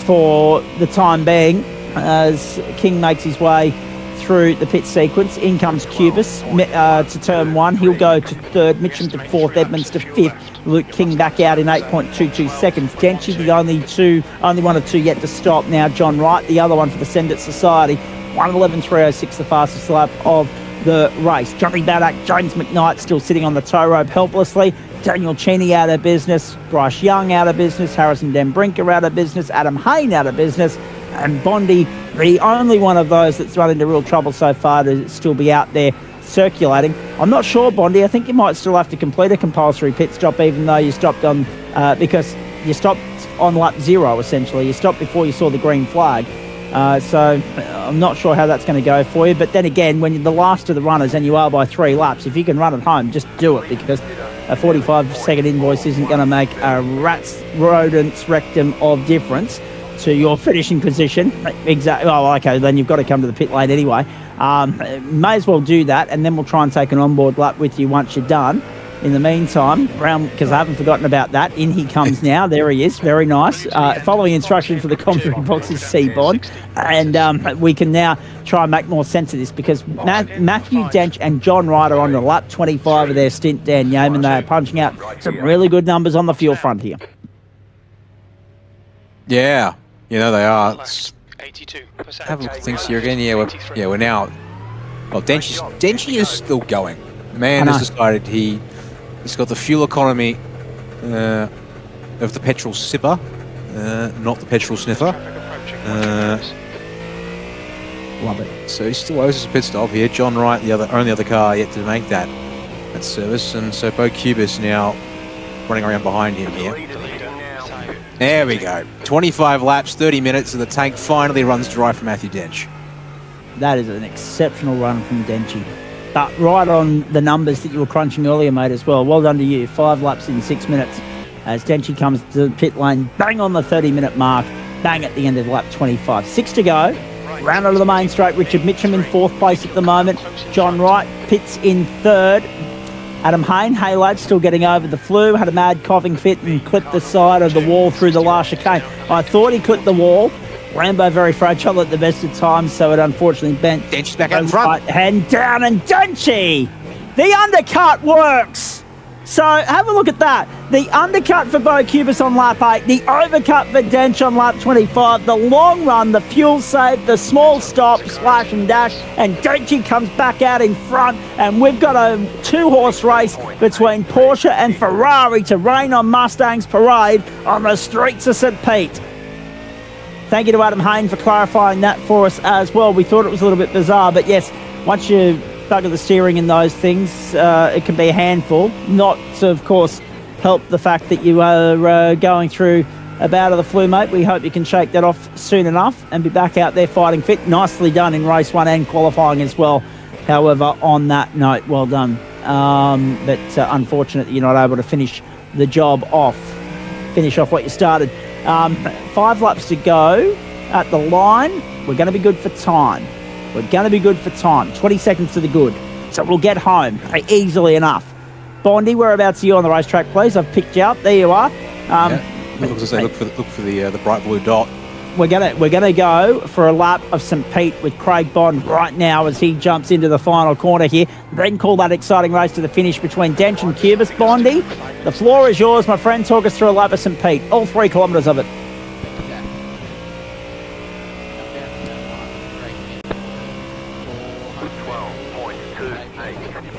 for the time being as King makes his way through the pit sequence. In comes Cubis to turn 1. He'll go to third. Mitchum to fourth. Edmonds to fifth. Luke King back out in 8.22 seconds. Denchi, the only one of two yet to stop. Now John Wright, the other one for the Send It Society. 1:11.306, the fastest lap of the race. Johnny Baddock, James McKnight still sitting on the tow rope helplessly. Daniel Cheney out of business. Bryce Young out of business. Harrison Denbrinker out of business. Adam Hayne out of business. And Bondi, the only one of those that's run into real trouble so far to still be out there circulating. I'm not sure, Bondi. I think you might still have to complete a compulsory pit stop, even though you stopped on, because you stopped on lap 0, essentially. You stopped before you saw the green flag. So I'm not sure how that's going to go for you. But then again, when you're the last of the runners and you are by 3 laps, if you can run it home, just do it, because a 45-second invoice isn't going to make a rat's rodent's rectum of difference to your finishing position. Exactly. Oh, okay, then you've got to come to the pit lane anyway. May as well do that, and then we'll try and take an onboard lap with you once you're done. In the meantime, because I haven't forgotten about that, in he comes now. There he is. Very nice. Following instructions for the commentary box is C-Bond. And we can now try and make more sense of this, because Matthew Dench and John Wright are on the lap 25 of their stint, Dan Yeoman. They are punching out some really good numbers on the fuel front here. Yeah, you know they are. 82%. Have a look at things here again. Yeah, we're now. Well, Denchi is still going. The man has decided he's got the fuel economy of the petrol sipper, not the petrol sniffer. Love it. So he still owes us a pit stop here. John Wright, the only other car yet to make that service, and so Bo Cubis now running around behind him here. There we go. 25 laps, 30 minutes, and the tank finally runs dry for Matthew Dench. That is an exceptional run from Denchi. But right on the numbers that you were crunching earlier, mate, as well. Well done to you. 5 laps in 6 minutes as Denchi comes to the pit lane, bang on the 30-minute mark, bang at the end of lap 25. 6 to go. Round onto the main straight. Richard Mitchum in 4th place at the moment. John Wright pits in 3rd. Adam Hayne, hey lad, still getting over the flu, had a mad coughing fit and clipped the side of the wall through the last chicane. I thought he clipped the wall. Rambo very fragile at the best of times, so it unfortunately bent. Denchi's back out in front. Right hand down, and Denchi! The undercut works! So have a look at that. The undercut for Bo Cubis on lap 8, the overcut for Dench on lap 25, the long run, the fuel save, the small stop, splash and dash, and Denchi comes back out in front, and we've got a 2-horse race between Porsche and Ferrari to rain on Mustang's parade on the streets of St. Pete. Thank you to Adam Hayne for clarifying that for us as well. We thought it was a little bit bizarre, but yes, once you bugger the steering in those things, it can be a handful. Not to, of course, help the fact that you are going through a bout of the flu, mate. We hope you can shake that off soon enough and be back out there fighting fit. Nicely done in race 1 and qualifying as well. However, on that note, well done. But unfortunate that you're not able to finish the job off. Finish off what you started. 5 laps to go at the line. We're going to be good for time. 20 seconds to the good. So we'll get home easily enough. Bondi, whereabouts are you on the racetrack, please? I've picked you up. There you are. Look for the bright blue dot. We're gonna go for a lap of St. Pete with Craig Bond right now as he jumps into the final corner here. Then call that exciting race to the finish between Dench and Cubis. Bondi, the floor is yours, my friend. Talk us through a lap of St. Pete. All 3 kilometres of it.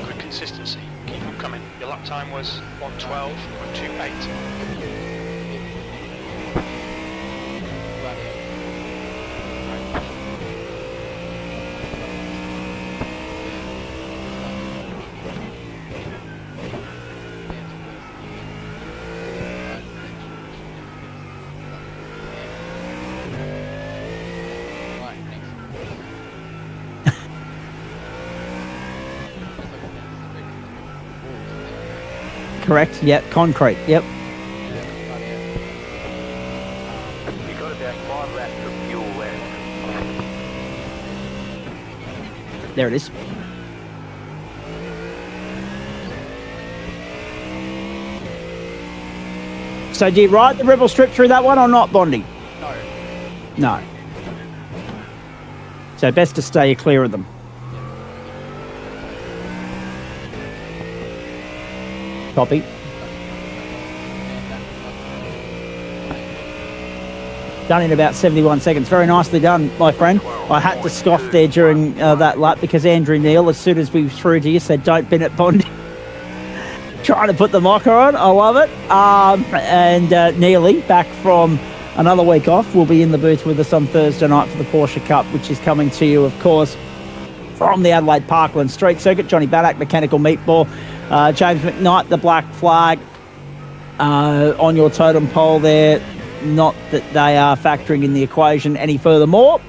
Good consistency. Keep on coming. Your lap time was 1:12.28. correct? Yep, concrete. Yep. You've got about 5 laps of fuel left. There it is. So do you ride the Rebel Strip through that one or not, Bondi? No. No. So best to stay clear of them. Copy. Done in about 71 seconds. Very nicely done, my friend. I had to scoff there during that lap because Andrew Neil, as soon as we were through to you, said, don't bin it, Bondi. Trying to put the mocker on. I love it. And Neely, back from another week off, will be in the booth with us on Thursday night for the Porsche Cup, which is coming to you, of course, from the Adelaide Parkland Street Circuit. Johnny Baddock, Mechanical Meatball. James McKnight, the black flag on your totem pole there. Not that they are factoring in the equation any furthermore.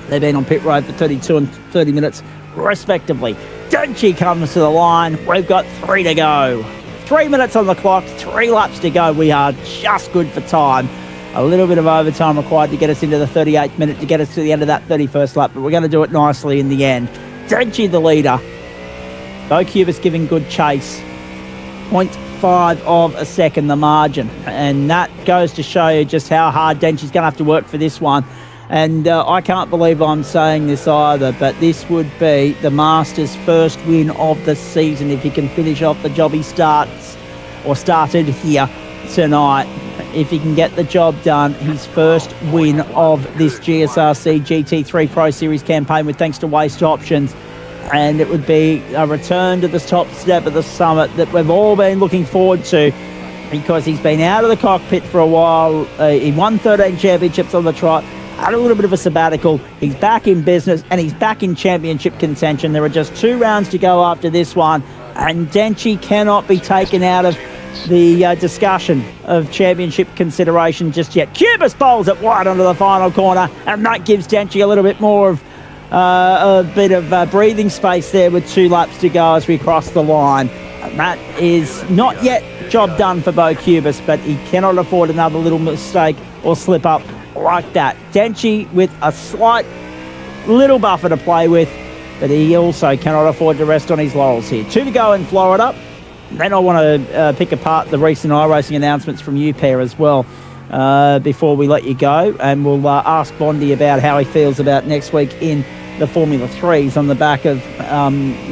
They've been on pit road for 32 and 30 minutes, respectively. Denchi comes to the line. We've got 3 to go. 3 minutes on the clock, 3 laps to go. We are just good for time. A little bit of overtime required to get us into the 38th minute to get us to the end of that 31st lap, but we're going to do it nicely in the end. Denchi the leader. Bo Cubis giving good chase. 0.5 of a second the margin. And that goes to show you just how hard Denchi's going to have to work for this one. And I can't believe I'm saying this either, but this would be the Masters' first win of the season if he can finish off the job he starts or started here tonight. If he can get the job done, his first win of this GSRC GT3 Pro Series campaign with thanks to Waste Options. And it would be a return to the top step of the summit that we've all been looking forward to because he's been out of the cockpit for a while. He won 13 championships on the trot. Had a little bit of a sabbatical. He's back in business and he's back in championship contention. There are just 2 rounds to go after this one, and Denchi cannot be taken out of the discussion of championship consideration just yet. Cubis bowls it wide onto the final corner, and that gives Denchi a little bit more of a bit of breathing space there with 2 laps to go as we cross the line. And that is not yet job done for Bo Cubis, but he cannot afford another little mistake or slip up like that. Denchi with a slight little buffer to play with, but he also cannot afford to rest on his laurels here. 2 to go in Florida. Then I want to pick apart the recent iRacing announcements from you pair as well before we let you go, and we'll ask Bondi about how he feels about next week in the Formula 3s on the back of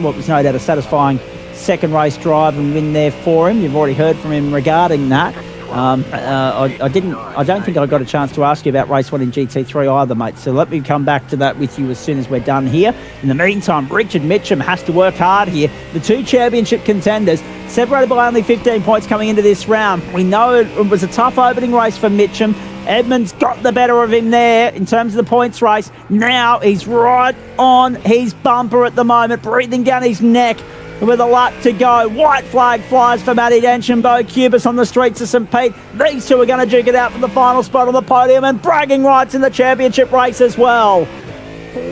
what was no doubt a satisfying second race drive and win there for him. You've already heard from him regarding that. I don't think I got a chance to ask you about race 1 in GT3 either, mate. So let me come back to that with you as soon as we're done here. In the meantime, Richard Mitchum has to work hard here. The 2 championship contenders separated by only 15 points coming into this round. We know it was a tough opening race for Mitchum. Edmonds got the better of him there in terms of the points race. Now he's right on his bumper at the moment, breathing down his neck with a lap to go. White flag flies for Matty Dench and Bo Cubis on the streets of St. Pete. These 2 are going to duke it out for the final spot on the podium and bragging rights in the championship race as well.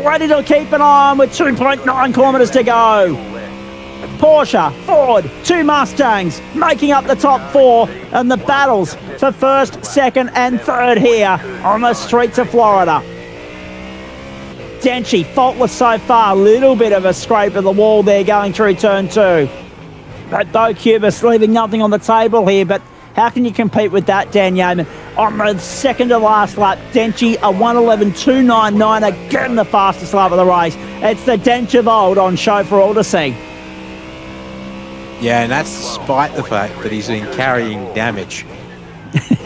Ready to keep an eye on with 2.9 kilometres to go. Porsche, Ford, 2 Mustangs making up the top 4, and the battles for first, second and third here on the streets of Florida. Denchi faultless so far, a little bit of a scrape of the wall there going through turn 2. But Bo Cubis leaving nothing on the table here, but how can you compete with that, Dan Yeaman? On the second to last lap, Denchi a 1:11.299, again the fastest lap of the race. It's the Dench of old on show for all to see. Yeah, and that's despite the fact that he's been carrying damage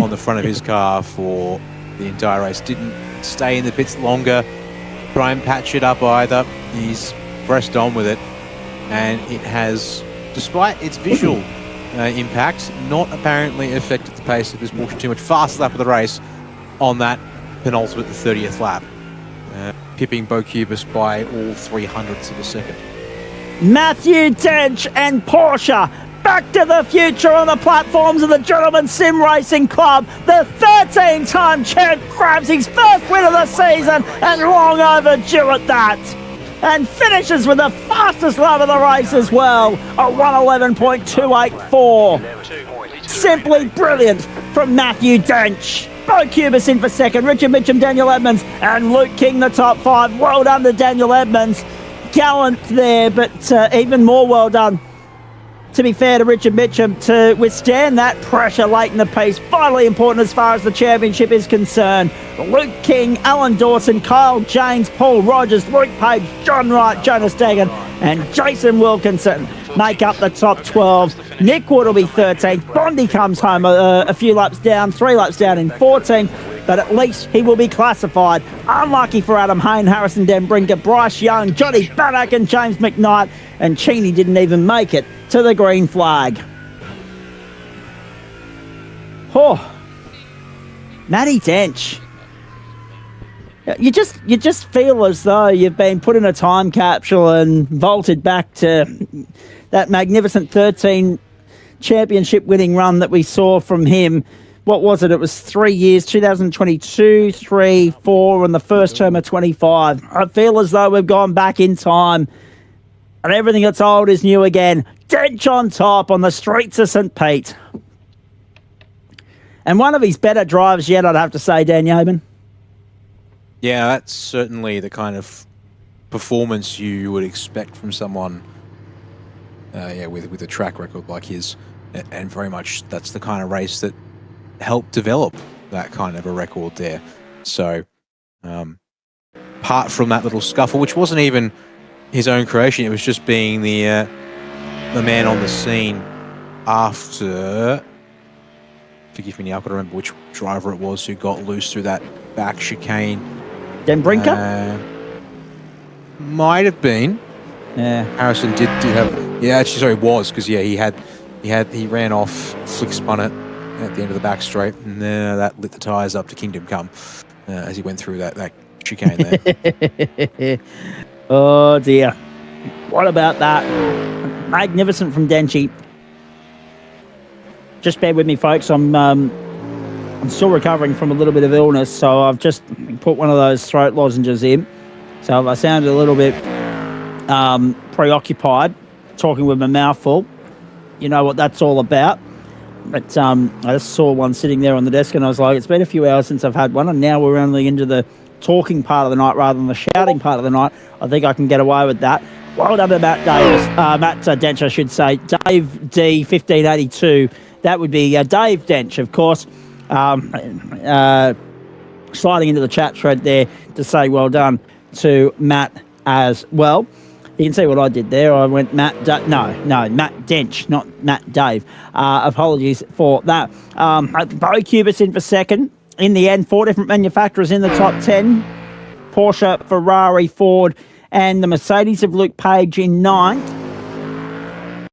on the front of his car for the entire race. Didn't stay in the pits longer, try and patch it up either. He's pressed on with it, and it has, despite its visual impact, not apparently affected the pace of his Porsche too much. Fast lap of the race on that penultimate, the 30th lap, pipping Bo Cubis by all 300ths of a second. Matthew Dench and Porsche back to the future on the platforms of the Gentleman Sim Racing Club. The 13-time champ grabs his first win of the season, and long overdue at that. and finishes with the fastest lap of the race as well, a 1:11.284. Simply brilliant from Matthew Dench. Bo Cubis in for second, Richard Mitchum, Daniel Edmonds, and Luke King the top five. Well done to Daniel Edmonds. Gallant there, but even more well done, to be fair to Richard Mitchum, to withstand that pressure late in the piece. Vitally important as far as the championship is concerned. Luke King, Alan Dawson, Kyle James, Paul Rogers, Luke Page, John Wright, Jonas Dagan, and Jason Wilkinson make up the top 12. Nick Wood will be 13th. Bondi comes home a few laps down, 3 laps down in 14th, but at least he will be classified. Unlucky for Adam Hayne, Harrison Denbrinker, Bryce Young, Johnny Bannock and James McKnight, and Cheney didn't even make it to the green flag. Oh, Matty Dench. You just feel as though you've been put in a time capsule and vaulted back to that magnificent 13 championship winning run that we saw from him. What was it? It was 3 years, 2022, 3, 4, and the first term of 25. I feel as though we've gone back in time and everything that's old is new again. Dench on top on the streets of St. Pete. And one of his better drives yet, I'd have to say, Dan Yeoman. Yeah, that's certainly the kind of performance you would expect from someone with a track record like his. And very much that's the kind of race that helped develop that kind of a record there. So, apart from that little scuffle, which wasn't even his own creation, it was just being the man on the scene after... Forgive me now, I've got to remember which driver it was who got loose through that back chicane. Denbrinker? Might have been. Yeah. Harrison did have... Yeah, actually, sorry, was, because, yeah, he ran off, flick spun it at the end of the back straight, and then that lit the tyres up to Kingdom Come as he went through that chicane there. Oh, dear. What about that? Magnificent from Denchy. Just bear with me, folks. I'm still recovering from a little bit of illness, so I've just put one of those throat lozenges in. So if I sounded a little bit preoccupied, talking with my mouth full, you know what that's all about. But I just saw one sitting there on the desk, and I was like, it's been a few hours since I've had one, and now we're only into the talking part of the night rather than the shouting part of the night. I think I can get away with that. Well done to Matt Davis. Matt Dench, I should say. Dave D, 1582. That would be Dave Dench, of course. Sliding into the chat thread there to say well done to Matt as well. You can see what I did there. I went Matt Dench, not Matt Dave. Apologies for that. Bo Cubis in for second. In the end, 4 different manufacturers in the top 10. Porsche, Ferrari, Ford, and the Mercedes of Luke Page in 9th.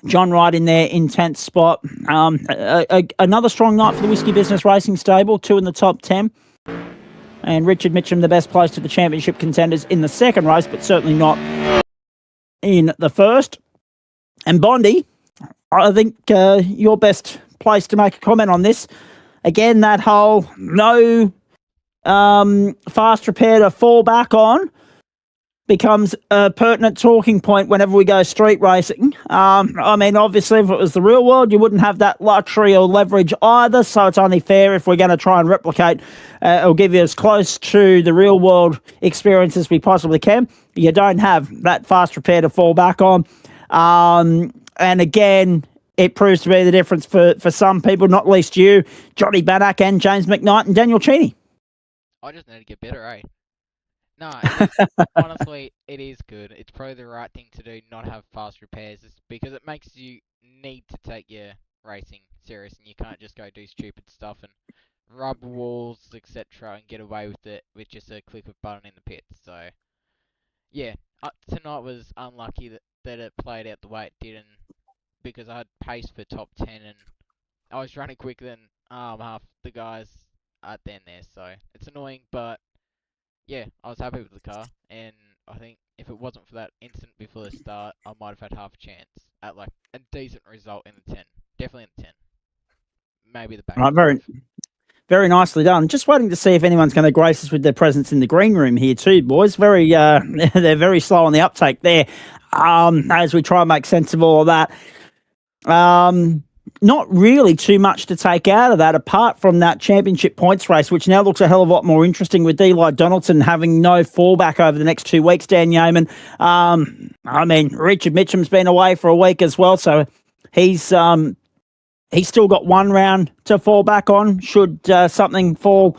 John Wright in there in 10th spot. Another strong night for the Whiskey Business Racing Stable, 2 in the top 10. And Richard Mitchum, the best place to the championship contenders in the second race, but certainly not in the first. And Bondi, I think your best place to make a comment on this. Again, that whole no fast repair to fall back on becomes a pertinent talking point whenever we go street racing. I mean, obviously, if it was the real world, you wouldn't have that luxury or leverage either, so it's only fair if we're going to try and replicate or give you as close to the real world experience as we possibly can. You don't have that fast repair to fall back on. And again, it proves to be the difference for some people, not least you, Johnny Bannock and James McKnight and Daniel Cheney. I just need to get better, eh? No, honestly, it is good. It's probably the right thing to do, not have fast repairs, because it makes you need to take your racing serious, and you can't just go do stupid stuff and rub walls, etc., and get away with it with just a click of a button in the pit. So, yeah, tonight was unlucky that it played out the way it did, and because I had pace for top 10, and I was running quicker than half the guys at the end there, so it's annoying, but yeah, I was happy with the car, and I think if it wasn't for that incident before the start, I might have had half a chance at like a decent result in the 10. Definitely in the 10. Maybe the back. Right, Very nicely done. Just waiting to see if anyone's going to grace us with their presence in the green room here too, boys. Very, they're very slow on the uptake there. As we try and make sense of all of that. Not really too much to take out of that, apart from that championship points race, which now looks a hell of a lot more interesting with Eli Donaldson having no fallback over the next 2 weeks, Dan Yeaman. I mean, Richard Mitchum's been away for a week as well, so he's still got 1 round to fall back on, should something fall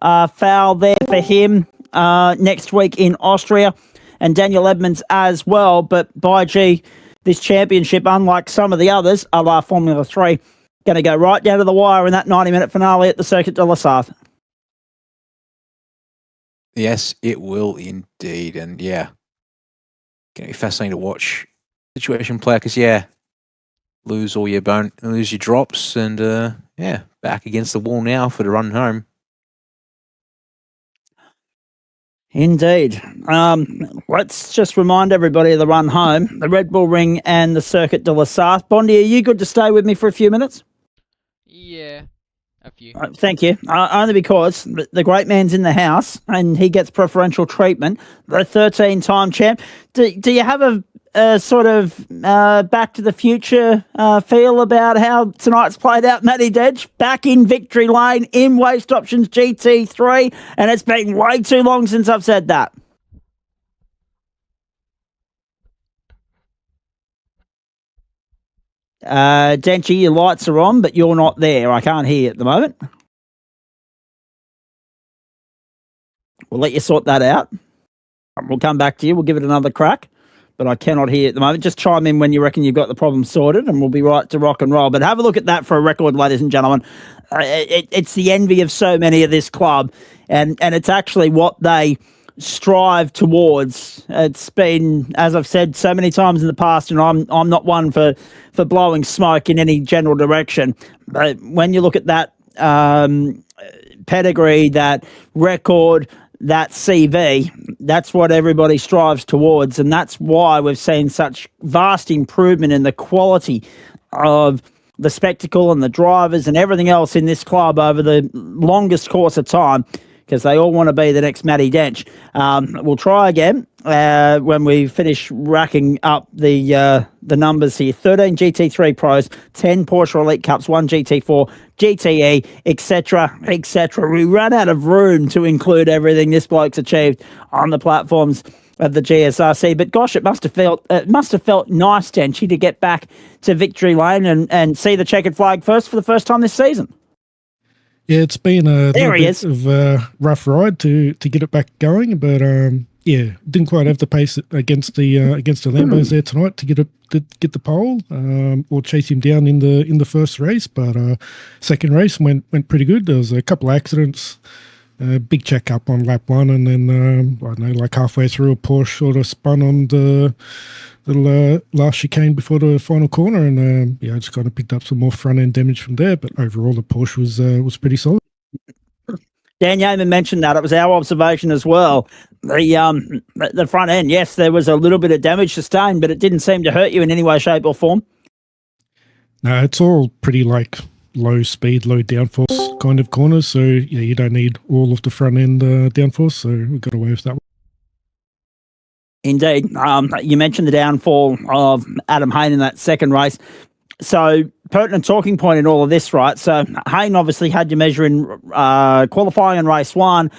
foul there for him next week in Austria, and Daniel Edmonds as well. But by gee, this championship, unlike some of the others, a la Formula 3, going to go right down to the wire in that 90-minute finale at the Circuit de la Sarthe. Yes, it will indeed. And yeah, going to be fascinating to watch situation play because, lose all your lose your drops, and back against the wall now for the run home. Indeed. Let's just remind everybody of the run home, the Red Bull Ring and the Circuit de la Sarthe. Bondi, are you good to stay with me for a few minutes? Yeah, a few. Thank you. Only because the great man's in the house and he gets preferential treatment. The 13-time champ. Do you have a sort of Back to the Future feel about how tonight's played out, Matty Dedge? Back in victory lane in Waste Options GT3, and it's been way too long since I've said that. Denchi, your lights are on, but you're not there. I can't hear you at the moment. We'll let you sort that out. We'll come back to you. We'll give it another crack. But I cannot hear at the moment. Just chime in when you reckon you've got the problem sorted, and we'll be right to rock and roll. But have a look at that for a record, ladies and gentlemen. It's the envy of so many of this club, and it's actually what they strive towards. It's been, as I've said so many times in the past, and I'm not one for blowing smoke in any general direction. But when you look at that pedigree, that record, that CV, that's what everybody strives towards, and that's why we've seen such vast improvement in the quality of the spectacle and the drivers and everything else in this club over the longest course of time, because they all want to be the next Matty Dench. We'll try again when we finish racking up the numbers here. 13 GT3 Pros, 10 Porsche Elite Cups, 1 GT4, GTE, etc., etc. We ran out of room to include everything this bloke's achieved on the platforms of the GSRC. But gosh, it must have felt nice, Denchy, to get back to victory lane and see the checkered flag for the first time this season. Yeah, it's been a little bit of a rough ride to get it back going, but didn't quite have the pace against the Lambos there tonight to get the pole or chase him down in the first race. But second race went pretty good. There was a couple of accidents, big check up on lap 1, and then I don't know, like halfway through, a Porsche sort of spun on the little last chicane before the final corner, and I just kind of picked up some more front end damage from there. But overall, the Porsche was pretty solid. Dan Yeaman mentioned that. It was our observation as well. The front end, yes, there was a little bit of damage sustained, but it didn't seem to hurt you in any way, shape or form. No, it's all pretty like low speed, low downforce kind of corners. So yeah, you don't need all of the front end downforce. So we got away with that one. Indeed. You mentioned the downfall of Adam Hayne in that second race. So, pertinent talking point in all of this, right? So, Hayne obviously had your measure in qualifying in race 1.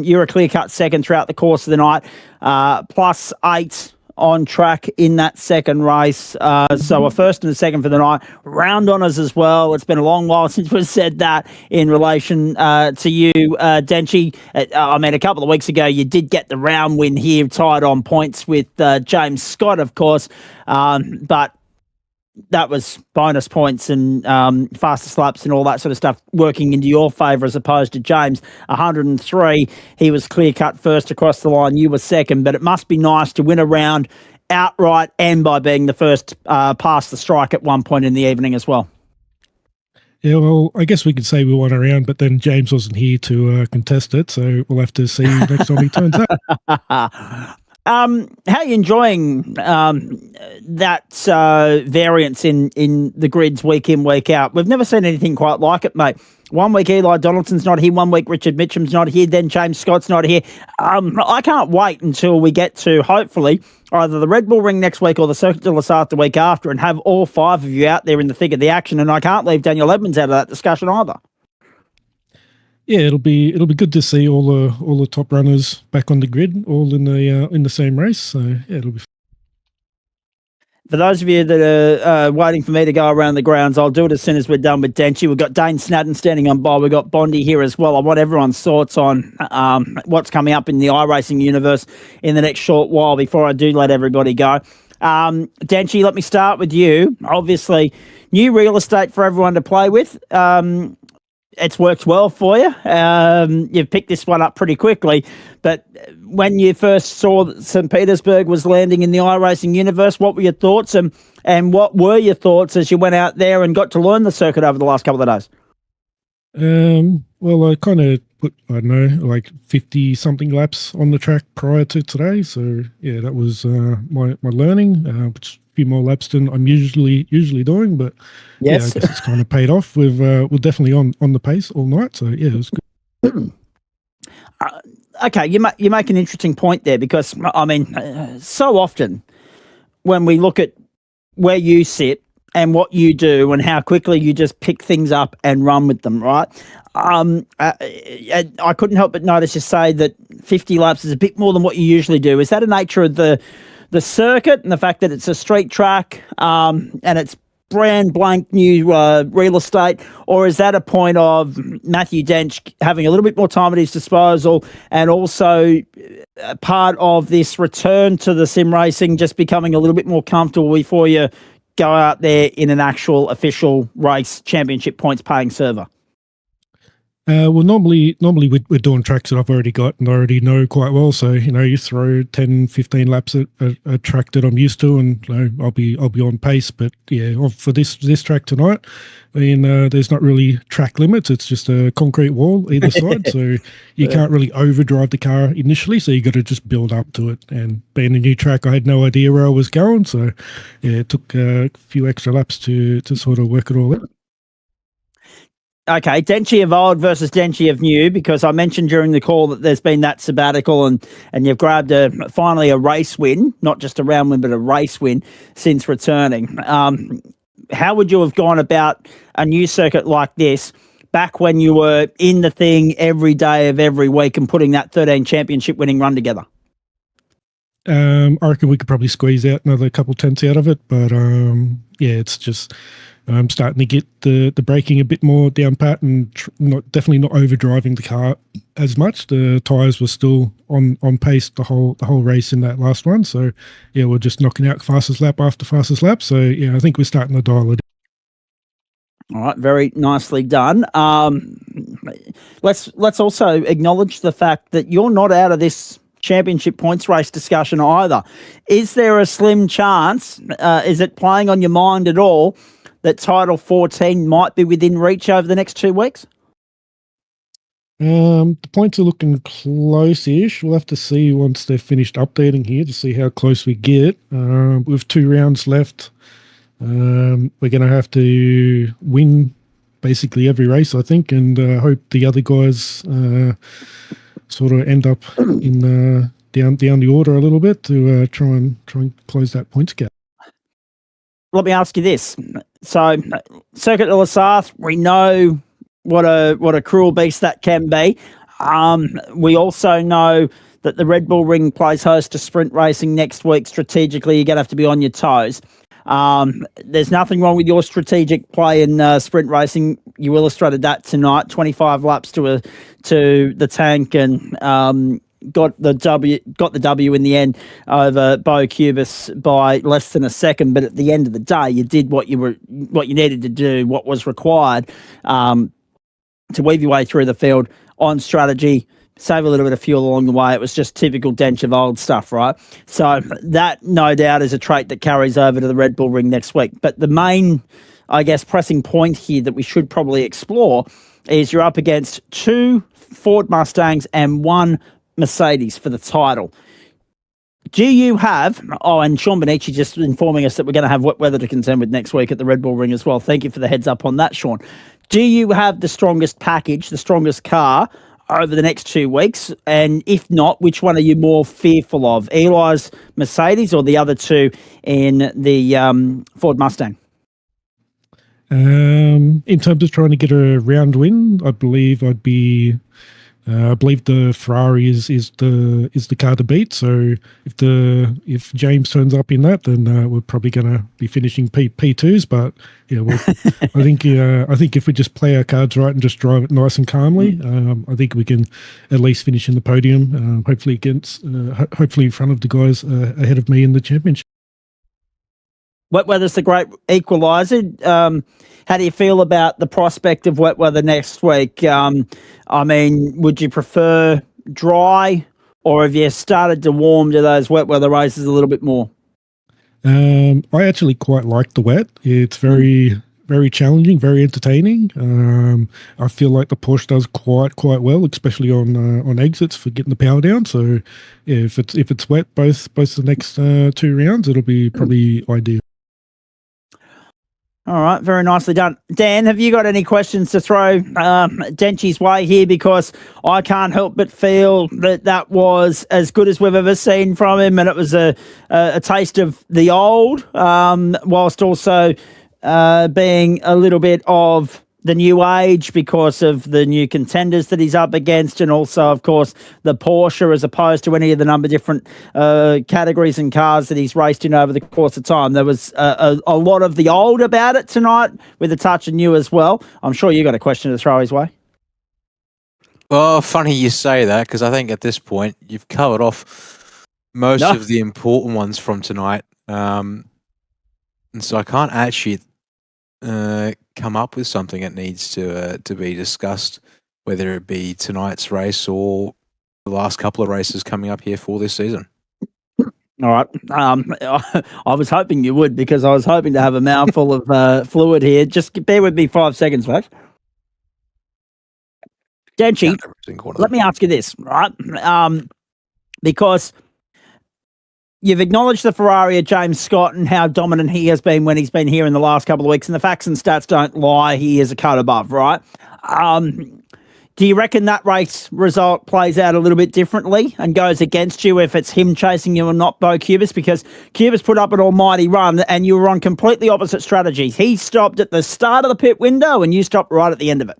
You were a clear-cut second throughout the course of the night, +8 on track in that second race. So, a first and a second for the night. Round honours as well. It's been a long while since we've said that in relation to you, Denchy. I mean, a couple of weeks ago, you did get the round win here, tied on points with James Scott, of course. But that was bonus points and fastest laps and all that sort of stuff working into your favour as opposed to James. 103, he was clear-cut first across the line. You were second, but it must be nice to win a round outright and by being the first past the strike at one point in the evening as well. Yeah, well, I guess we could say we won a round, but then James wasn't here to contest it, so we'll have to see next time he turns up. How are you enjoying that variance in the grids week in, week out. We've never seen anything quite like it, mate. 1 week Eli Donaldson's not here, 1 week Richard Mitchum's not here, then James Scott's not here. I can't wait until we get to, hopefully, either the Red Bull Ring next week or the Circuit de la Sarthe the week after, and have all 5 of you out there in the thick of the action. And I can't leave Daniel Edmonds out of that discussion either. Yeah, it'll be good to see all the top runners back on the grid, all in the same race. So yeah, it'll be fun. For those of you that are waiting for me to go around the grounds, I'll do it as soon as we're done with Denchi. We've got Dane Snadden standing on by. We've got Bondi here as well. I want everyone's thoughts on what's coming up in the iRacing universe in the next short while before I do let everybody go. Denchi, let me start with you. Obviously, new real estate for everyone to play with. It's worked well for you. You've picked this one up pretty quickly. But when you first saw that St. Petersburg was landing in the iRacing universe, what were your thoughts? And what were your thoughts as you went out there and got to learn the circuit over the last couple of days? Well, I kind of put, I don't know, like 50-something laps on the track prior to today. So, yeah, that was my learning, which a few more laps than I'm usually doing. But, yes. Yeah, I guess it's kind of paid off. We're definitely on the pace all night. So, yeah, it was good. Okay, you make an interesting point there because, I mean, so often when we look at where you sit and what you do and how quickly you just pick things up and run with them, right? I couldn't help but notice you say that 50 laps is a bit more than what you usually do. Is that a nature of the circuit and the fact that it's a street track and it's brand blank new real estate, or is that a point of Matthew Dench having a little bit more time at his disposal and also part of this return to the sim racing just becoming a little bit more comfortable before you go out there in an actual official race championship points paying server? Well, normally we're doing tracks that I've already got and I already know quite well. So, you know, you throw 10, 15 laps at a track that I'm used to and you know, I'll be on pace. But yeah, for this track tonight, I mean, there's not really track limits. It's just a concrete wall either side. So you can't really overdrive the car initially. So you got to just build up to it. And being a new track, I had no idea where I was going. So yeah, it took a few extra laps to sort of work it all out. Okay, Denchi of old versus Denchi of new, because I mentioned during the call that there's been that sabbatical and you've grabbed finally a race win, not just a round win, but a race win since returning. How would you have gone about a new circuit like this back when you were in the thing every day of every week and putting that 13 championship winning run together? I reckon we could probably squeeze out another couple tenths out of it, but yeah, it's just I'm starting to get the braking a bit more down pat and definitely not overdriving the car as much. The tyres were still on pace the whole race in that last one. So yeah, we're just knocking out fastest lap after fastest lap. So yeah, I think we're starting to dial it in. All right, very nicely done. Let's also acknowledge the fact that you're not out of this championship points race discussion either. Is there a slim chance, is it playing on your mind at all, that Title 14 might be within reach over the next 2 weeks? The points are looking close-ish. We'll have to see once they've finished updating here to see how close we get. With 2 rounds left, we're going to have to win basically every race, I think, and hope the other guys sort of end up in down the order a little bit to try and close that points gap. Let me ask you this. So, Circuit de la Sarthe, we know what a cruel beast that can be. We also know that the Red Bull Ring plays host to sprint racing next week. Strategically, you're going to have to be on your toes. There's nothing wrong with your strategic play in sprint racing. You illustrated that tonight. 25 laps to the tank and got the W in the end over Bo Cubis by less than a second. But at the end of the day, you did what you needed to do, what was required to weave your way through the field on strategy, save a little bit of fuel along the way. It was just typical Dench of old stuff, right? So that, no doubt, is a trait that carries over to the Red Bull Ring next week. But the main, I guess, pressing point here that we should probably explore is you're up against 2 Ford Mustangs and 1 Mercedes for the title. Do you have, and Sean Benici just informing us that we're going to have wet weather to contend with next week at the Red Bull Ring as well. Thank you for the heads up on that, Sean. Do you have the strongest package, the strongest car over the next 2 weeks? And if not, which one are you more fearful of, Eli's Mercedes or the other two in the Ford Mustang? In terms of trying to get a round win, I believe the Ferrari is the car to beat. So if James turns up in that, then we're probably going to be finishing P2s. But yeah, I think if we just play our cards right and just drive it nice and calmly, I think we can at least finish in the podium. Hopefully in front of the guys ahead of me in the championship. Wet weather's the great equaliser. How do you feel about the prospect of wet weather next week? I mean, would you prefer dry, or have you started to warm to those wet weather races a little bit more? I actually quite like the wet. It's very, very challenging, very entertaining. I feel like the Porsche does quite well, especially on exits for getting the power down. So, yeah, if it's wet, both the next 2 rounds, it'll be probably ideal. All right, very nicely done. Dan, have you got any questions to throw Denchi's way here? Because I can't help but feel that was as good as we've ever seen from him, and it was a taste of the old, whilst also being a little bit of the new age because of the new contenders that he's up against, and also, of course, the Porsche as opposed to any of the number of different categories and cars that he's raced in over the course of time. There was a lot of the old about it tonight with a touch of new as well. I'm sure you got a question to throw his way. Well, funny you say that, because I think at this point you've covered off most of the important ones from tonight. And so I can't actually come up with something that needs to be discussed, whether it be tonight's race or the last couple of races coming up here for this season. All right. I was hoping you would, because I was hoping to have a mouthful of fluid here. Just bear with me 5 seconds, folks. Denchi, let me ask you this, right? Because you've acknowledged the Ferrari of James Scott and how dominant he has been when he's been here in the last couple of weeks, and the facts and stats don't lie. He is a cut above, right? Do you reckon that race result plays out a little bit differently and goes against you if it's him chasing you and not Bo Cubis? Because Cubis put up an almighty run and you were on completely opposite strategies. He stopped at the start of the pit window and you stopped right at the end of it.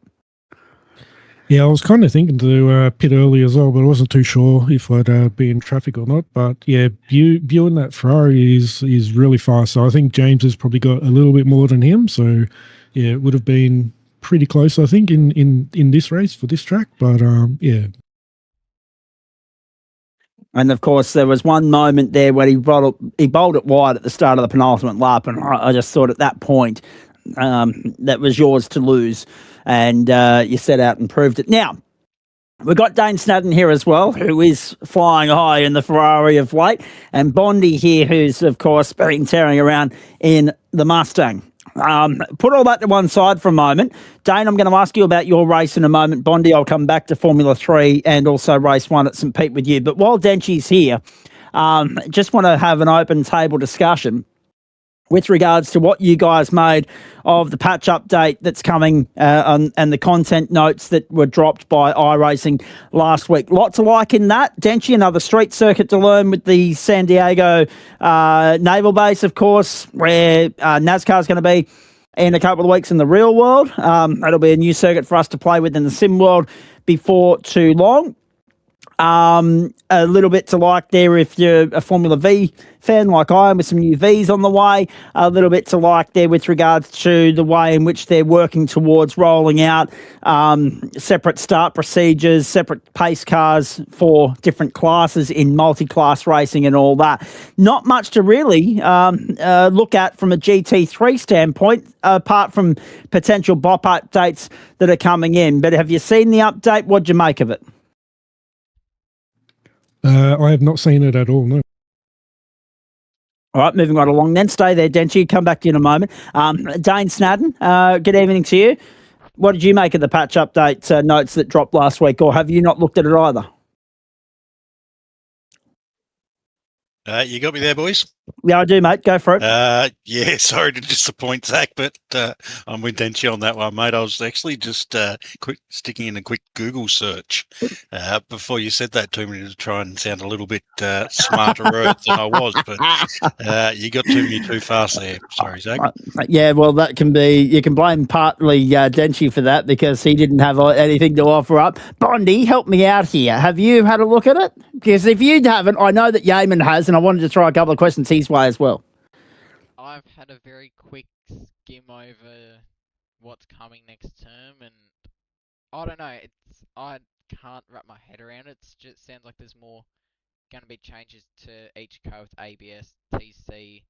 Yeah, I was kind of thinking to pit early as well, but I wasn't too sure if I'd be in traffic or not. But yeah, viewing that Ferrari is really fast. So I think James has probably got a little bit more than him. So yeah, it would have been pretty close, I think, in this race for this track. But yeah. And of course, there was one moment there where he bowled it wide at the start of the penultimate lap, and I just thought at that point that was yours to lose. And you set out and proved it. Now, we've got Dane Snadden here as well, who is flying high in the Ferrari of late, and Bondi here, who's, of course, been tearing around in the Mustang. Put all that to one side for a moment. Dane, I'm going to ask you about your race in a moment. Bondi, I'll come back to Formula 3 and also race 1 at St. Pete with you. But while Denchi's here, just want to have an open table discussion with regards to what you guys made of the patch update that's coming and the content notes that were dropped by iRacing last week. Lots of like in that. Denchi, another street circuit to learn with the San Diego Naval Base, of course, where NASCAR's going to be in a couple of weeks in the real world. That'll be a new circuit for us to play with in the sim world before too long. A little bit to like there if you're a Formula V fan like I am, with some new Vs on the way. A little bit to like there with regards to the way in which they're working towards rolling out separate start procedures, separate pace cars for different classes in multi-class racing and all that. Not much to really look at from a GT3 standpoint, apart from potential BOP updates that are coming in. But have you seen the update? What'd you make of it? I have not seen it at all, no. All right, moving right along then. Stay there, Denchi. Come back to you in a moment. Dane Snadden, good evening to you. What did you make of the patch update notes that dropped last week, or have you not looked at it either? You got me there, boys? Yeah, I do, mate. Go for it. Yeah, sorry to disappoint Zach, but I'm with Denchi on that one, mate. I was actually just sticking in a quick Google search before you said that to me to try and sound a little bit smarter than I was, but you got to me too fast there. Sorry, Zach. Yeah, well, that can be, you can blame partly Denchi for that because he didn't have anything to offer up. Bondi, help me out here. Have you had a look at it? Because if you haven't, I know that Yeaman has, and I wanted to throw a couple of questions his way as well. I've had a very quick skim over what's coming next term, and I don't know. I can't wrap my head around it. It just sounds like there's more going to be changes to each car with ABS, TC,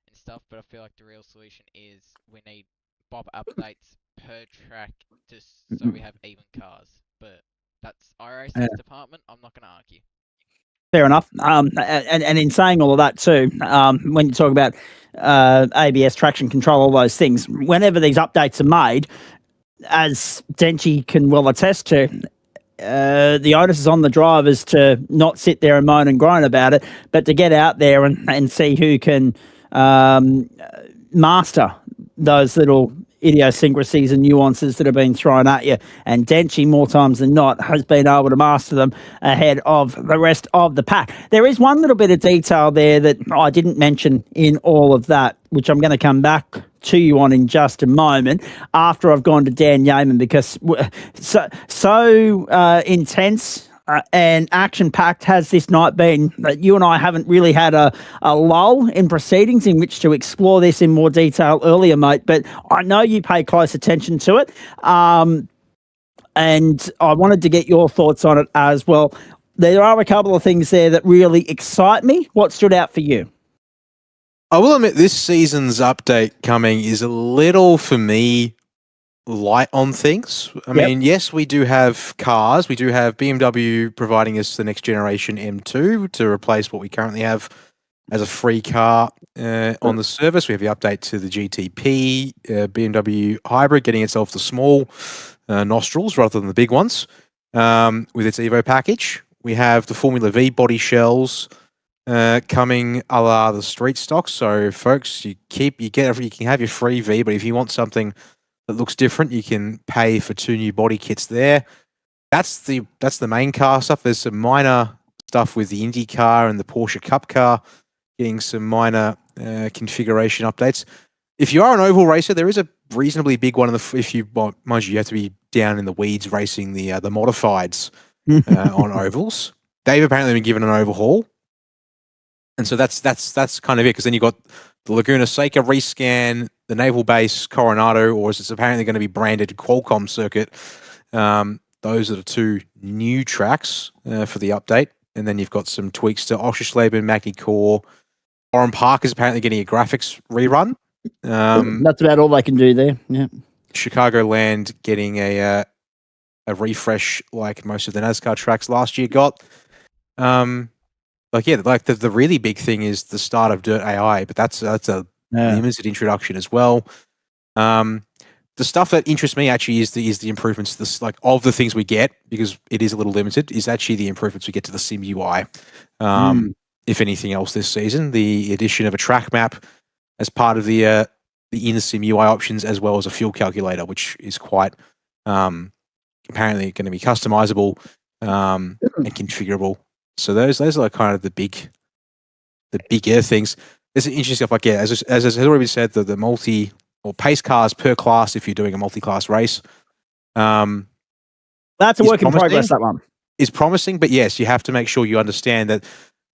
and stuff. But I feel like the real solution is we need bob updates per track just so we have even cars. But that's iRacing's department. I'm not going to argue. Fair enough. And in saying all of that too, when you talk about ABS, traction control, all those things, whenever these updates are made, as Denchi can well attest to, the onus is on the drivers to not sit there and moan and groan about it, but to get out there and see who can master those little idiosyncrasies and nuances that have been thrown at you. And Denchi, more times than not, has been able to master them ahead of the rest of the pack. There is one little bit of detail there that I didn't mention in all of that, which I'm going to come back to you on in just a moment after I've gone to Dan Yeaman, because so intense and action-packed has this night been that you and I haven't really had a lull in proceedings in which to explore this in more detail earlier, mate, but I know you pay close attention to it, and I wanted to get your thoughts on it as well. There are a couple of things there that really excite me. What stood out for you? I will admit this season's update coming is a little, for me, light on things. I mean, yes, we do have cars. We do have BMW providing us the next generation M2 to replace what we currently have as a free car on the service. We have the update to the GTP, BMW hybrid getting itself the small nostrils rather than the big ones with its Evo package. We have the Formula V body shells coming a la the street stock. So, folks, you can have your free V, but if you want something that looks different, you can pay for 2 new body kits there. That's the main car stuff. There's some minor stuff with the Indy car and the Porsche Cup car getting some minor configuration updates. If you are an oval racer, there is a reasonably big one. Mind you, you have to be down in the weeds racing the modifieds on ovals. They've apparently been given an overhaul, and so that's kind of it. Because then you've got the Laguna Seca rescan, the Naval Base Coronado, or as it's apparently going to be branded Qualcomm Circuit. Those are the 2 new tracks for the update. And then you've got some tweaks to Oschersleben, Mackie Core. Oran Park is apparently getting a graphics rerun. That's about all they can do there. Yeah. Chicagoland getting a refresh like most of the NASCAR tracks last year got. The really big thing is the start of Dirt AI, but that's a limited introduction as well. The stuff that interests me actually is the improvements. Of the things we get, because it is a little limited, is actually the improvements we get to the Sim UI. If anything else this season, the addition of a track map as part of the in-sim UI options, as well as a fuel calculator, which is quite apparently going to be customizable and configurable. So those are kind of the bigger things. There's interesting stuff like, as has already been said, the multi or pace cars per class if you're doing a multi-class race. That's a work in progress, that one. Is promising, but yes, you have to make sure you understand that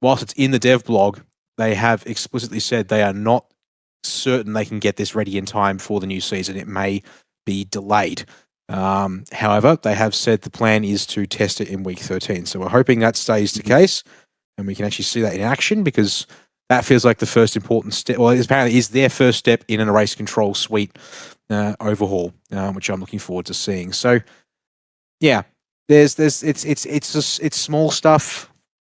whilst it's in the dev blog, they have explicitly said they are not certain they can get this ready in time for the new season. It may be delayed. However, they have said the plan is to test it in week 13. So we're hoping that stays the case and we can actually see that in action, because that feels like the first important step. Well, it apparently is their first step in a race control suite overhaul, which I'm looking forward to seeing. So yeah, it's small stuff.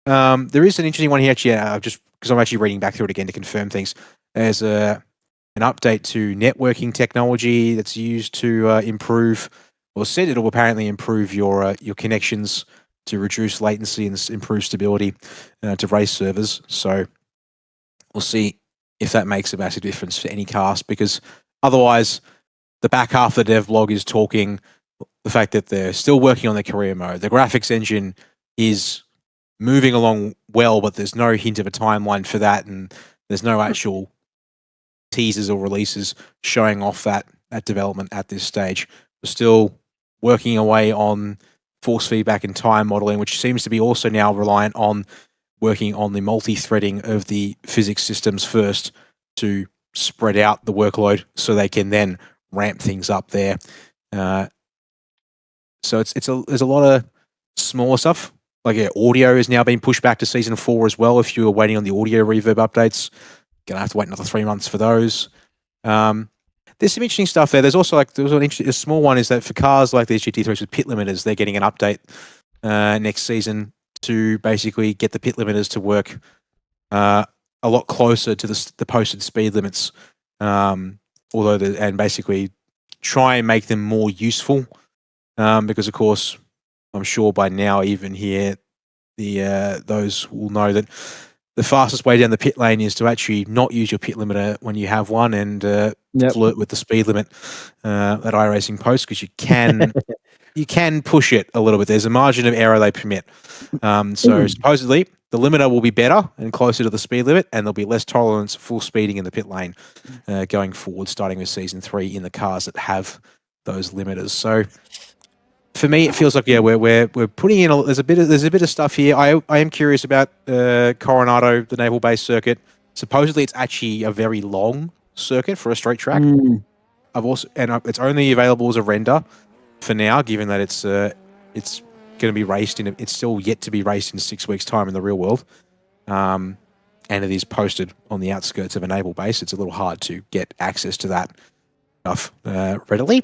There is an interesting one here actually, just because I'm actually reading back through it again to confirm things. There's an update to networking technology that's used to improve, or said it'll apparently improve your connections to reduce latency and improve stability to race servers. So we'll see if that makes a massive difference for any cast, because otherwise the back half of the dev blog is talking the fact that they're still working on their career mode. The graphics engine is moving along well, but there's no hint of a timeline for that, and there's no actual teasers or releases showing off that development at this stage. We're still working away on force feedback and time modeling, which seems to be also now reliant on working on the multi-threading of the physics systems first to spread out the workload so they can then ramp things up there. So there's a lot of smaller stuff. Like audio is now being pushed back to season 4 as well. If you were waiting on the audio reverb updates, gonna have to wait another 3 months for those. There's some interesting stuff there. There's also a small one is that for cars like these GT3s with pit limiters, they're getting an update next season to basically get the pit limiters to work a lot closer to the posted speed limits. And basically try and make them more useful. Because of course, I'm sure by now, even here, those will know that the fastest way down the pit lane is to actually not use your pit limiter when you have one and flirt with the speed limit that iRacing posts, because you can push it a little bit. There's a margin of error they permit. So supposedly the limiter will be better and closer to the speed limit, and there'll be less tolerance for full speeding in the pit lane going forward, starting with season 3 in the cars that have those limiters. So for me, it feels like we're putting in there's a bit of stuff here. I am curious about Coronado, the naval base circuit. Supposedly, it's actually a very long circuit for a straight track. It's only available as a render for now, given that it's going to be raced it's still yet to be raced in 6 weeks' time in the real world, and it is posted on the outskirts of a naval base. It's a little hard to get access to that stuff readily.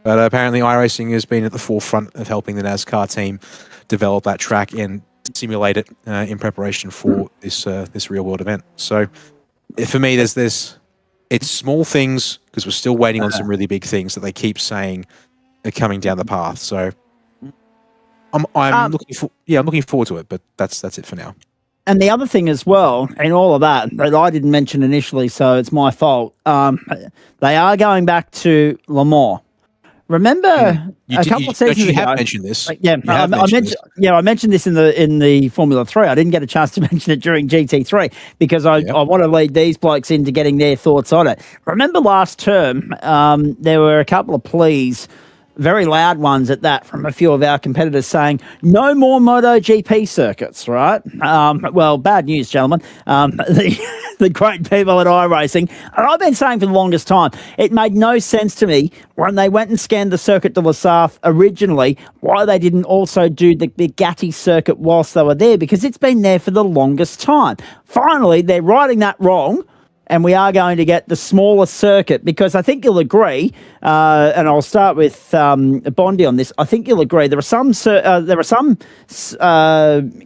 But apparently iRacing has been at the forefront of helping the NASCAR team develop that track and simulate it in preparation for this real-world event. So for me, it's small things, because we're still waiting on some really big things that they keep saying are coming down the path. So I'm looking forward to it, but that's it for now. And the other thing as well, and all of that I didn't mention initially, so it's my fault. They are going back to Le Mans. Remember a couple of seasons ago, you have mentioned this. I mentioned this in the Formula 3. I didn't get a chance to mention it during GT3 because I want to lead these blokes into getting their thoughts on it. Remember last term, there were a couple of pleas, very loud ones at that, from a few of our competitors saying no more MotoGP circuits, right? Well, bad news, gentlemen. The great people at iRacing, and I've been saying for the longest time, it made no sense to me when they went and scanned the Circuit de la Sarthe originally, why they didn't also do the Bugatti circuit whilst they were there, because it's been there for the longest time. Finally, they're righting that wrong, and we are going to get the smaller circuit, because I think you'll agree, and I'll start with Bondi on this. I think you'll agree there are some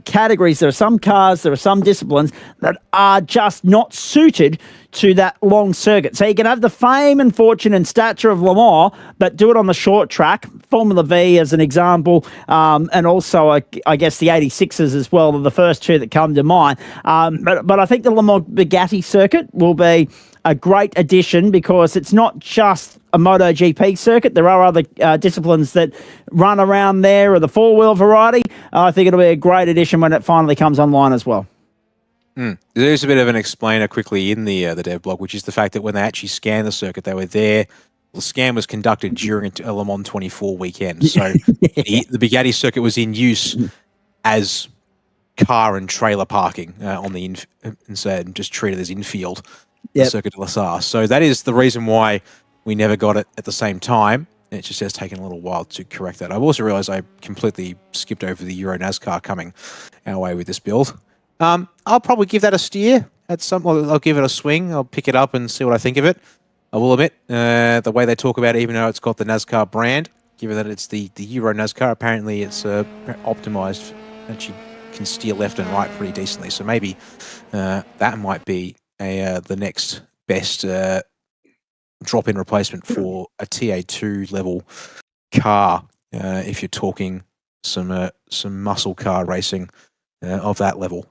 categories, there are some cars, there are some disciplines that are just not suited to that long circuit. So you can have the fame and fortune and stature of Le Mans, but do it on the short track. Formula V as an example, and also I guess the 86s as well are the first two that come to mind. But I think the Le Mans Bugatti circuit will be a great addition, because it's not just a MotoGP circuit. There are other disciplines that run around there, or the four-wheel variety. I think it'll be a great addition when it finally comes online as well. There's a bit of an explainer quickly in the dev blog, which is the fact that when they actually scanned the circuit, they were there. The scan was conducted during a Le Mans 24 weekend. So the Bugatti circuit was in use as car and trailer parking on the and just treated as infield. The Circuit de la Sarthe. So that is the reason why we never got it at the same time. It just has taken a little while to correct that. I've also realized I completely skipped over the Euro NASCAR coming our way with this build. I'll probably give that a steer at some. I'll give it a swing. I'll pick it up and see what I think of it. I will admit, the way they talk about it, even though it's got the NASCAR brand, given that it's the Euro NASCAR, apparently it's optimized. Actually, can steer left and right pretty decently. So maybe that might be the next best drop-in replacement for a TA2 level car, if you're talking some muscle car racing of that level.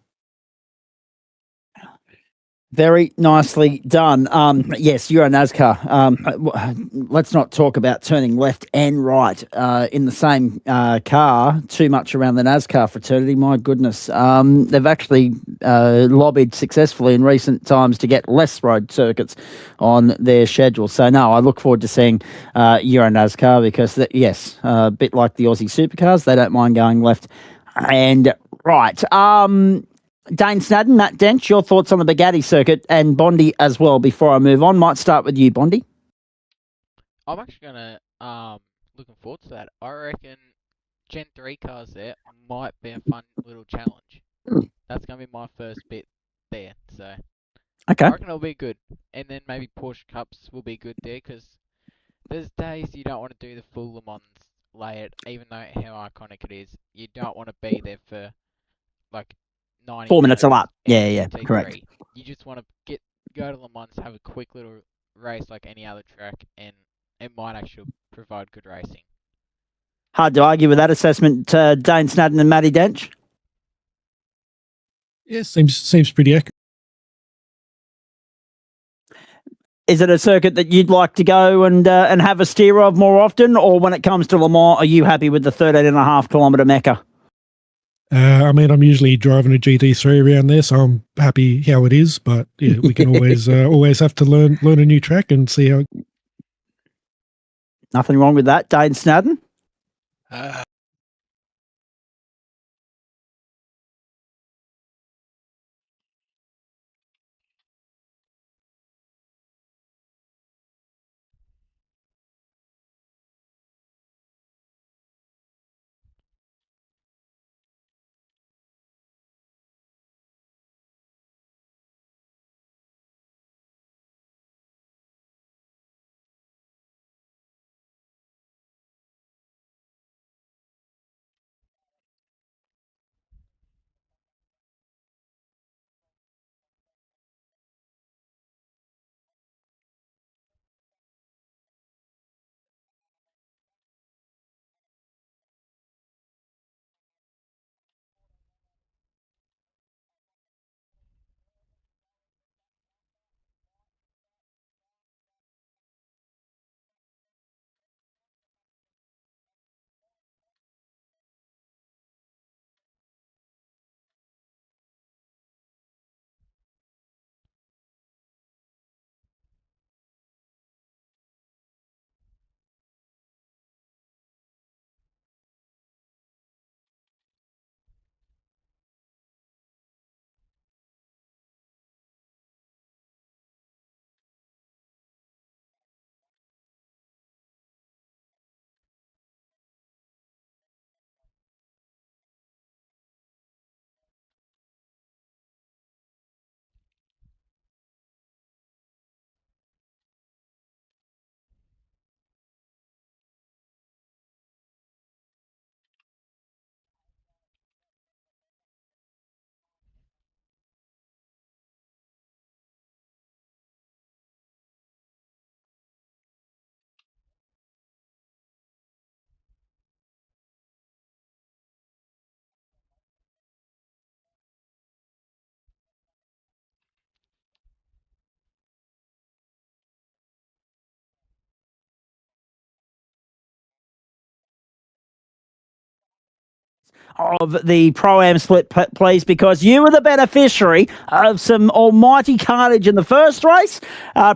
Very nicely done. Yes, you're a NASCAR. Let's not talk about turning left and right in the same car too much around the NASCAR fraternity. My goodness. They've actually lobbied successfully in recent times to get less road circuits on their schedule. So, no, I look forward to seeing Euro NASCAR because, yes, a bit like the Aussie supercars, they don't mind going left and right. Dane Snadden, Matt Dench, your thoughts on the Bugatti circuit and Bondi as well before I move on. Might start with you, Bondi. I'm actually going to, looking forward to that. I reckon Gen 3 cars there might be a fun little challenge. That's going to be my first bit there. So okay. I reckon it'll be good. And then maybe Porsche Cups will be good there because there's days you don't want to do the full Le Mans layout, even though how iconic it is. You don't want to be there for like 90 4 minutes a lap. minutes Yeah, T3. correct. You just want to go to Le Mans, have a quick little race like any other track, and it might actually provide good racing. Hard to argue with that assessment, Dane Snadden and Matty Dench. Yeah, seems pretty accurate. Is it a circuit that you'd like to go and have a steer of more often, or when it comes to Le Mans, are you happy with the 13.5 kilometre Mecca? I mean, I'm usually driving a GT3 around there, so I'm happy how it is. But yeah, we can always always have to learn a new track and see how. Nothing wrong with that, Dane Snadden. Of the Pro-Am split, please, because you were the beneficiary of some almighty carnage in the first race,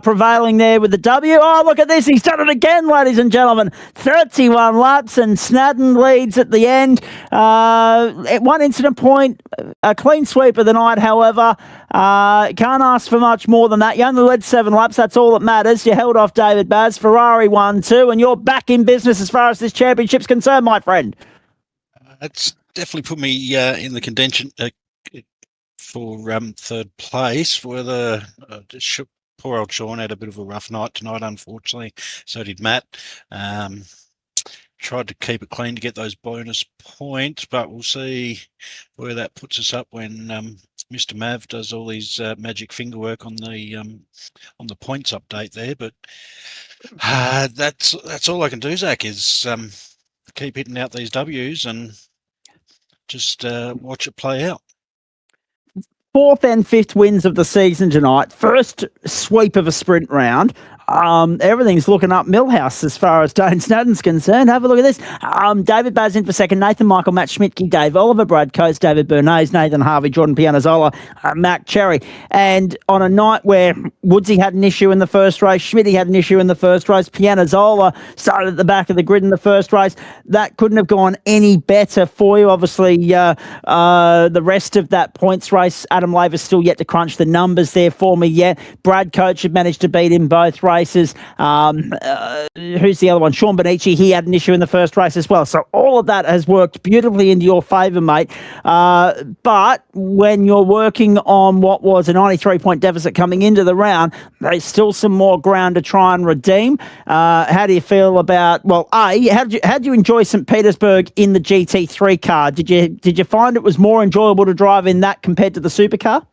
prevailing there with the W. Oh, look at this. He's done it again, ladies and gentlemen. 31 laps, and Snadden leads at the end. At one incident point, a clean sweep of the night, however. Can't ask for much more than that. You only led 7 laps. That's all that matters. You held off David Baz. Ferrari 1-2, and you're back in business as far as this championship's concerned, my friend. It's definitely put me in the contention for third place. Whether poor old Sean had a bit of a rough night tonight, unfortunately. So did Matt. Tried to keep it clean to get those bonus points, but we'll see where that puts us up when Mr. Mav does all his magic finger work on the points update there. But that's all I can do, Zach, is keep hitting out these W's and just watch it play out. fourth and fifth wins of the season tonight. First sweep of a sprint round. Everything's looking up Millhouse as far as Dane Snowden's concerned. Have a look at this. David Baz in for second. Nathan Michael, Matt Schmidtke, Dave Oliver, Brad Coates, David Bernays, Nathan Harvey, Jordan Pianazola, Mac Cherry. And on a night where Woodsy had an issue in the first race, Schmidtke had an issue in the first race, Pianazola started at the back of the grid in the first race, that couldn't have gone any better for you. Obviously, the rest of that points race, Adam Laver's still yet to crunch the numbers there for me yet. Brad Coates had managed to beat in both races. Who's the other one? Sean Benici, he had an issue in the first race as well. So all of that has worked beautifully into your favour, mate. But when you're working on what was a 93-point deficit coming into the round, there's still some more ground to try and redeem. How do you feel about, well, how did you enjoy St. Petersburg in the GT3 car? Did you find it was more enjoyable to drive in that compared to the supercar?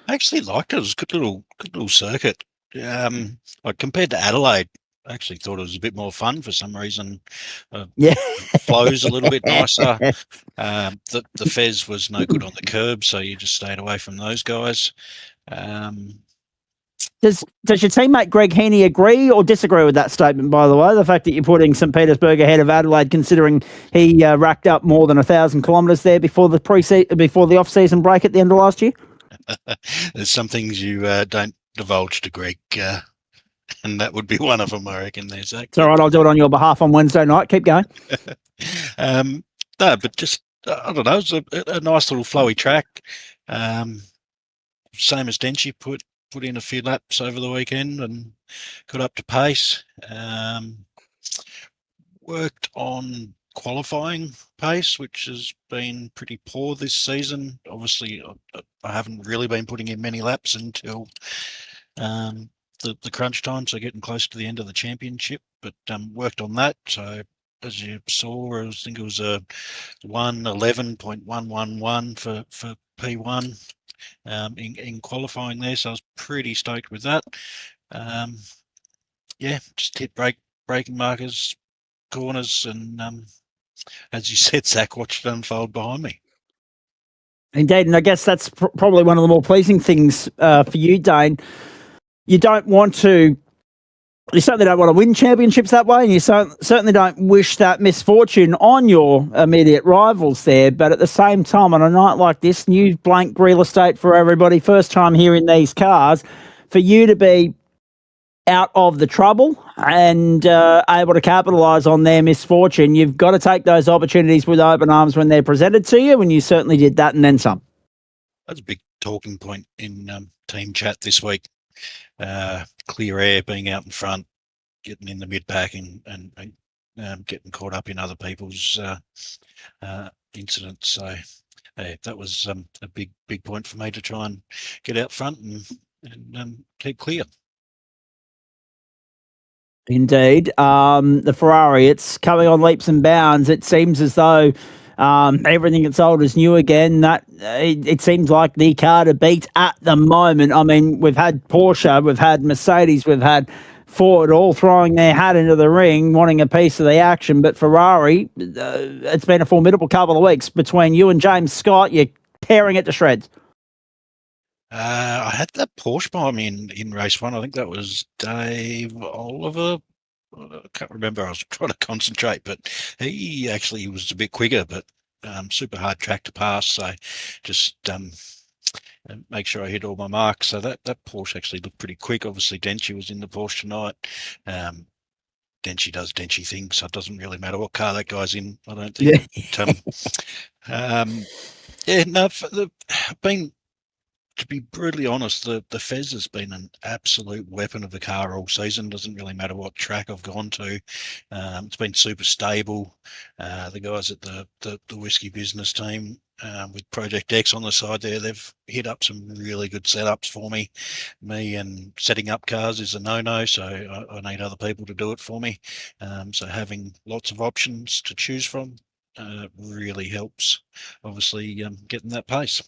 I actually liked it. It was a good little circuit. Like compared to Adelaide, I actually thought it was a bit more fun for some reason. Flows a little bit nicer. The Fez was no good on the curb, so you just stayed away from those guys. Does your teammate Greg Heaney agree or disagree with that statement, by the way? The fact that you're putting St. Petersburg ahead of Adelaide, considering he racked up more than 1,000 kilometres there before the off-season break at the end of last year? There's some things you don't divulge to Greg, and that would be one of them, I reckon. There's that. It's all right, I'll do it on your behalf on Wednesday night. Keep going. No, but just, I don't know, it was a nice little flowy track. Same as Denchi put in a few laps over the weekend and got up to pace. Worked on qualifying pace, which has been pretty poor this season. Obviously, I haven't really been putting in many laps until the crunch time, so getting close to the end of the championship, but worked on that. So as you saw, I think it was a 1:11.111 for P1 in qualifying there, so I was pretty stoked with that. Just hit braking markers, corners, and as you said, Zach, watched it unfold behind me. Indeed, and I guess that's probably one of the more pleasing things for you, Dane. You certainly don't want to win championships that way, and you certainly don't wish that misfortune on your immediate rivals there. But at the same time, on a night like this, new blank real estate for everybody, first time here in these cars, for you to be out of the trouble and able to capitalise on their misfortune, you've got to take those opportunities with open arms when they're presented to you, and you certainly did that and then some. That's a big talking point in team chat this week. Clear air, being out in front, getting in the mid-pack and getting caught up in other people's incidents. So that was a big point for me to try and get out front and keep clear. Indeed. The Ferrari, it's coming on leaps and bounds. It seems as though everything that's old is new again. That it seems like the car to beat at the moment. I mean, we've had Porsche, we've had Mercedes, we've had Ford all throwing their hat into the ring, wanting a piece of the action. But Ferrari, it's been a formidable couple of weeks between you and James Scott. You're tearing it to shreds. I had that Porsche by me in race one. I think that was Dave Oliver. I can't remember. I was trying to concentrate, but he actually was a bit quicker, but super hard track to pass. So just make sure I hit all my marks. So that Porsche actually looked pretty quick. Obviously, Denchi was in the Porsche tonight. Denchi does Denchi things, so it doesn't really matter what car that guy's in, I don't think. Yeah. To be brutally honest, the Fez has been an absolute weapon of the car all season. Doesn't really matter what track I've gone to. It's been super stable. The guys at the Whiskey Business team with Project X on the side there, they've hit up some really good setups for me. Me and setting up cars is a no-no, so I need other people to do it for me. So having lots of options to choose from really helps, obviously, getting that pace.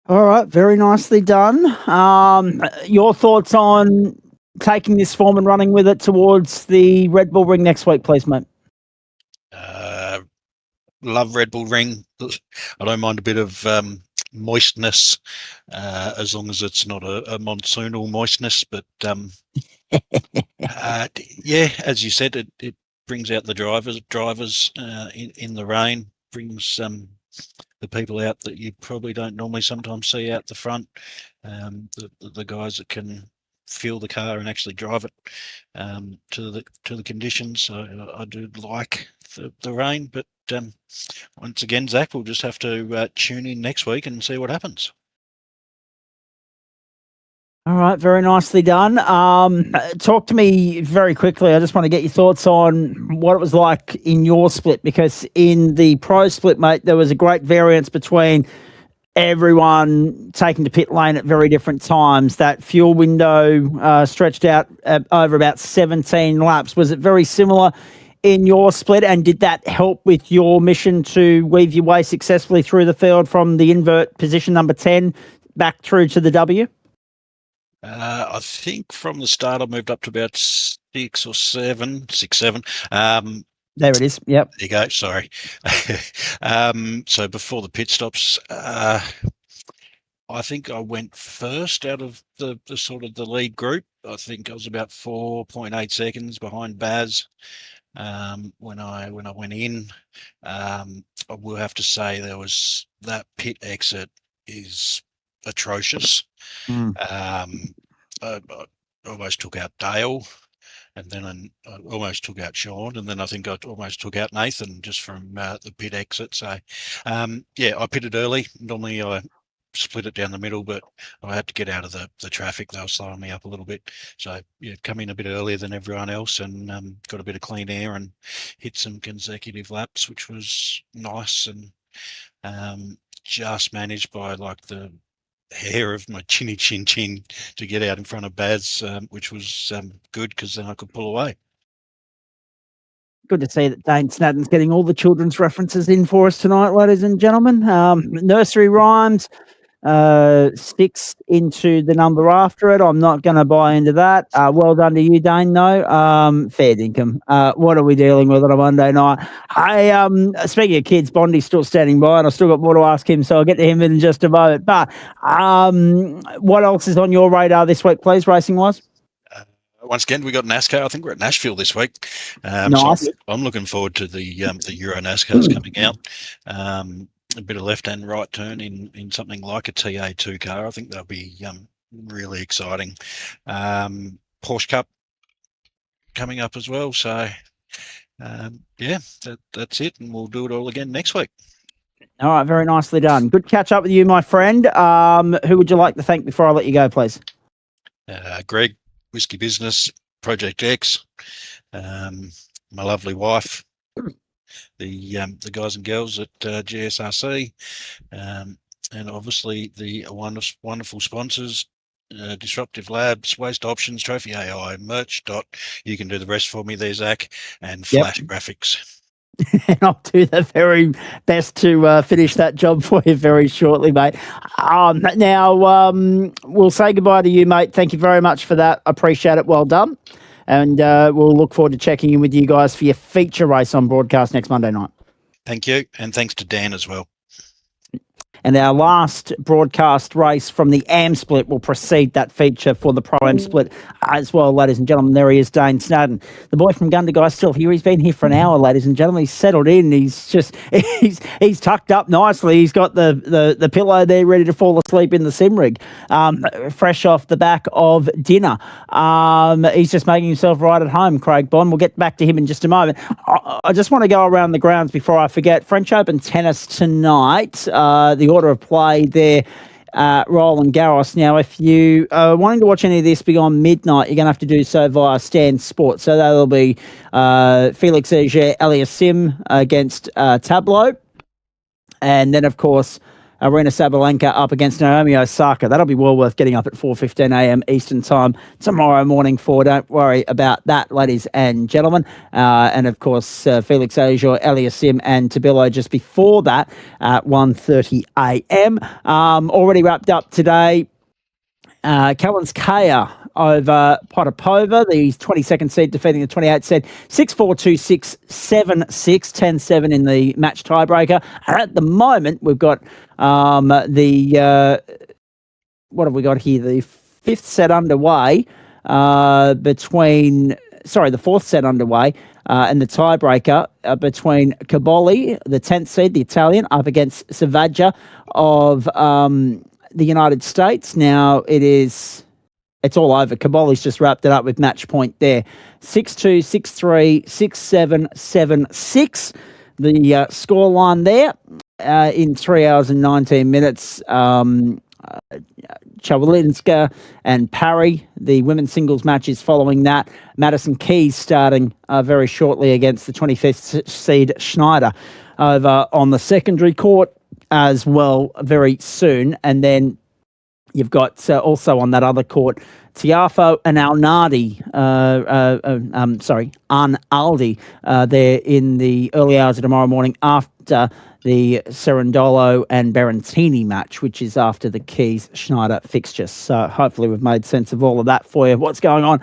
All right, very nicely done. Your thoughts on taking this form and running with it towards the Red Bull Ring next week, please, mate? love Red Bull Ring. I don't mind a bit of moistness, as long as it's not a monsoonal moistness. But yeah, as you said, it brings out the drivers in the rain, brings the people out that you probably don't normally sometimes see out the front, the guys that can feel the car and actually drive it to the conditions. So I do like the rain, but once again, Zach, we'll just have to tune in next week and see what happens. All right, very nicely done. Talk to me very quickly. I just want to get your thoughts on what it was like in your split, because in the pro split, mate, there was a great variance between everyone taking to pit lane at very different times. That fuel window stretched out over about 17 laps. Was it very similar in your split, and did that help with your mission to weave your way successfully through the field from the invert position number 10 back through to the W? I think from the start I moved up to about 6 or 7. There it is. Yep. There you go. Sorry. So before the pit stops, I think I went first out of the sort of the lead group. I think I was about 4.8 seconds behind Baz when I went in. I will have to say there was that pit exit is atrocious. I almost took out Dale, and then I almost took out Sean, and then I think I almost took out Nathan just from the pit exit. So, yeah, I pitted early. Normally I split it down the middle, but I had to get out of the traffic. They were slowing me up a little bit. So, yeah, come in a bit earlier than everyone else and got a bit of clean air and hit some consecutive laps, which was nice, and just managed by like the hair of my chinny chin to get out in front of Baz, which was good, because then I could pull away. Good to see that Dane Snadden's getting all the children's references in for us tonight, ladies and gentlemen. Nursery rhymes, 6 into the number after it. I'm not going to buy into that. Well done to you, Dane, though. Fair dinkum. What are we dealing with on a Monday night? Speaking of kids, Bondi's still standing by, and I've still got more to ask him, so I'll get to him in just a moment. But what else is on your radar this week, please, racing-wise? Once again, we got NASCAR. I think we're at Nashville this week. Nice. So I'm looking forward to the Euro NASCARs coming out. A bit of left and right turn in something like a TA2 car. I think that'll be really exciting. Porsche Cup coming up as well. So, yeah, that's it. And we'll do it all again next week. All right, very nicely done. Good catch up with you, my friend. Who would you like to thank before I let you go, please? Greg, Whiskey Business, Project X, my lovely wife, the guys and girls at GSRC, and obviously the wonderful sponsors, Disruptive Labs, Waste Options, Trophy AI, Merch. You can do the rest for me there, Zach, and Flash Graphics. And I'll do the very best to finish that job for you very shortly, mate. Now, we'll say goodbye to you, mate. Thank you very much for that. Appreciate it. Well done. And we'll look forward to checking in with you guys for your feature race on broadcast next Monday night. Thank you. And thanks to Dan as well. And our last broadcast race from the AM split will precede that feature for the Pro Am split as well, ladies and gentlemen. There he is, Dane Snadden. The boy from Gundagai still here. He's been here for an hour, ladies and gentlemen. He's settled in. He's just he's tucked up nicely. He's got the pillow there ready to fall asleep in the sim rig, fresh off the back of dinner. He's just making himself right at home, Craig Bond. We'll get back to him in just a moment. I just want to go around the grounds before I forget. French Open tennis tonight. The order of play there, Roland Garros. Now, if you are wanting to watch any of this beyond midnight, you're going to have to do so via Stan Sports. So that'll be Felix Auger-Aliassime against Tableau. And then, of course, Arena Sabalenka up against Naomi Osaka. That'll be well worth getting up at 4:15 a.m. Eastern Time tomorrow morning for. Don't worry about that, ladies and gentlemen. And, of course, Felix Auger-Aliassime and Tabilo just before that at 1:30 a.m. Already wrapped up today. Kalinskaya over Potapova, the 22nd seed, defeating the 28th seed 6-4, 2-6, 7-6, 10-7 in the match tiebreaker. At the moment, we've got what have we got here? The fifth set underway the fourth set underway, and the tiebreaker between Caboli, the 10th seed, the Italian, up against Savaggia of the United States. Now it's all over. Caboli's just wrapped it up with match point there. 6-2, 6-3, 6-7, 7-6. The scoreline there in 3 hours and 19 minutes. Chawalinska and Parry, the women's singles match is following that. Madison Keys starting very shortly against the 25th seed Schneider over on the secondary court as well very soon. And then you've got also on that other court, Tiafo and Arnaldi there in the early hours of tomorrow morning after the Cerundolo and Berrettini match, which is after the Keys-Schneider fixture. So hopefully we've made sense of all of that for you. What's going on?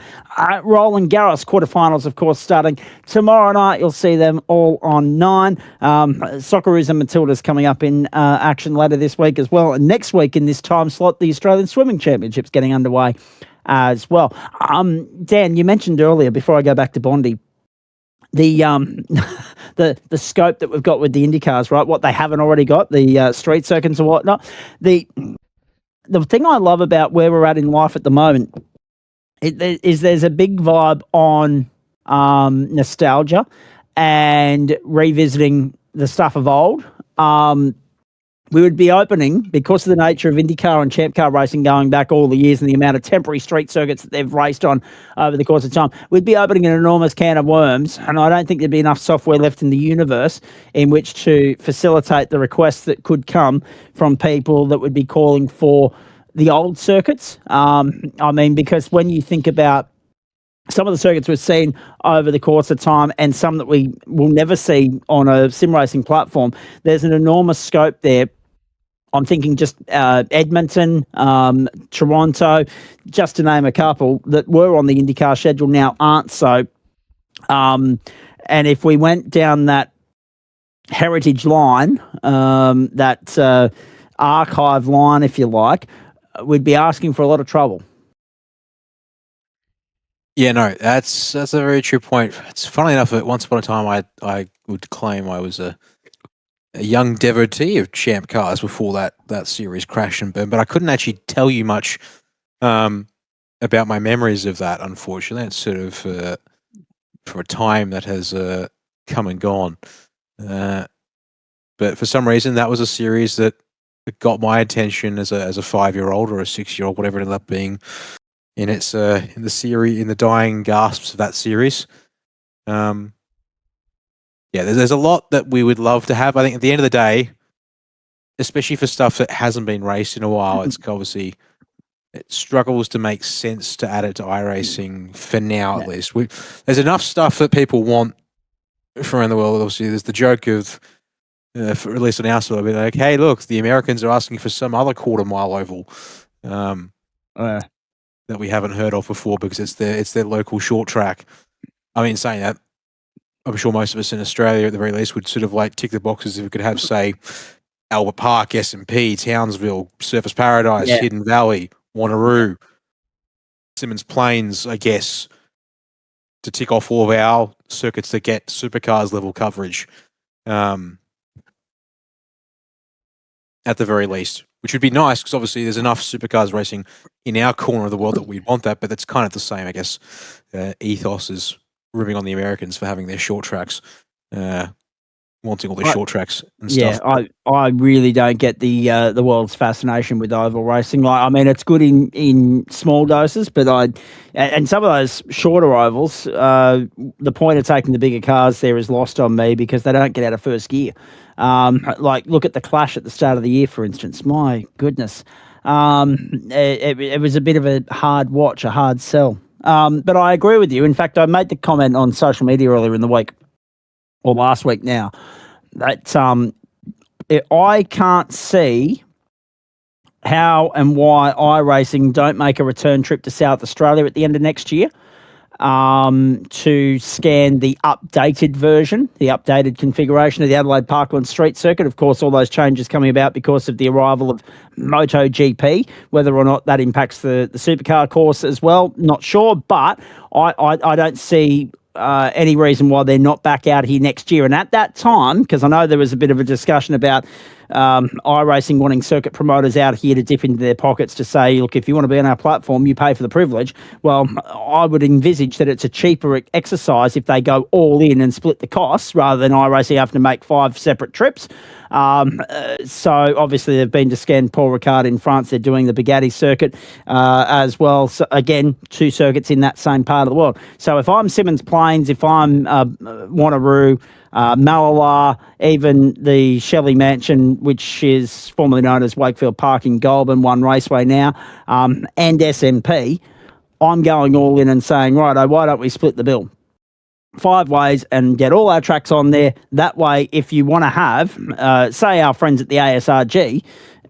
Roland Garros quarterfinals, of course, starting tomorrow night. You'll see them all on 9. Socceroos and Matildas coming up in action later this week as well. And next week in this time slot, the Australian Swimming Championships getting underway as well. Dan, you mentioned earlier, before I go back to Bondi, the scope that we've got with the IndyCars, right? What they haven't already got, the street circuits and whatnot. The thing I love about where we're at in life at the moment is there's a big vibe on nostalgia and revisiting the stuff of old. We would be opening, because of the nature of IndyCar and Champ Car racing going back all the years and the amount of temporary street circuits that they've raced on over the course of time, we'd be opening an enormous can of worms, and I don't think there'd be enough software left in the universe in which to facilitate the requests that could come from people that would be calling for the old circuits. Because when you think about some of the circuits we've seen over the course of time and some that we will never see on a sim racing platform, there's an enormous scope there. I'm thinking just Edmonton, Toronto, just to name a couple that were on the IndyCar schedule now aren't so. And if we went down that heritage line, that archive line, if you like, we'd be asking for a lot of trouble. Yeah, no, that's a very true point. It's funny enough that once upon a time I would claim I was a young devotee of Champ Cars before that series crashed and burned, but I couldn't actually tell you much about my memories of that, unfortunately. It's sort of for a time that has come and gone. But for some reason, that was a series that got my attention as a 5-year-old or a 6-year-old, whatever it ended up being, in its in the dying gasps of that series. Yeah, there's a lot that we would love to have. I think at the end of the day, especially for stuff that hasn't been raced in a while, it's obviously it struggles to make sense to add it to iRacing for now, at least. There's enough stuff that people want from around the world. Obviously, there's the joke of, for, at least on our side, like, hey, look, the Americans are asking for some other quarter-mile oval that we haven't heard of before because it's their local short track. I mean, saying that, I'm sure most of us in Australia, at the very least, would sort of like tick the boxes if we could have, say, Albert Park, S&P, Townsville, Surfers Paradise, Hidden Valley, Wanneroo, Simmons Plains, I guess, to tick off all of our circuits that get supercars level coverage, at the very least, which would be nice because obviously there's enough supercars racing in our corner of the world that we'd want that, but that's kind of the same, I guess, ethos as ribbing on the Americans for having their short tracks, wanting all their short tracks and stuff. Yeah, I really don't get the world's fascination with oval racing. Like, I mean, it's good in small doses, but and some of those shorter ovals, the point of taking the bigger cars there is lost on me because they don't get out of first gear. Like, look at the Clash at the start of the year, for instance. My goodness. It was a bit of a hard watch, a hard sell. But I agree with you. In fact, I made the comment on social media earlier in the week, or last week now, that I can't see how and why iRacing don't make a return trip to South Australia at the end of next year to scan the updated version, the updated configuration of the Adelaide Parkland Street Circuit. Of course, all those changes coming about because of the arrival of MotoGP. Whether or not that impacts the supercar course as well, not sure. But I don't see any reason why they're not back out here next year. And at that time, because I know there was a bit of a discussion about iRacing wanting circuit promoters out here to dip into their pockets to say, look, if you want to be on our platform, you pay for the privilege. Well, I would envisage that it's a cheaper exercise if they go all in and split the costs rather than iRacing having to make 5 separate trips. So obviously they've been to scan Paul Ricard in France. They're doing the Bugatti circuit as well. So again, 2 circuits in that same part of the world. So if I'm Simmons Plains, if I'm Wanneroo, Malala, even the Shelley Mansion, which is formerly known as Wakefield Park in Goulburn, One Raceway now, and SMP, I'm going all in and saying, righto, why don't we split the bill 5 ways and get all our tracks on there? That way, if you want to have, say, our friends at the ASRG,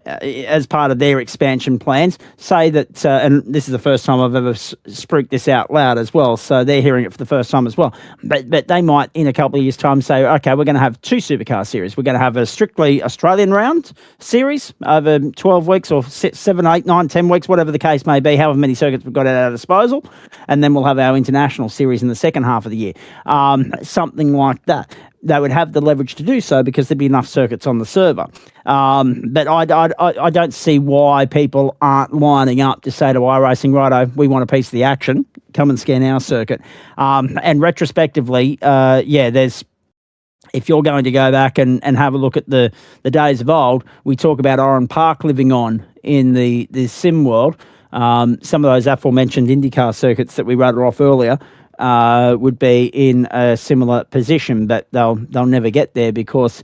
as part of their expansion plans, say that, and this is the first time I've ever spruiked this out loud as well, so they're hearing it for the first time as well, but they might, in a couple of years' time, say, okay, we're going to have 2 supercar series. We're going to have a strictly Australian round series over 12 weeks or 7, 8, 9, 10 weeks, whatever the case may be, however many circuits we've got at our disposal, and then we'll have our international series in the second half of the year. Something like that. They would have the leverage to do so because there'd be enough circuits on the server. But I don't see why people aren't lining up to say to iRacing, righto, we want a piece of the action, come and scan our circuit. And retrospectively, there's, if you're going to go back and have a look at the days of old, we talk about Oran Park living on in the sim world. Some of those aforementioned IndyCar circuits that we rattled off earlier would be in a similar position, but they'll never get there because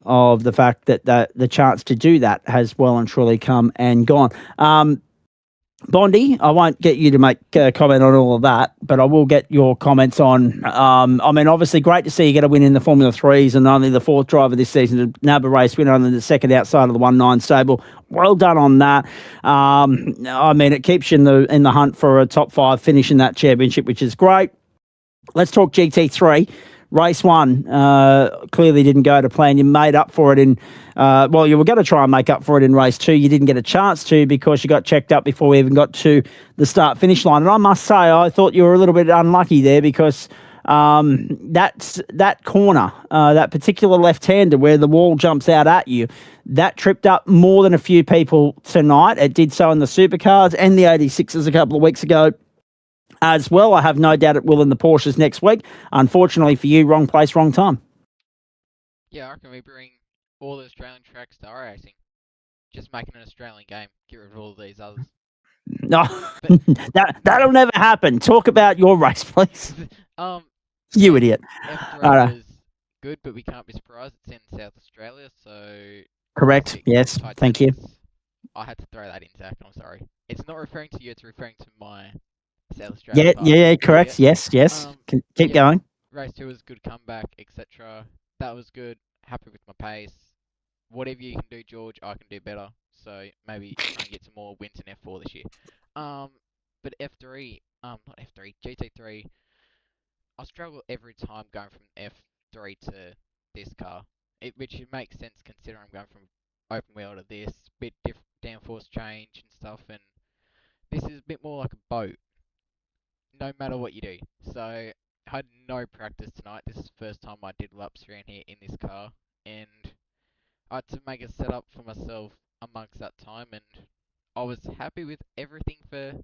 of the fact that the chance to do that has well and truly come and gone. Bondi, I won't get you to make a comment on all of that, but I will get your comments on, I mean, obviously great to see you get a win in the Formula 3s and only the 4th driver this season to nab a race win, only the 2nd outside of the 1-9 stable. Well done on that. I mean, it keeps you in the hunt for a top 5 finish in that championship, which is great. Let's talk GT3. Race 1 clearly didn't go to plan. You made up for it in, you were going to try and make up for it in race 2. You didn't get a chance to because you got checked up before we even got to the start-finish line. And I must say, I thought you were a little bit unlucky there because that corner, that particular left-hander where the wall jumps out at you, that tripped up more than a few people tonight. It did so in the supercars and the 86s a couple of weeks ago as well. I have no doubt it will in the Porsches next week. Unfortunately for you, wrong place, wrong time. Yeah, I reckon we bring all the Australian tracks to iRacing. Just make it an Australian game. Get rid of all of these others. No, that'll never happen. Talk about your race, please. You idiot. F3 was good, but we can't be surprised. It's in South Australia, so... Correct, yes, thank you. I had to throw that in, Zach, I'm sorry. It's not referring to you, it's referring to my South Australia. Yeah, correct, yes. Keep going. Race 2 was good comeback, etc. That was good. Happy with my pace. Whatever you can do, George, I can do better. So maybe try and get some more wins in F4 this year. But F3, not F3, GT3, I struggle every time going from F3 to this car. Which makes sense considering I'm going from open wheel to this, bit different downforce change and stuff, and this is a bit more like a boat, no matter what you do. So I had no practice tonight. This is the first time I did laps around here in this car, and I had to make a setup for myself amongst that time, and I was happy with everything for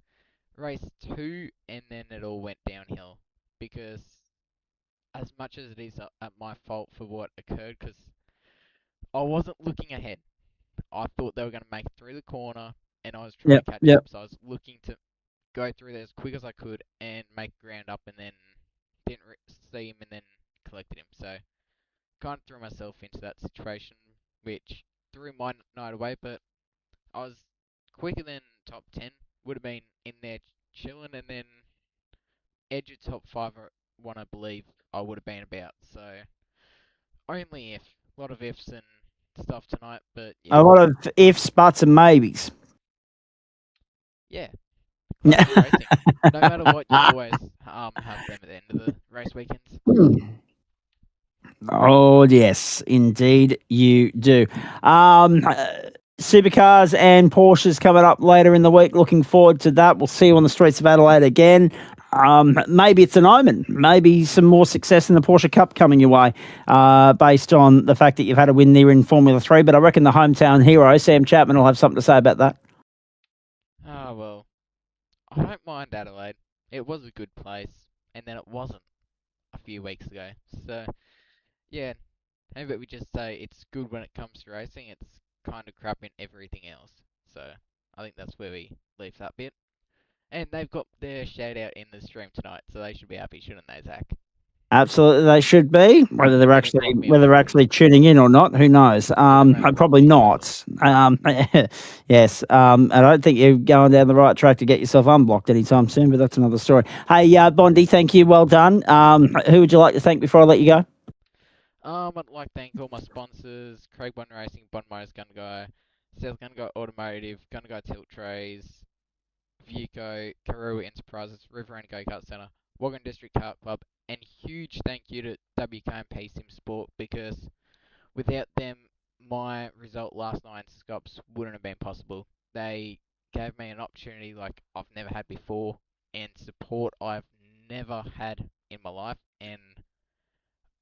race 2, and then it all went downhill, because as much as it is at my fault for what occurred, because I wasn't looking ahead. I thought they were going to make it through the corner, and I was trying to catch up, so I was looking to go through there as quick as I could and make ground up, and then didn't see him and then collected him. So kind of threw myself into that situation, which threw my night away, but I was quicker than top 10, would have been in there chilling, and then edge of top 5, one I believe I would have been about. So only if, a lot of ifs and stuff tonight, but yeah. A lot of ifs, buts, and maybes. Yeah. Racing. No matter what, you always have them at the end of the race weekends. Oh, yes, indeed you do. Supercars and Porsches coming up later in the week. Looking forward to that. We'll see you on the streets of Adelaide again. Maybe it's an omen. Maybe some more success in the Porsche Cup coming your way, based on the fact that you've had a win there in Formula 3. But I reckon the hometown hero, Sam Chapman, will have something to say about that. Oh, well, I don't mind Adelaide. It was a good place, and then it wasn't a few weeks ago. So, yeah, maybe we just say it's good when it comes to racing. It's kind of crap in everything else. So, I think that's where we leave that bit. And they've got their shout out in the stream tonight, so they should be happy, shouldn't they, Zach? Absolutely, they should be. Whether they're actually tuning in or not, who knows? Probably not. Yes. I don't think you're going down the right track to get yourself unblocked anytime soon, but that's another story. Hey, Bondi, thank you. Well done. Who would you like to thank before I let you go? I'd like to thank all my sponsors: Craig Bond Racing, Bond Motors, Gundagai, South Gundagai Automotive, Gundagai Tilt Trayz, Viewco, Karuah Enterprises, Riverina Go-Kart Centre, Wagga District Kart Club, and huge thank you to WK&P Simsports, because without them, my result last night in Scops wouldn't have been possible. They gave me an opportunity like I've never had before, and support I've never had in my life, and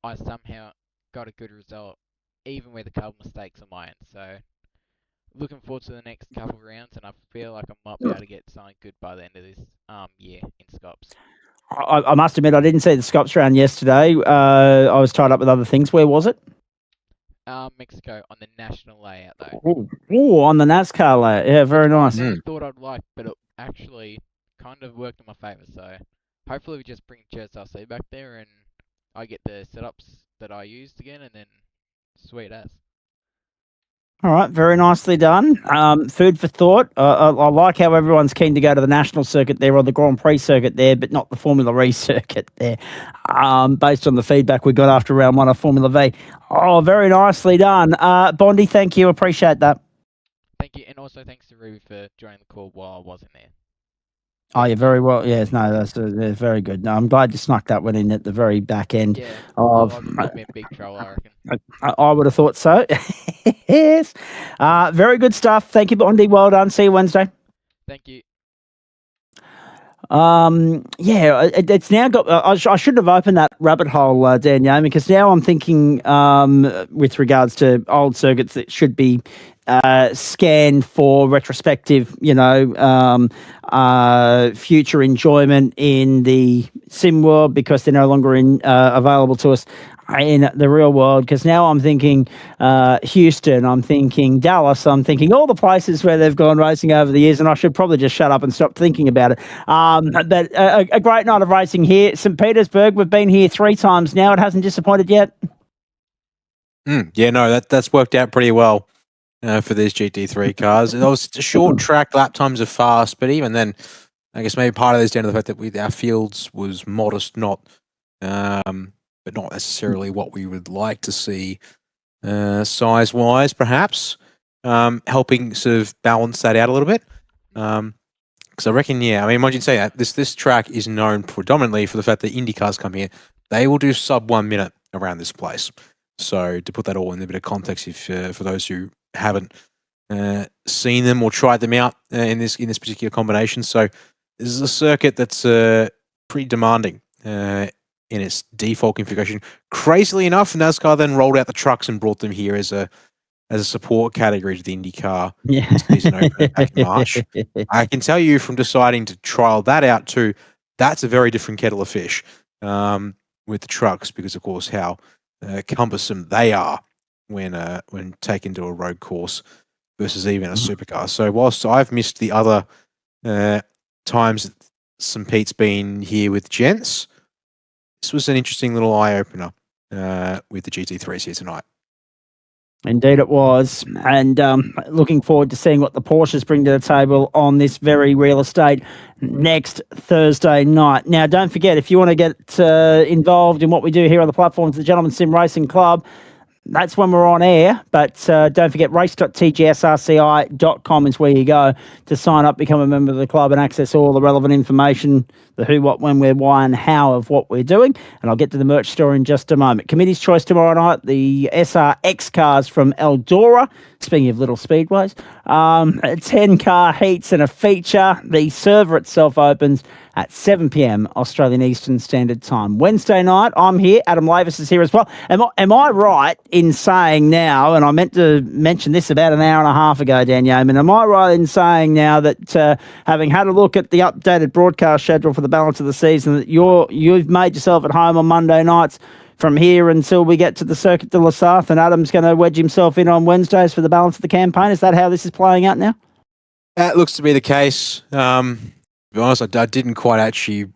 I somehow got a good result, even with a couple mistakes on my end. So, looking forward to the next couple of rounds, and I feel like I might be able to get something good by the end of this year in Scops. I must admit, I didn't see the Scops round yesterday. I was tied up with other things. Where was it? Mexico, on the national layout, though. Oh, on the NASCAR layout. Yeah, very nice. I thought I'd like, but it actually kind of worked in my favour. So, hopefully we just bring GSRC back there, and I get the setups that I used again, and then sweet as. All right, very nicely done. Food for thought. I like how everyone's keen to go to the national circuit there or the Grand Prix circuit there, but not the Formula E circuit there, based on the feedback we got after round one of Formula V. Oh, very nicely done. Bondi, thank you. Appreciate that. Thank you, and also thanks to Ruby for joining the call while I wasn't there. Oh, you're very well. Yes, no, that's very good. No, I'm glad you snuck that one in at the very back end. Yeah, of. I was a big trouble, I reckon. I would have thought so. Yes. Very good stuff. Thank you, Bondi. Well done. See you Wednesday. Thank you. Yeah, it's now got. I shouldn't have opened that rabbit hole, Danielle, because now I'm thinking with regards to old circuits that should be scanned for retrospective, future enjoyment in the sim world, because they're no longer available to us in the real world. Because now I'm thinking Houston, I'm thinking Dallas, I'm thinking all the places where they've gone racing over the years, and I should probably just shut up and stop thinking about it. But a great night of racing here. St. Petersburg, we've been here 3 times now. It hasn't disappointed yet. Yeah, no, that's worked out pretty well for these GT3 cars. It was a short track, lap times are fast, but even then, I guess maybe part of this down to the fact that our fields was modest, but not necessarily what we would like to see size-wise, perhaps, helping sort of balance that out a little bit. Because I reckon, mind you say that, this track is known predominantly for the fact that IndyCars come here. They will do sub 1 minute around this place. So to put that all in a bit of context, if for those who haven't seen them or tried them out in this particular combination, so this is a circuit that's pretty demanding in its default configuration. Crazily enough, NASCAR then rolled out the trucks and brought them here as a support category to the IndyCar season opener back in March. I can tell you from deciding to trial that out too, that's a very different kettle of fish with the trucks, because of course how cumbersome they are when taken to a road course versus even a supercar. So whilst I've missed the other times that St. Pete's been here with gents, this was an interesting little eye-opener with the GT3s here tonight. Indeed it was. And looking forward to seeing what the Porsches bring to the table on this very real estate next Thursday night. Now, don't forget, if you want to get involved in what we do here on the platforms, the Gentlemen's Sim Racing Club, that's when we're on air. But don't forget, race.tgsrci.com is where you go to sign up, become a member of the club, and access all the relevant information, the who, what, when, where, why, and how of what we're doing. And I'll get to the merch store in just a moment. Committee's choice tomorrow night, the SRX cars from Eldora. Speaking of little speedways, 10-car heats and a feature. The server itself opens at 7 p.m. Australian Eastern Standard Time. Wednesday night, I'm here. Adam Lavis is here as well. Am I right in saying now, and I meant to mention this about an hour and a half ago, Dan Yeoman, am I right in saying now that having had a look at the updated broadcast schedule for the balance of the season, that you've made yourself at home on Monday nights from here until we get to the Circuit de la Sarthe, and Adam's going to wedge himself in on Wednesdays for the balance of the campaign? Is that how this is playing out now? That looks to be the case. To be honest, I didn't quite actually